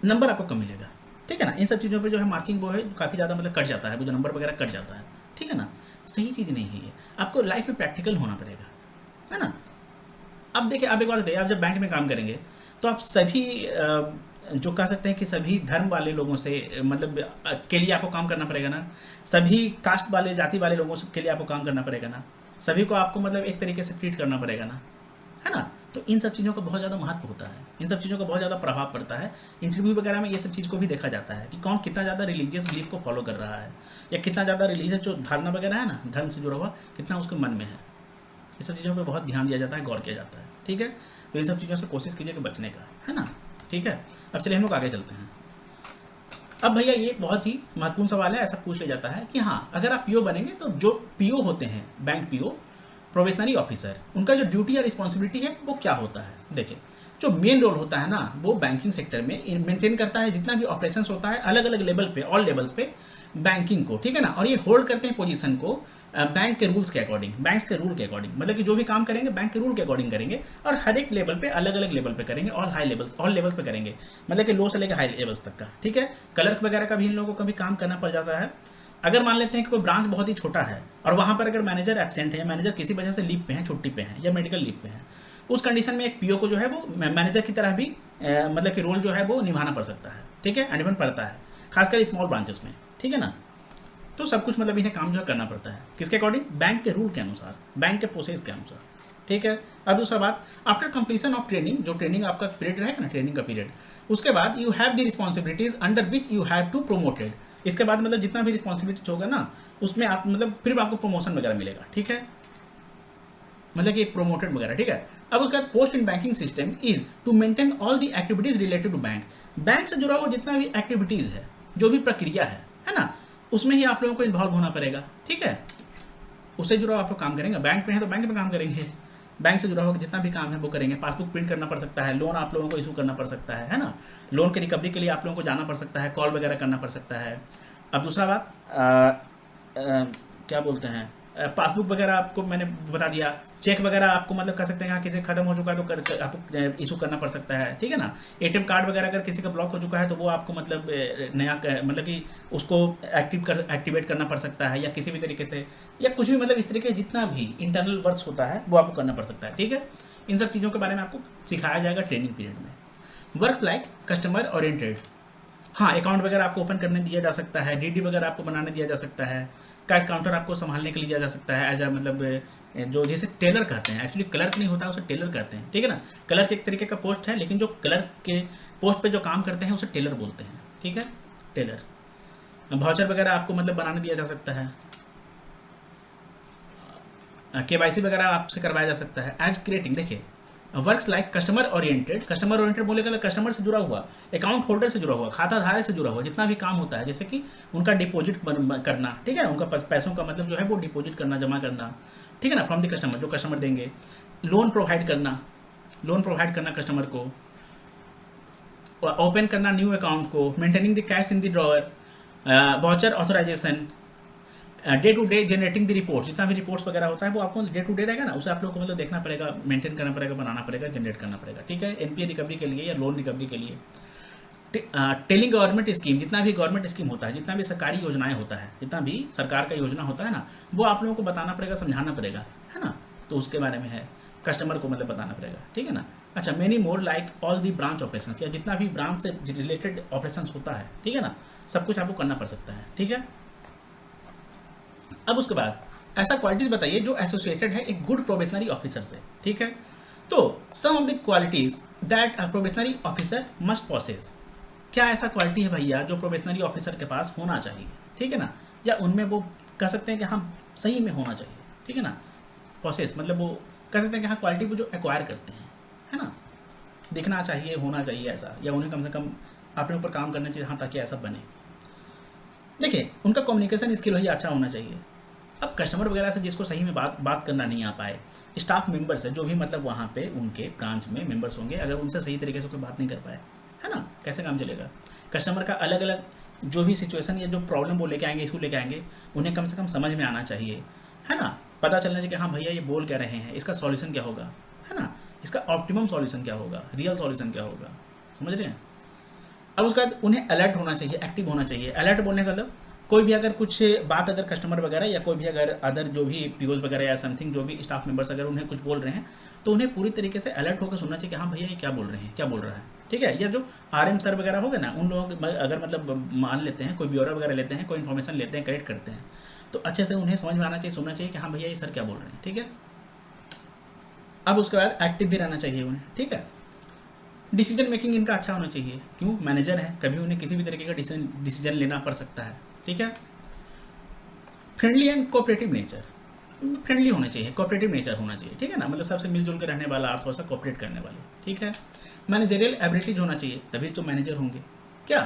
नंबर आपको कम मिलेगा, ठीक है ना। इन सब चीज़ों पर जो है मार्किंग वो है काफ़ी ज़्यादा मतलब कट जाता है, वो जो नंबर वगैरह कट जाता है, ठीक है ना। सही चीज़ नहीं है ये, आपको लाइफ में प्रैक्टिकल होना पड़ेगा, है ना। अब देखिए, आप एक बात बताइए, आप जब बैंक में काम करेंगे तो आप सभी जो कह सकते हैं कि सभी धर्म वाले लोगों से मतलब के लिए आपको काम करना पड़ेगा ना, सभी कास्ट वाले, जाति वाले लोगों के लिए आपको काम करना पड़ेगा ना, सभी को आपको मतलब एक तरीके से ट्रीट करना पड़ेगा ना, है ना। तो इन सब चीज़ों का बहुत ज़्यादा महत्व होता है, इन सब चीज़ों का बहुत ज़्यादा प्रभाव पड़ता है। इंटरव्यू वगैरह में ये सब चीज़ को भी देखा जाता है कि कौन कितना ज़्यादा रिलीजियस बिलीफ को फॉलो कर रहा है, या कितना ज़्यादा रिलीजियस जो धारणा वगैरह है ना, धर्म से जुड़ा हुआ, कितना उसके मन में है। ये सब चीज़ों पर बहुत ध्यान दिया जाता है, गौर किया जाता है, ठीक है। तो इन सब चीज़ों से कोशिश कीजिए कि बचने का, है ना, ठीक है। अब चलिए हम लोग आगे चलते हैं। अब भैया ये बहुत ही महत्वपूर्ण सवाल है, ऐसा पूछ लिया जाता है कि हाँ अगर आप पीओ बनेंगे तो जो पीओ होते हैं, बैंक पीओ, प्रोबेशनरी ऑफिसर, उनका जो ड्यूटी या रिस्पॉन्सिबिलिटी है वो क्या होता है। देखिए जो मेन रोल होता है ना, वो बैंकिंग सेक्टर में मेंटेन करता है जितना भी ऑपरेशंस होता है अलग अलग लेवल पे, ऑल लेवल्स पे बैंकिंग को, ठीक है ना। और ये होल्ड करते हैं पोजीशन को बैंक के रूल्स के अकॉर्डिंग, बैंक्स के रूल के अकॉर्डिंग, मतलब कि जो भी काम करेंगे बैंक के रूल के अकॉर्डिंग करेंगे, और हर एक लेवल पे अलग अलग लेवल पे करेंगे, ऑल लेवल्स पे करेंगे, मतलब कि लो से लेकर हाई लेवल्स तक का, ठीक है। क्लर्क वगैरह का भी इन लोगों को भी काम करना पड़ जाता है। अगर मान लेते हैं कि कोई ब्रांच बहुत ही छोटा है और वहाँ पर अगर मैनेजर एब्सेंट है, या मैनेजर किसी वजह से लीव पे हैं, छुट्टी पे हैं, या मेडिकल लीव पे हैं, उस कंडीशन में एक पीओ को जो है वो मैनेजर की तरह भी मतलब कि रोल जो है वो निभाना पड़ सकता है, ठीक है, निभाना पड़ता है, खासकर स्मॉल ब्रांचेस में, ठीक है ना। तो सब कुछ मतलब इन्हें काम जो करना पड़ता है, किसके अकॉर्डिंग, बैंक के रूल के अनुसार, बैंक के प्रोसेस के अनुसार, ठीक है। अब दूसरा बात, आफ्टर कंप्लीशन ऑफ ट्रेनिंग, जो ट्रेनिंग आपका पीरियड रहेगा ना, ट्रेनिंग का पीरियड, उसके बाद you have the responsibilities under which you have to promoted. इसके बाद मतलब जितना भी रिस्पॉन्सिबिलिटीज होगा ना, उसमें आप मतलब फिर आपको प्रमोशन वगैरह मिलेगा, ठीक है, मतलब कि प्रोमोटेड वगैरह, ठीक है। अब उसके बाद post in banking system is to maintain all the activities related to bank. Bank से जुड़ा हुआ जितना भी एक्टिविटीज है, जो भी प्रक्रिया है ना, उसमें ही आप लोगों को इन्वॉल्व होना पड़ेगा, ठीक है। उससे जुड़ा हुआ आप लोग काम करेंगे, बैंक में है तो बैंक में काम करेंगे, बैंक से जुड़ा हुआ जितना भी काम है वो करेंगे। पासबुक प्रिंट करना पड़ सकता है, लोन आप लोगों को इशू करना पड़ सकता है ना, लोन की रिकवरी के लिए आप लोगों को जाना पड़ सकता है, कॉल वगैरह करना पड़ सकता है। अब दूसरा बात क्या बोलते हैं, पासबुक वगैरह आपको मैंने बता दिया, चेक वगैरह आपको मतलब कर सकते हैं, किसी खत्म हो चुका है तो आपको इशू करना पड़ सकता है, ठीक है ना। एटीएम कार्ड वगैरह अगर किसी का ब्लॉक हो चुका है तो वो आपको मतलब नया मतलब कि उसको एक्टिवेट करना पड़ सकता है, या किसी भी तरीके से, या कुछ भी मतलब इस तरीके जितना भी इंटरनल वर्क्स होता है वो आपको करना पड़ सकता है, ठीक है। इन सब चीज़ों के बारे में आपको सिखाया जाएगा ट्रेनिंग पीरियड में। वर्क्स लाइक कस्टमर ओरिएंटेड, हाँ अकाउंट वगैरह आपको ओपन करने दिया जा सकता है, डीडी वगैरह आपको बनाने दिया जा सकता है, कैश काउंटर आपको संभालने के लिए दिया जा सकता है, एज अ मतलब जो जिसे टेलर कहते हैं, एक्चुअली क्लर्क नहीं होता है, उसे टेलर कहते हैं, ठीक है ना। क्लर्क एक तरीके का पोस्ट है, लेकिन जो क्लर्क के पोस्ट पे जो काम करते हैं उसे टेलर बोलते हैं, ठीक है, टेलर। वाउचर वगैरह आपको मतलब बनाने दिया जा सकता है, केवाईसी वगैरह आपसे करवाया जा सकता है। एज क्रिएटिंग, देखिए works like customer oriented, customer oriented बोलेगा तो कस्टमर से जुड़ा हुआ, अकाउंट होल्डर से जुड़ा हुआ, खाता धारक से जुड़ा हुआ जितना भी काम होता है, जैसे कि उनका डिपॉजिट करना, ठीक है ना, उनका पैसों का मतलब जो है वो डिपॉजिट करना, जमा करना, ठीक है ना, फ्रॉम द कस्टमर, जो कस्टमर देंगे। लोन प्रोवाइड करना कस्टमर को, ओपन करना न्यू अकाउंट को, maintaining the cash in the drawer, voucher authorisation, day to day generating the report, जितना भी रिपोर्ट्स वगैरह होता है वो आपको डे टू डे रहेगा ना, उसे आप लोग को मतलब देखना पड़ेगा, मेंटेन करना पड़ेगा, बनाना पड़ेगा, जनरेट करना पड़ेगा, ठीक है। एनपीए रिकवरी के लिए या लोन रिकवरी के लिए। टेलिंग गवर्नमेंट स्कीम, जितना भी गवर्नमेंट स्कीम होता है, जितना भी सरकारी योजनाएं होता है, जितना भी सरकार का योजना होता है ना, वो आप लोगों को बताना पड़ेगा, समझाना पड़ेगा, है ना। तो उसके बारे में है, कस्टमर को मतलब बताना पड़ेगा, ठीक है ना। अच्छा, many more like all the branch operations, या जितना भी ब्रांच से रिलेटेड ऑपरेशंस होता है, ठीक है ना, सब कुछ आपको करना पड़ सकता है, ठीक है। अब उसके बाद ऐसा क्वालिटीज बताइए जो एसोसिएटेड है एक गुड प्रोबेशनरी ऑफिसर से, ठीक है। तो some of the qualities that a probationary officer must possess, क्या ऐसा क्वालिटी है भैया जो प्रोबेशनरी ऑफिसर के पास होना चाहिए, ठीक है ना, या उनमें वो कह सकते हैं कि हाँ सही में होना चाहिए, ठीक है ना। पॉसेस मतलब वो कह सकते हैं कि हाँ क्वालिटी को जो एक्वायर करते हैं, है ना, दिखना चाहिए, होना चाहिए ऐसा, या उन्हें कम से कम अपने ऊपर काम करना चाहिए, हाँ ताकि ऐसा बने। देखिए उनका कम्युनिकेशन स्किल ही अच्छा होना चाहिए। अब कस्टमर वगैरह से जिसको सही में बात करना नहीं आ पाए, स्टाफ मेंबर्स है जो भी मतलब वहाँ पे उनके ब्रांच में मेंबर्स होंगे, अगर उनसे सही तरीके से कोई बात नहीं कर पाए, है ना, कैसे काम चलेगा। कस्टमर का अलग अलग जो भी सिचुएशन या जो प्रॉब्लम वो लेके आएंगे, इशू लेके आएंगे, उन्हें कम से कम समझ में आना चाहिए, है ना, पता चलना चाहिए कि हाँ भैया ये बोल क्या रहे हैं, इसका सॉल्यूशन क्या होगा, है ना, इसका ऑप्टिमम सॉल्यूशन क्या होगा, रियल सॉल्यूशन क्या होगा, समझ रहे हैं। अब उसके बाद उन्हें अलर्ट होना चाहिए, एक्टिव होना चाहिए। अलर्ट बोलने का मतलब कोई भी अगर कुछ बात अगर कस्टमर वगैरह या कोई भी अगर अदर जो भी पीओज वगैरह या समथिंग जो भी स्टाफ मेंबर्स अगर उन्हें कुछ बोल रहे हैं तो उन्हें पूरी तरीके से अलर्ट होकर सुनना चाहिए कि हाँ भैया ये क्या बोल रहे हैं, क्या बोल रहा है, ठीक है। या जो आरएम सर वगैरह हो गए ना, उन लोगों अगर मतलब मान लेते हैं कोई ब्यौरा वगैरह लेते हैं, कोई इन्फॉर्मेशन लेते हैं, कलेक्ट करते हैं, तो अच्छे से उन्हें समझ में आना चाहिए, सुनना चाहिए कि हाँ भैया ये सर क्या बोल रहे हैं, ठीक है। अब उसके बाद एक्टिव भी रहना चाहिए उन्हें, ठीक है। डिसीजन मेकिंग इनका अच्छा होना चाहिए, क्यों, मैनेजर है, कभी उन्हें किसी भी तरीके का डिसीजन लेना पड़ सकता है, ठीक है। Friendly and cooperative nature, friendly होना चाहिए, कोऑपरेटिव नेचर होना चाहिए, ठीक है ना, मतलब सबसे मिलजुल कर रहने वाला और थोड़ा सा कोऑपरेट करने वाले, ठीक है। मैनेजरियल एबिलिटीज होना चाहिए, तभी तो मैनेजर होंगे, क्या।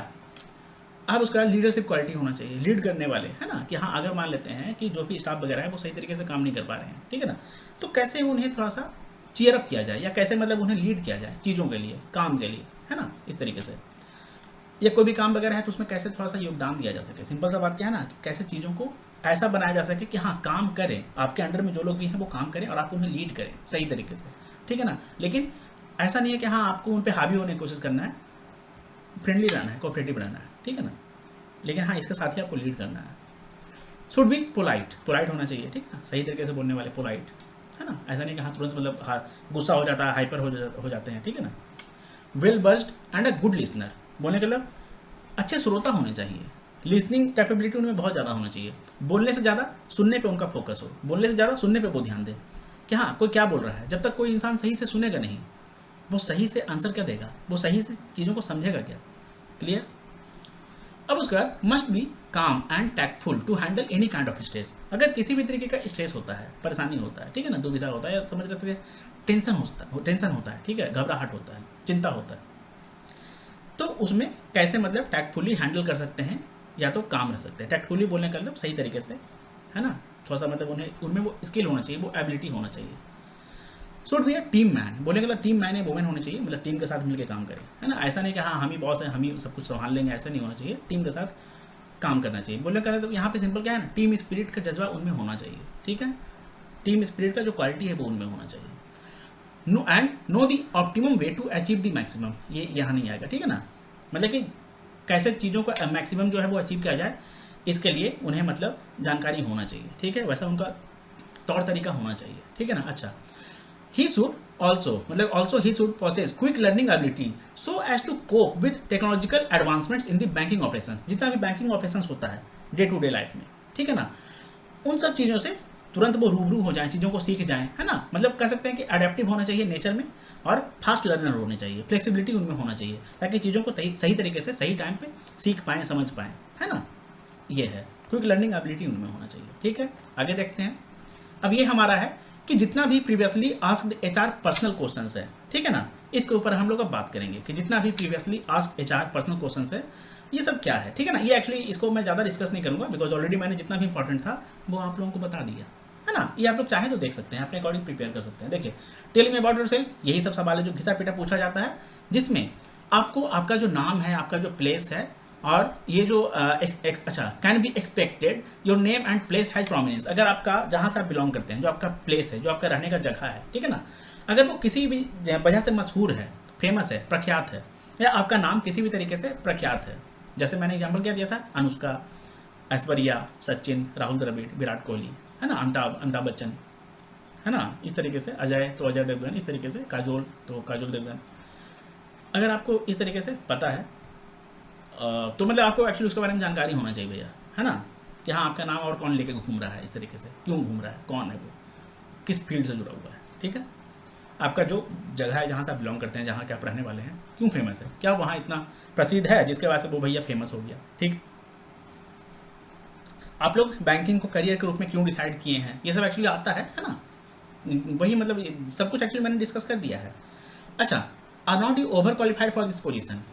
अब उसका लीडरशिप क्वालिटी होना चाहिए, लीड करने वाले, है ना, कि हाँ अगर मान लेते हैं कि जो भी स्टाफ वगैरह है वो सही तरीके से काम नहीं कर पा रहे हैं, ठीक है ना, तो कैसे उन्हें थोड़ा सा चीयर अप किया जाए, या कैसे मतलब उन्हें लीड किया जाए चीज़ों के लिए, काम के लिए, है ना, इस तरीके से। या कोई भी काम वगैरह है तो उसमें कैसे थोड़ा सा योगदान दिया जा सके, सिंपल सा बात क्या है ना, कि कैसे चीज़ों को ऐसा बनाया जा सके कि हाँ काम करें, आपके अंडर में जो लोग भी हैं वो काम करें और आप उन्हें लीड करें सही तरीके से, ठीक है ना। लेकिन ऐसा नहीं है कि हाँ आपको उन पर हावी होने की कोशिश करना है, फ्रेंडली रहना है, कोऑपरेटिव रहना है, ठीक है ना, लेकिन हाँ इसके साथ ही आपको लीड करना है। शुड बी पोलाइट, पोलाइट होना चाहिए, ठीक है ना, सही तरीके से बोलने वाले, पोलाइट, है ना, ऐसा नहीं कि हाँ तुरंत मतलब हाँ गुस्सा हो जाता है, हाइपर हो जाते हैं, ठीक है ना। Well versed and a good listener, बोलने का मतलब अच्छे श्रोता होने चाहिए, लिसनिंग कैपेबिलिटी उनमें बहुत ज़्यादा होना चाहिए, बोलने से ज़्यादा सुनने पे उनका फोकस हो, बोलने से ज़्यादा सुनने पे वो ध्यान दे कि हाँ कोई क्या बोल रहा है। जब तक कोई इंसान सही से सुनेगा नहीं, वो सही से आंसर क्या देगा, वो सही से चीज़ों को समझेगा क्या, क्लियर। अब उसके बाद must be calm and tactful to handle any kind of stress, अगर किसी भी तरीके का स्ट्रेस होता है, परेशानी होता है, ठीक है ना, दुविधा होता है, या समझ रहे थे टेंशन होता है, ठीक है, घबराहट होता है, चिंता होता है, तो उसमें कैसे मतलब टैक्टफुली हैंडल कर सकते हैं, या तो काम रह सकते हैं। टैक्टफुली बोलने का मतलब सही तरीके से, है ना, थोड़ा सा मतलब उन्हें उनमें वो स्किल होना चाहिए, वो एबिलिटी होना चाहिए। Should be a team man, बोलने का मतलब टीम मैन या वुमेन होने चाहिए, मतलब टीम के साथ मिलकर काम करें, है ना, ऐसा नहीं कि हाँ हम ही बॉस हैं हम ही सब कुछ संभाल लेंगे, ऐसा नहीं होना चाहिए, टीम के साथ काम करना चाहिए। बोलने का मतलब यहाँ पे सिंपल क्या है ना, टीम स्पिरिट का जज्बा उनमें होना चाहिए, ठीक है, टीम स्पिरिट का जो क्वालिटी है वो उनमें होना चाहिए। Know and know the optimum way to achieve the maximum, ये यहाँ नहीं आएगा, ठीक है ना, मतलब कि कैसे चीज़ों का मैक्सिमम जो है वो अचीव किया जाए, इसके लिए उन्हें मतलब जानकारी होना चाहिए, ठीक है, वैसा उनका तौर तरीका होना चाहिए, ठीक है ना। अच्छा, ही शुड ऑल्सो मतलब also he should possess quick learning ability so as to cope with technological advancements in the banking operations, जितना भी बैंकिंग ऑपरेशंस होता है डे टू डे लाइफ में, ठीक है ना, उन सब चीज़ों से तुरंत वो रूबरू हो जाएं, चीज़ों को सीख जाएं, है ना, मतलब कह सकते हैं कि अडेप्टिव होना चाहिए नेचर में, और फास्ट लर्नर होने चाहिए, फ्लेक्सिबिलिटी उनमें होना चाहिए, ताकि चीज़ों को सही तरीके से सही टाइम पे सीख पाएँ, समझ पाएँ, है ना, ये है क्विक लर्निंग एबिलिटी उनमें होना चाहिए, ठीक है। आगे देखते हैं। अब ये हमारा है कि जितना भी previously asked HR personal questions है, ठीक है ना, इसके ऊपर हम लोग अब बात करेंगे कि जितना भी previously asked HR personal questions है ये सब क्या है, ठीक है ना। ये एक्चुअली इसको मैं ज़्यादा डिस्कस नहीं करूँगा, बिकॉज ऑलरेडी मैंने जितना भी इंपॉर्टेंट था वो आप लोगों को बता दिया, है ना। ये आप लोग चाहे तो देख सकते हैं, अपने अकॉर्डिंग प्रिपेयर कर सकते हैं। देखिए, टेल मी अबाउट योरसेल्फ, यही सब सवाल है जो घिसा पीटा पूछा जाता है, जिसमें आपको आपका जो नाम है, आपका जो प्लेस है, और ये जो अच्छा, can be expected your name and place has prominence, अगर आपका जहाँ से आप बिलोंग करते हैं, जो आपका प्लेस है, जो आपका रहने का जगह है, ठीक है ना, अगर वो किसी भी वजह से मशहूर है, फेमस है, प्रख्यात है, या आपका नाम किसी भी तरीके से प्रख्यात है, जैसे मैंने एग्जाम्पल क्या दिया था, अनुष्का, ऐश्वर्या, सचिन, राहुल द्रविड़, विराट कोहली, है ना, अमिताभ बच्चन, है ना, इस तरीके से अजय तो अजय देवगन, इस तरीके से काजोल तो काजोल देवगन। अगर आपको इस तरीके से पता है तो मतलब आपको एक्चुअली उसके बारे में जानकारी होना चाहिए भैया, है ना, कि हाँ आपका नाम और कौन लेके घूम रहा है, इस तरीके से क्यों घूम रहा है, कौन है वो, किस फील्ड से जुड़ा हुआ है, ठीक है, आपका जो जगह है जहाँ से आप बिलोंग करते हैं, जहाँ के आप रहने वाले हैं, क्यों फेमस है, क्या वहाँ इतना प्रसिद्ध है जिसके वजह से वो भैया फेमस हो गया, ठीक। आप लोग बैंकिंग को करियर के रूप में क्यों डिसाइड किए हैं, ये सब एक्चुअली आता है ना, वही मतलब सब कुछ एक्चुअली मैंने डिस्कस कर दिया है। अच्छा, are not you overqualified for this position,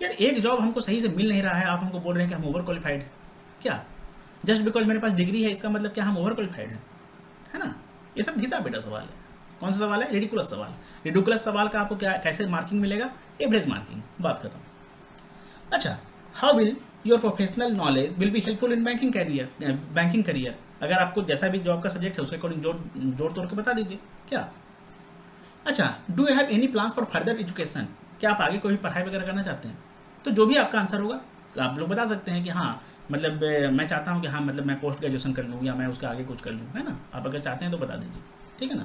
यार एक जॉब हमको सही से मिल नहीं रहा है, आप हमको बोल रहे हैं कि हम ओवर क्वालिफाइड हैं, क्या जस्ट बिकॉज मेरे पास डिग्री है इसका मतलब क्या हम ओवर क्वालिफाइड हैं, है ना। ये सब घिसा बेटा सवाल है। कौन सा सवाल है, रिडिकुलस सवाल। रिडिकुलस सवाल का आपको क्या कैसे मार्किंग मिलेगा, एवरेज मार्किंग, बात खत्म। अच्छा, how will your professional knowledge will be helpful in banking career, अगर आपको जैसा भी जॉब का सब्जेक्ट है उसके अकॉर्डिंग जोड़ तोड़ के बता दीजिए, क्या। अच्छा, do you have any plans for further education, क्या आप आगे कोई पढ़ाई वगैरह करना चाहते हैं, तो जो भी आपका आंसर होगा आप लोग बता सकते हैं कि हाँ मतलब मैं चाहता हूँ कि हाँ मतलब मैं पोस्ट ग्रेजुएशन कर लूँ या मैं उसके आगे कुछ कर लूँ, है ना, आप अगर चाहते हैं तो बता दीजिए, ठीक है ना।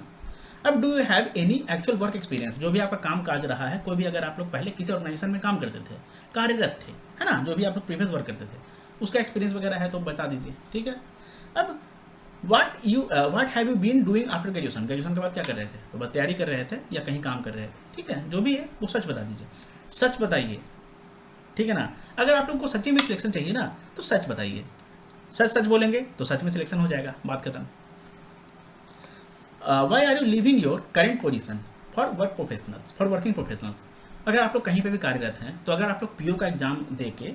अब do you have any actual work experience, जो भी आपका काम काज रहा है, कोई भी अगर आप लोग पहले किसी ऑर्गेनाइजेशन में काम करते थे, कार्यरत थे, है ना, जो भी आप लोग प्रीवियस वर्क करते थे, उसका एक्सपीरियंस वगैरह है तो बता दीजिए, ठीक है। अब what have you been doing after graduation, graduation के बाद क्या कर रहे थे, तो बस तैयारी कर रहे थे या कहीं काम कर रहे थे, ठीक है, जो भी है वो सच बता दीजिए, सच बताइए, ठीक है ना। अगर आप लोगों को सच्ची में सिलेक्शन चाहिए ना तो सच बताइए, सच सच बोलेंगे तो सच में सिलेक्शन हो जाएगा, बात खत्म। Why are you leaving your current position for working professionals. अगर आप लोग कहीं पे भी कार्यरत हैं, तो अगर आप लोग पीओ का एग्जाम दे के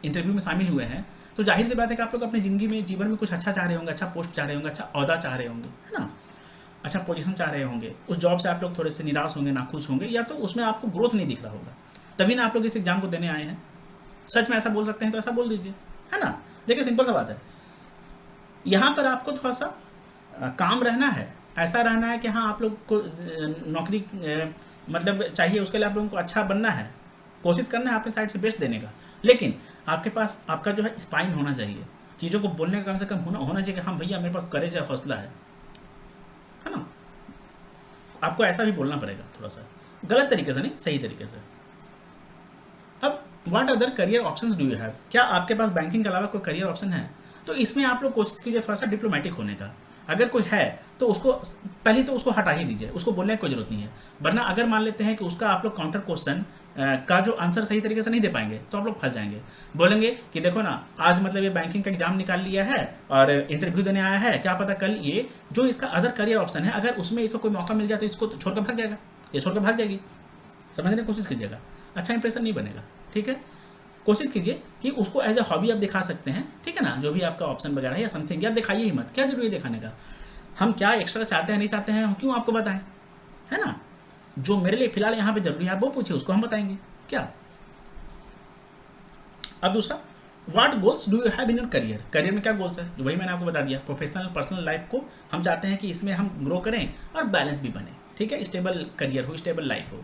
इंटरव्यू में शामिल हुए हैं, तो जाहिर सी बात है कि आप लोग अपनी ज़िंदगी में, जीवन में कुछ अच्छा चाह रहे होंगे, अच्छा पोस्ट चाह रहे होंगे, अच्छा ओहदा चाह रहे होंगे, है ना, अच्छा पोजीशन चाह रहे होंगे। उस जॉब से आप लोग थोड़े से निराश होंगे, नाखुश होंगे, या तो उसमें आपको ग्रोथ नहीं दिख रहा होगा, तभी ना आप लोग इस एग्जाम को देने आए हैं। सच में ऐसा बोल सकते हैं तो ऐसा बोल दीजिए, है ना। देखिए सिंपल सा बात है, यहाँ पर आपको थोड़ा सा काम रहना है, ऐसा रहना है कि हाँ आप लोग को नौकरी मतलब चाहिए, उसके लिए आप लोगों को अच्छा बनना है, कोशिश करना है अपने साइड से बेस्ट देने का, लेकिन आपके पास आपका जो है स्पाइन होना चाहिए, चीज़ों को बोलने का कम से कम होना चाहिए कि हाँ भैया मेरे पास करेज है, हौसला है ना। आपको ऐसा भी बोलना पड़ेगा, थोड़ा सा गलत तरीके से नहीं, सही तरीके से। अब what other career options do you have, क्या आपके पास बैंकिंग के अलावा कोई करियर ऑप्शन है, तो इसमें आप लोग कोशिश कीजिए थोड़ा सा डिप्लोमेटिक होने का। अगर कोई है तो उसको पहले तो उसको हटा ही दीजिए, उसको बोलने की कोई जरूरत नहीं है, वरना अगर मान लेते हैं कि उसका आप लोग काउंटर क्वेश्चन का जो आंसर सही तरीके से नहीं दे पाएंगे तो आप लोग फंस जाएंगे। बोलेंगे कि देखो ना, आज मतलब ये बैंकिंग का एग्जाम निकाल लिया है और इंटरव्यू देने आया है, क्या पता कल ये जो इसका अदर करियर ऑप्शन है, अगर उसमें इसको कोई मौका मिल जाए तो इसको छोड़कर भाग जाएगा, ये छोड़कर भाग जाएगी। समझने की कोशिश कीजिएगा, अच्छा इंप्रेशन नहीं बनेगा, ठीक है। कोशिश कीजिए कि उसको एज ए हॉबी आप दिखा सकते हैं, ठीक है ना, जो भी आपका ऑप्शन वगैरह है या समथिंग, या दिखाइए ही मत, क्या जरूरी है दिखाने का। हम क्या एक्स्ट्रा चाहते हैं नहीं चाहते हैं, हम क्यों आपको बताएं, है ना। जो मेरे लिए फिलहाल यहाँ पे जरूरी है आप वो पूछिए, उसको हम बताएंगे क्या। अब दूसरा, what goals do you have in your career, career में क्या गोल्स है, जो वही मैंने आपको बता दिया, प्रोफेशनल पर्सनल लाइफ को हम चाहते हैं कि इसमें हम ग्रो करें और बैलेंस भी बने, ठीक है, स्टेबल करियर हो, स्टेबल लाइफ हो,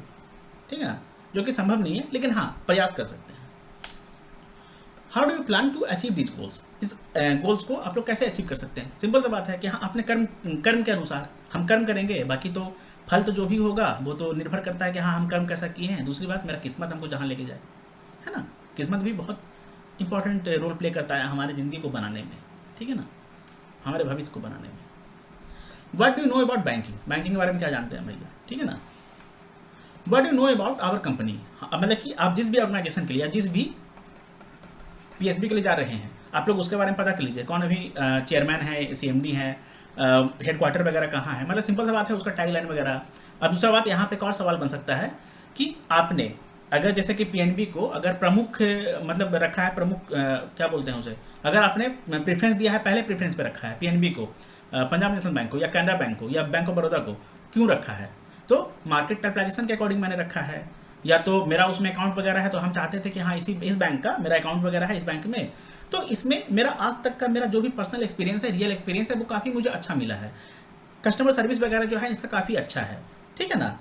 ठीक है ना, जो कि संभव नहीं है लेकिन हाँ प्रयास कर सकते हैं। How do you plan to achieve this goals, इस गोल्स को आप लोग कैसे अचीव कर सकते हैं। सिंपल सा बात है कि हाँ अपने कर्म के अनुसार हम कर्म करेंगे, बाकी तो फल तो जो भी होगा वो तो निर्भर करता है कि हाँ हम कर्म कैसा किए हैं। दूसरी बात, मेरा किस्मत हमको जहाँ लेके जाए, है ना, किस्मत भी बहुत इंपॉर्टेंट रोल प्ले करता है हमारी ज़िंदगी को बनाने में, ठीक है ना, हमारे भविष्य को बनाने में। What do you know about banking, banking के बारे में क्या जानते हैं भैया, ठीक है ना। What do you know about our company, मतलब कि आप जिस भी ऑर्गेनाइजेशन के लिए, जिस भी पीएसबी के लिए जा रहे हैं, आप लोग उसके बारे में पता कर लीजिए, कौन अभी चेयरमैन है, सीएमडी है, हेडक्वार्टर वगैरह कहाँ है, मतलब सिंपल सा बात है, उसका टैगलाइन वगैरह। अब दूसरा बात, यहाँ पे एक और सवाल बन सकता है कि आपने अगर जैसे कि पीएनबी को अगर प्रमुख मतलब रखा है, प्रमुख क्या बोलते हैं उसे, अगर आपने प्रेफरेंस दिया है, पहले प्रेफरेंस पे रखा है पीएनबी को, पंजाब नेशनल बैंक को या कैनरा बैंक को या बैंक ऑफ बड़ौदा को क्यों रखा है, तो मार्केट कैपिटलाइजेशन के अकॉर्डिंग मैंने रखा है, या तो मेरा उसमें अकाउंट वगैरह है तो हम चाहते थे कि हाँ इस बैंक का मेरा अकाउंट वगैरह है इस बैंक में, तो इसमें मेरा आज तक का मेरा जो भी पर्सनल एक्सपीरियंस है, रियल एक्सपीरियंस है, वो काफ़ी मुझे अच्छा मिला है, कस्टमर सर्विस वगैरह जो है इसका काफ़ी अच्छा है, ठीक है ना।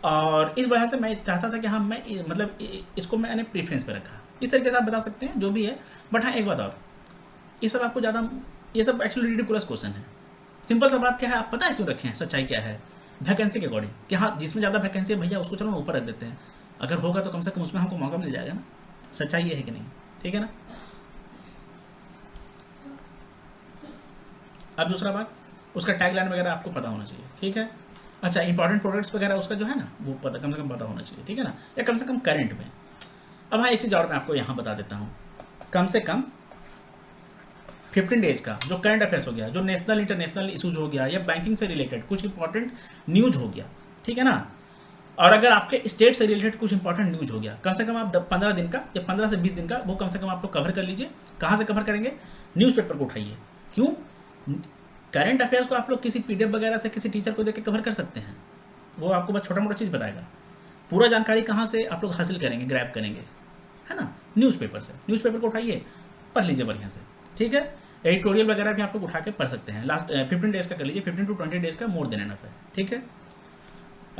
और इस वजह से मैं चाहता था कि हाँ मैं मतलब इसको मैंने प्रेफरेंस पे रखा, इस तरीके से आप बता सकते हैं जो भी है। बट हाँ एक बात और, ये सब आपको ज़्यादा, ये सब एक्चुअली रिडिकुलस क्वेश्चन है। सिंपल सा बात क्या है, आप पता है क्यों रखे हैं, सच्चाई क्या है, वैकेंसी के अकॉर्डिंग, कि हाँ जिसमें ज़्यादा वैकेंसी है भैया उसको चलो ऊपर रख देते हैं, अगर होगा तो कम से कम उसमें हमको मौका मिल जाएगा ना। सच्चाई ये है कि नहीं, ठीक है ना। अब दूसरा बात, उसका टैगलाइन वगैरह आपको पता होना चाहिए, ठीक है। अच्छा, इंपॉर्टेंट प्रोडक्ट्स वगैरह उसका जो है ना वो पता, कम से कम पता होना चाहिए, ठीक है ना, या कम से कम करंट में। अब हाँ एक चीज़ और मैं आपको यहाँ बता देता हूँ, कम से कम 15 डेज का जो करंट अफेयर्स हो गया, जो नेशनल इंटरनेशनल इशूज हो गया, या बैंकिंग से रिलेटेड कुछ इंपॉर्टेंट न्यूज हो गया, ठीक है ना, और अगर आपके स्टेट से रिलेटेड कुछ इंपॉर्टेंट न्यूज हो गया, कम से कम आप 15 दिन का या 15 से 20 दिन का वो कम से कम आप लोग कवर कर लीजिए। कहाँ से कवर करेंगे, न्यूज़पेपर को उठाइए। क्यों, करंट अफेयर्स को आप लोग किसी पीडीएफ वगैरह से किसी टीचर को देकर कवर कर सकते हैं, वो आपको बस छोटा मोटा चीज़ बताएगा। पूरा जानकारी कहाँ से आप लोग हासिल करेंगे, ग्रैब करेंगे, है ना, न्यूज़पेपर से। न्यूज़पेपर को उठाइए, पढ़ लीजिए बढ़िया से, ठीक है। एडिटोरियल वगैरह भी आप लोग उठा के पढ़ सकते हैं। लास्ट 15 डेज का कर लीजिए, 15 to 20 डेज का, मोर देन एनफ है, ठीक है।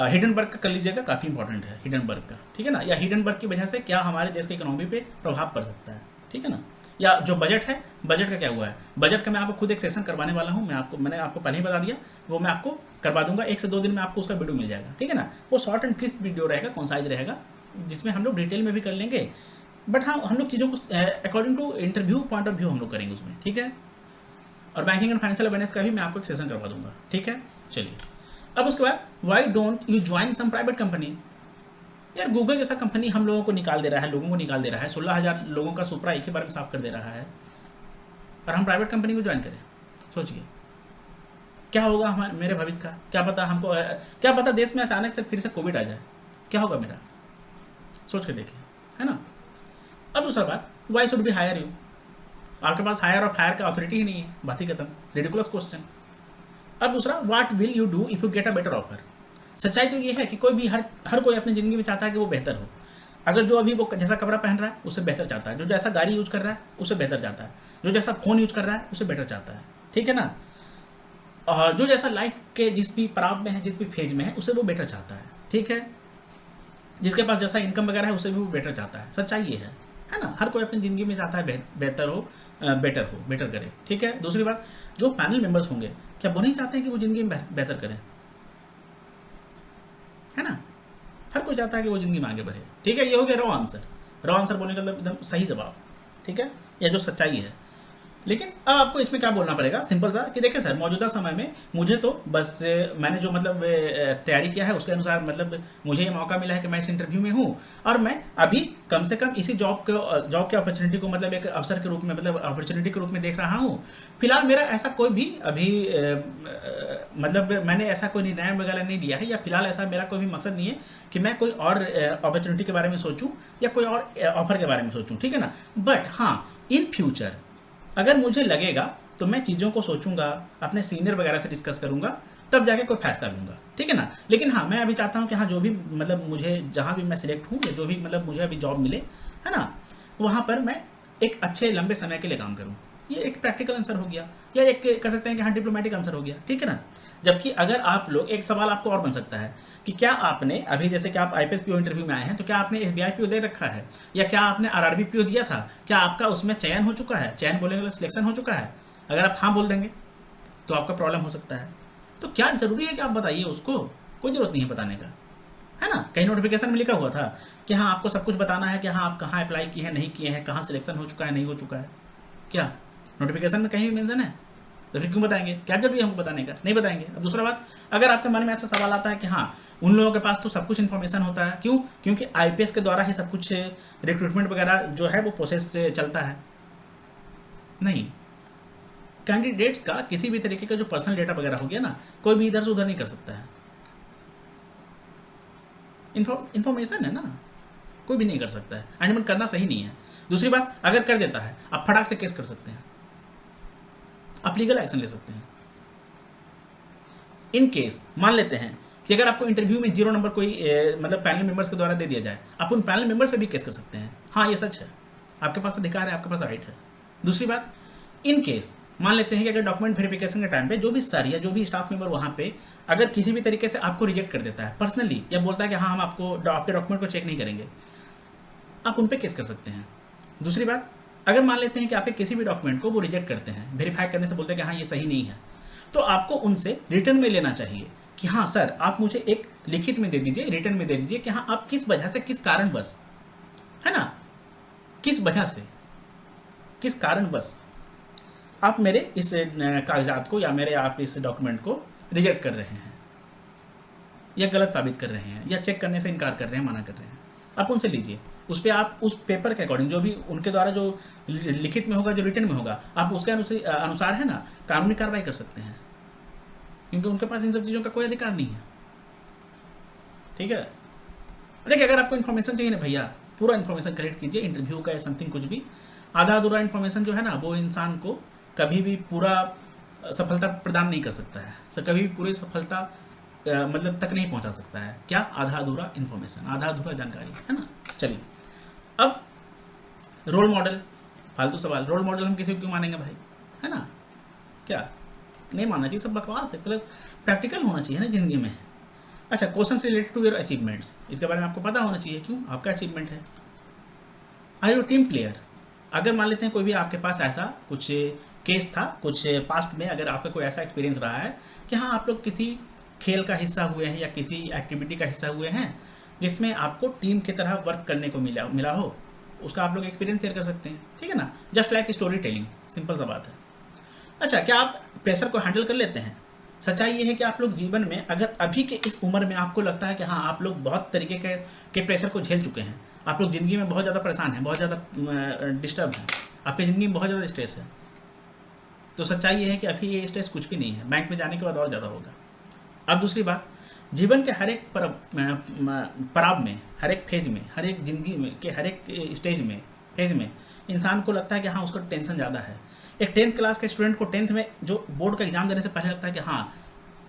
हिडनबर्ग का कर लीजिएगा, काफ़ी इंपॉर्टेंट है हिडनबर्ग का, ठीक है ना, या हिडनबर्ग की वजह से क्या हमारे देश की इकोनॉमी पे प्रभाव पड़ सकता है, ठीक है ना। या जो बजट है, बजट का क्या हुआ है, बजट का मैं आपको खुद एक सेशन करवाने वाला हूँ, मैंने आपको पहले ही बता दिया, वो मैं आपको करवा दूंगा, 1 से 2 दिन में आपको उसका वीडियो मिल जाएगा, ठीक है ना। वो शॉर्ट एंड क्रिस्प वीडियो रहेगा, कॉन्साइज रहेगा, जिसमें हम लोग डिटेल में भी कर लेंगे, बट हाँ हम लोग चीज़ों को according to interview point of view हम लोग करेंगे उसमें, ठीक है। और बैंकिंग एंड फाइनेंशियल अवेयरनेस का भी मैं आपको एक सेशन करवा दूंगा, ठीक है। चलिए, अब उसके बाद why don't you join some private company. यार गूगल जैसा कंपनी हम लोगों को निकाल दे रहा है, लोगों को निकाल दे रहा है, 16,000 लोगों का सुपरा एक ही बार में साफ कर दे रहा है, और हम प्राइवेट कंपनी को ज्वाइन करें। सोचिए क्या होगा हमारे, मेरे भविष्य का क्या पता। हमको क्या पता देश में अचानक से फिर से कोविड आ जाए, क्या होगा मेरा, सोच के देखिए, है ना। अब दूसरा बात, why should we hire you. आपके पास हायर और फायर का अथॉरिटी ही नहीं है, बात ही खत्म, रिडिकुलस क्वेश्चन। अब दूसरा, what will you do if you get a better offer. सच्चाई तो ये है कि कोई भी हर कोई अपनी ज़िंदगी में चाहता है कि वो बेहतर हो। अगर जो अभी वो जैसा कपड़ा पहन रहा है उससे बेहतर चाहता है, जो जैसा गाड़ी यूज कर रहा है उससे बेहतर चाहता है, जो जैसा फ़ोन यूज कर रहा है उससे बेटर चाहता है, ठीक है ना। और जो जैसा लाइफ के जिस भी पड़ाव में है, जिस भी फेज में है, उससे वो बेटर चाहता है, ठीक है। जिसके पास जैसा इनकम वगैरह है उससे भी वो बेटर चाहता है। सच्चाई ये है ना। हर कोई अपनी ज़िंदगी में चाहता है बेहतर हो, बेटर करे, ठीक है। दूसरी बात, जो पैनल मेंबर्स होंगे क्या वो नहीं चाहते हैं कि वो ज़िंदगी में बेहतर करें, है ना। हर कोई चाहता है कि वो ज़िंदगी में आगे बढ़े, ठीक है। ये हो गया रॉ आंसर। रॉ आंसर बोलने का मतलब एकदम सही जवाब, ठीक है, या जो सच्चाई है। लेकिन अब आपको इसमें क्या बोलना पड़ेगा, सिंपल सा कि देखिए सर, मौजूदा समय में मुझे तो बस मैंने जो मतलब तैयारी किया है उसके अनुसार मतलब मुझे ये मौका मिला है कि मैं इस इंटरव्यू में हूँ, और मैं अभी कम से कम इसी जॉब के अपॉर्चुनिटी को मतलब एक अवसर के रूप में, मतलब अपॉर्चुनिटी के रूप में देख रहा हूँ। फिलहाल मेरा ऐसा कोई भी अभी मतलब मैंने ऐसा कोई निर्णय वगैरह नहीं लिया है, या फिलहाल ऐसा मेरा कोई भी मकसद नहीं है कि मैं कोई और अपॉर्चुनिटी के बारे में सोचूं या कोई और ऑफर के बारे में सोचूं, ठीक है ना। बट हाँ, इन फ्यूचर अगर मुझे लगेगा तो मैं चीज़ों को सोचूंगा, अपने सीनियर वगैरह से डिस्कस करूंगा, तब जाके कोई फैसला लूंगा, ठीक है ना। लेकिन हाँ, मैं अभी चाहता हूँ कि हाँ, जो भी मतलब मुझे जहाँ भी मैं सिलेक्ट हूँ, या जो भी मतलब मुझे अभी जॉब मिले, है ना, वहाँ पर मैं एक अच्छे लंबे समय के लिए काम करूँ। ये एक प्रैक्टिकल आंसर हो गया, या एक कह सकते हैं कि हाँ, डिप्लोमेटिक आंसर हो गया, ठीक है ना। जबकि अगर आप लोग, एक सवाल आपको और बन सकता है कि क्या आपने अभी, जैसे कि आप IPS PO इंटरव्यू में आए हैं, तो क्या आपने SBI PO दे रखा है, या क्या आपने RRB PO दिया था, क्या आपका उसमें चयन हो चुका है, चयन बोलेंगे तो सिलेक्शन हो चुका है। अगर आप हाँ बोल देंगे तो आपका प्रॉब्लम हो सकता है। तो क्या जरूरी है कि आप बताइए उसको, कोई ज़रूरत नहीं है बताने का, है ना। कहीं नोटिफिकेशन में लिखा हुआ था कि हाँ, आपको सब कुछ बताना है कि हाँ, आप कहाँ अप्लाई किए हैं, नहीं किए हैं, कहाँ सिलेक्शन हो चुका है, नहीं हो चुका है। क्या नोटिफिकेशन में कहीं भी मेंशन है? तो फिर क्यों बताएंगे, क्या जरूरी है हमको बताने का, नहीं बताएंगे। अब दूसरा बात, अगर आपके मन में ऐसा सवाल आता है कि हाँ, उन लोगों के पास तो सब कुछ इन्फॉर्मेशन होता है, क्यों, क्योंकि IPS के द्वारा ही सब कुछ रिक्रूटमेंट वगैरह जो है वो प्रोसेस से चलता है। नहीं, कैंडिडेट्स का किसी भी तरीके का जो पर्सनल डेटा वगैरह हो गया ना, कोई भी इधर से उधर नहीं कर सकता है। इन्फॉर्मेशन है ना, कोई भी नहीं कर सकता है, एंडमेंट करना सही नहीं है। दूसरी बात, अगर कर देता है, आप फटाक से केस कर सकते हैं, आप लीगल एक्शन ले सकते हैं। इन केस मान लेते हैं कि अगर आपको इंटरव्यू में 0 नंबर कोई मतलब पैनल मेंबर्स के द्वारा दे दिया जाए, आप उन पैनल मेंबर्स पे भी केस कर सकते हैं। हाँ, ये सच है, आपके पास अधिकार है, आपके पास राइट है। दूसरी बात, इन केस मान लेते हैं कि अगर डॉक्यूमेंट वेरिफिकेशन के टाइम पे जो भी सर या जो भी स्टाफ मेंबर वहाँ पे अगर किसी भी तरीके से आपको रिजेक्ट कर देता है पर्सनली, या बोलता है कि हाँ, हम आपके डॉक्यूमेंट को चेक नहीं करेंगे, आप उन पर केस कर सकते हैं। दूसरी बात, अगर मान लेते हैं कि आपके किसी भी डॉक्यूमेंट को वो रिजेक्ट करते हैं, वेरीफाई करने से बोलते हैं कि हाँ, ये सही नहीं है, तो आपको उनसे रिटर्न में लेना चाहिए कि हाँ सर, आप मुझे एक लिखित में दे दीजिए, रिटर्न में दे दीजिए कि हाँ, आप किस वजह से, किस कारण बस, है ना, किस वजह से, किस कारण बस आप मेरे इस कागजात को या मेरे आप इस डॉक्यूमेंट को रिजेक्ट कर रहे हैं, या गलत साबित कर रहे हैं, या चेक करने से इनकार कर रहे हैं, मना कर रहे हैं। आप उनसे लीजिए, उस पर आप उस पेपर के अकॉर्डिंग, जो भी उनके द्वारा जो लिखित में होगा, जो रिटर्न में होगा, आप उसके अनुसार है ना कानूनी कार्रवाई कर सकते हैं, क्योंकि उनके पास इन सब चीज़ों का कोई अधिकार नहीं है, ठीक है। देखिए, अगर आपको इन्फॉर्मेशन चाहिए ना भैया, पूरा इन्फॉर्मेशन कलेक्ट कीजिए, इंटरव्यू का या समथिंग कुछ भी। आधा अधूरा इन्फॉर्मेशन जो है ना, वो इंसान को कभी भी पूरा सफलता प्रदान नहीं कर सकता है, कभी भी पूरी सफलता मतलब तक नहीं पहुंचा सकता है। क्या? आधा अधूरा इन्फॉर्मेशन, आधा अधूरा जानकारी, है ना। चलिए, अब रोल मॉडल, फालतू सवाल। रोल मॉडल हम किसी को क्यों मानेंगे भाई, है ना, क्या नहीं मानना चाहिए, सब बकवास है, मतलब प्रैक्टिकल होना चाहिए ना ज़िंदगी में। अच्छा, questions related to your achievements, इसके बारे में आपको पता होना चाहिए, क्यों, आपका अचीवमेंट है। Are you team player? अगर मान लेते हैं कोई भी आपके पास ऐसा कुछ केस था, कुछ पास्ट में अगर आपका कोई ऐसा एक्सपीरियंस रहा है कि हाँ, आप लोग किसी खेल का हिस्सा हुए हैं या किसी एक्टिविटी का हिस्सा हुए हैं जिसमें आपको टीम की तरह वर्क करने को मिला हो, उसका आप लोग एक्सपीरियंस शेयर कर सकते हैं, ठीक है ना। Just like story telling, simple सा बात है। अच्छा, क्या आप प्रेशर को हैंडल कर लेते हैं? सच्चाई ये है कि आप लोग जीवन में अगर अभी के इस उम्र में आपको लगता है कि हाँ आप लोग बहुत तरीके के प्रेशर को झेल चुके हैं, आप लोग ज़िंदगी में बहुत ज़्यादा परेशान हैं, बहुत ज़्यादा डिस्टर्ब हैं, आपकी ज़िंदगी में बहुत ज़्यादा स्ट्रेस है, तो सच्चाई ये है कि अभी ये स्ट्रेस कुछ भी नहीं है, बैंक में जाने के बाद और ज़्यादा होगा। अब दूसरी बात, जीवन के हर एक पड़ाव में, हर एक फेज में, हर एक ज़िंदगी में के हर एक स्टेज में, फेज में इंसान को लगता है कि हाँ उसका टेंशन ज़्यादा है। एक 10th क्लास के स्टूडेंट को 10th में जो बोर्ड का एग्जाम देने से पहले लगता है कि हाँ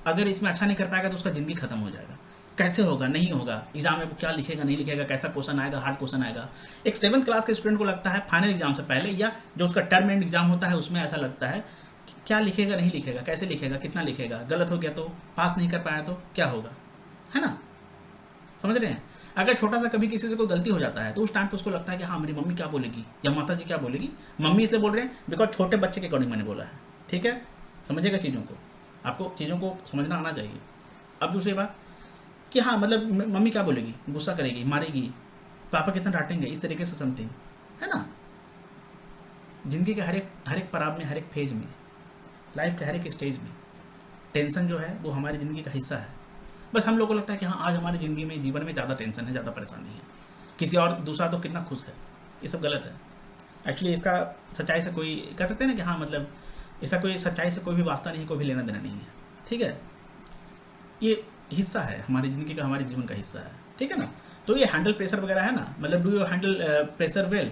अगर इसमें अच्छा नहीं कर पाएगा तो उसका ज़िंदगी खत्म हो जाएगा, कैसे होगा, नहीं होगा, एग्जाम में वो क्या लिखेगा, नहीं लिखेगा, कैसा क्वेश्चन आएगा, हार्ड क्वेश्चन आएगा। एक 7th क्लास के स्टूडेंट को लगता है फाइनल एग्जाम से पहले या जो उसका टर्म एंड एग्जाम होता है उसमें ऐसा लगता है कि क्या लिखेगा, नहीं लिखेगा, कैसे लिखेगा, कितना लिखेगा, गलत हो गया तो, पास नहीं कर पाया तो क्या होगा, है ना? समझ रहे हैं? अगर छोटा सा कभी किसी से कोई गलती हो जाता है तो उस टाइम पे उसको लगता है कि हाँ मेरी मम्मी क्या बोलेगी या माता जी क्या बोलेगी। मम्मी इसलिए बोल रहे हैं बिकॉज छोटे बच्चे के अकॉर्डिंग मैंने बोला है, ठीक है? समझिएगा चीज़ों को, आपको चीज़ों को समझना आना चाहिए। अब दूसरी बात कि हाँ मतलब मम्मी क्या बोलेगी, गुस्सा करेगी, मारेगी, पापा कितना डांटेंगे, इस तरीके से समथिंग, है ना? ज़िंदगी के हर एक पड़ाव में, हर एक फेज में, लाइफ के हर एक स्टेज में टेंशन जो है वो हमारी ज़िंदगी का हिस्सा है। बस हम लोगों को लगता है कि हाँ आज हमारी ज़िंदगी में, जीवन में ज़्यादा टेंशन है, ज़्यादा परेशानी है, किसी और दूसरा तो कितना खुश है। ये सब गलत है। एक्चुअली इसका सच्चाई से कोई कह सकते हैं ना कि हाँ मतलब इसका कोई सच्चाई से कोई भी वास्ता नहीं, कोई भी लेना देना नहीं है, ठीक है? ये हिस्सा है हमारी ज़िंदगी का, हमारे जीवन का हिस्सा है, ठीक है ना? तो ये हैंडल प्रेशर वगैरह है ना, मतलब do you handle pressure well,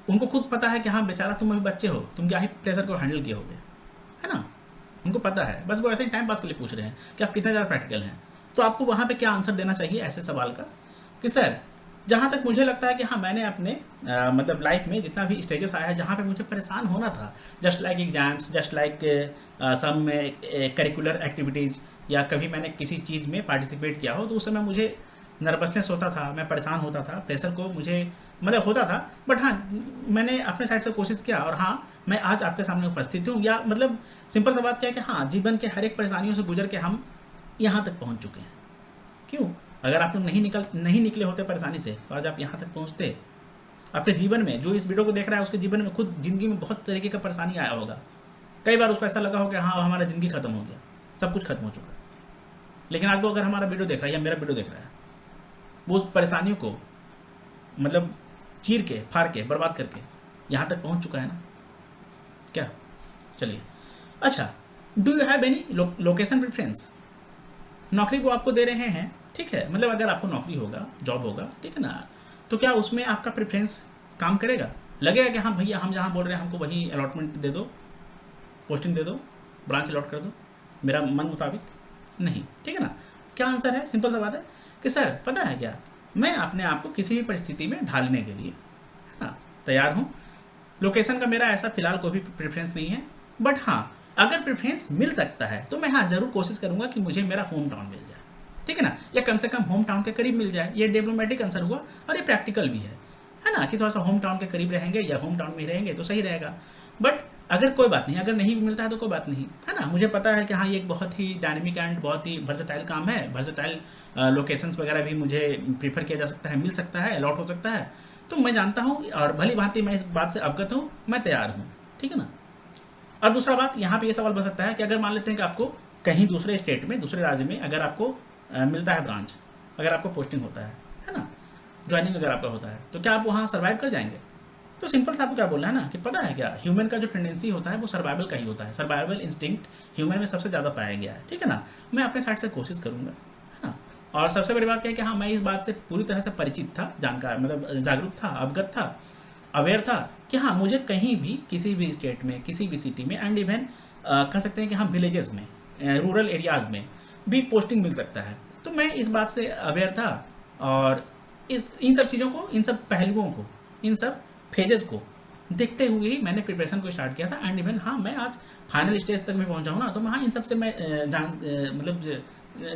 उनको खुद पता है कि हाँ बेचारा तुम अभी बच्चे हो, तुम क्या ही प्रेशर को हैंडल किए होगे, है ना? उनको पता है, बस वो ऐसे ही टाइम पास के लिए पूछ रहे हैं कि आप कितना ज़्यादा प्रैक्टिकल हैं। तो आपको वहाँ पे क्या आंसर देना चाहिए ऐसे सवाल का कि सर जहाँ तक मुझे लगता है कि हाँ मैंने अपने मतलब लाइफ में जितना भी स्टेजेस आया है जहाँ पे मुझे परेशान होना था, just like exams, just like some curricular activities, या कभी मैंने किसी चीज़ में पार्टिसिपेट किया हो तो उस समय मुझे नर्वसनेस होता था, मैं परेशान होता था, प्रेशर को मुझे मतलब होता था, बट हाँ मैंने अपने साइड से कोशिश किया और हाँ मैं आज आपके सामने उपस्थित हूँ। या मतलब सिंपल सा बात क्या है कि हाँ जीवन के हर एक परेशानियों से गुजर के हम यहाँ तक पहुँच चुके हैं। क्यों? अगर आप लोग नहीं निकले होते परेशानी से तो आज आप यहाँ तक पहुँचते। आपके जीवन में जो इस वीडियो को देख रहा है उसके जीवन में खुद ज़िंदगी में बहुत तरीके का परेशानी आया होगा, कई बार उसको ऐसा लगा हो कि हाँ हमारा ज़िंदगी खत्म हो गया, सब कुछ खत्म हो चुका है। लेकिन आज वो अगर हमारा वीडियो देख रहा है या मेरा वीडियो देख रहा है, वो उस परेशानियों को मतलब चीर के, फाड़ के, बर्बाद करके यहाँ तक पहुँच चुका है ना। क्या? चलिए अच्छा, do you have any location preference? नौकरी को आपको दे रहे हैं, ठीक है, मतलब अगर आपको नौकरी होगा, जॉब होगा, ठीक है ना, तो क्या उसमें आपका प्रेफरेंस काम करेगा? लगेगा कि हाँ भैया हम जहाँ बोल रहे हैं हमको वही अलॉटमेंट दे दो, पोस्टिंग दे दो, ब्रांच अलॉट कर दो मेरा मन मुताबिक? नहीं, ठीक है ना? क्या आंसर है? सिंपल सा बात है कि सर पता है क्या, मैं अपने आप को किसी भी परिस्थिति में ढालने के लिए, है ना, तैयार हूँ। लोकेशन का मेरा ऐसा फिलहाल कोई भी प्रेफरेंस नहीं है, बट हाँ अगर प्रेफरेंस मिल सकता है तो मैं हाँ ज़रूर कोशिश करूँगा कि मुझे मेरा होम टाउन मिल जाए, ठीक है ना, या कम से कम होम टाउन के करीब मिल जाए। ये डिप्लोमेटिक आंसर हुआ और ये प्रैक्टिकल भी है ना, कि थोड़ा सा होम टाउन के करीब रहेंगे या होम टाउन में ही रहेंगे तो सही रहेगा। बट अगर कोई बात नहीं, अगर नहीं भी मिलता है तो कोई बात नहीं, है ना, मुझे पता है कि हाँ ये एक बहुत ही डायनेमिक एंड बहुत ही वर्सेटाइल काम है, वर्सेटाइल लोकेशंस वगैरह भी मुझे प्रीफर किया जा सकता है, मिल सकता है, अलॉट हो सकता है, तो मैं जानता हूँ और भली भांति मैं इस बात से अवगत हूँ, मैं तैयार हूँ, ठीक है ना। अब दूसरा बात यहाँ पे ये सवाल बन सकता है कि अगर मान लेते हैं कि आपको कहीं दूसरे स्टेट में, दूसरे राज्य में अगर आपको मिलता है ब्रांच, अगर आपको पोस्टिंग होता है ना, ज्वाइनिंग अगर आपका होता है, तो क्या आप वहाँ सर्वाइव कर जाएंगे? तो सिंपल सा आपको क्या बोलना है ना कि पता है क्या, ह्यूमन का जो टेंडेंसी होता है वो सर्वाइवल का ही होता है, सर्वाइवल इंस्टिंक्ट ह्यूमन में सबसे ज़्यादा पाया गया है, ठीक है ना। मैं अपने साइड से कोशिश करूँगा, है ना। और सबसे बड़ी बात क्या है कि हाँ मैं इस बात से पूरी तरह से परिचित था, जानकार मतलब जागरूक था, अवगत था, अवेयर था कि हाँ मुझे कहीं भी किसी भी स्टेट में, किसी भी सिटी में, एंड इवन कह सकते हैं कि हाँ विलेजेस में, रूरल एरियाज़ में भी पोस्टिंग मिल सकता है। तो मैं इस बात से अवेयर था और इन सब चीज़ों को, इन सब पहलुओं को, इन सब फेजेस को देखते हुए ही मैंने प्रिपरेशन को स्टार्ट किया था। एंड इवन हाँ मैं आज फाइनल स्टेज तक भी पहुंचा हूँ ना, तो हाँ इन सब से मैं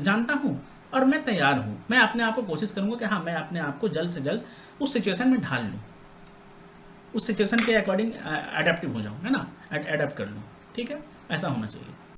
जानता हूँ और मैं तैयार हूँ। मैं अपने आप को कोशिश करूँगा कि हाँ मैं अपने आप को जल्द से जल्द उस सिचुएशन में ढाल लूँ, उस सिचुएशन के अकॉर्डिंग एडेप्टिव हो जाऊँ, है ना, एडेप्ट कर लूँ, ठीक है, ऐसा होना चाहिए।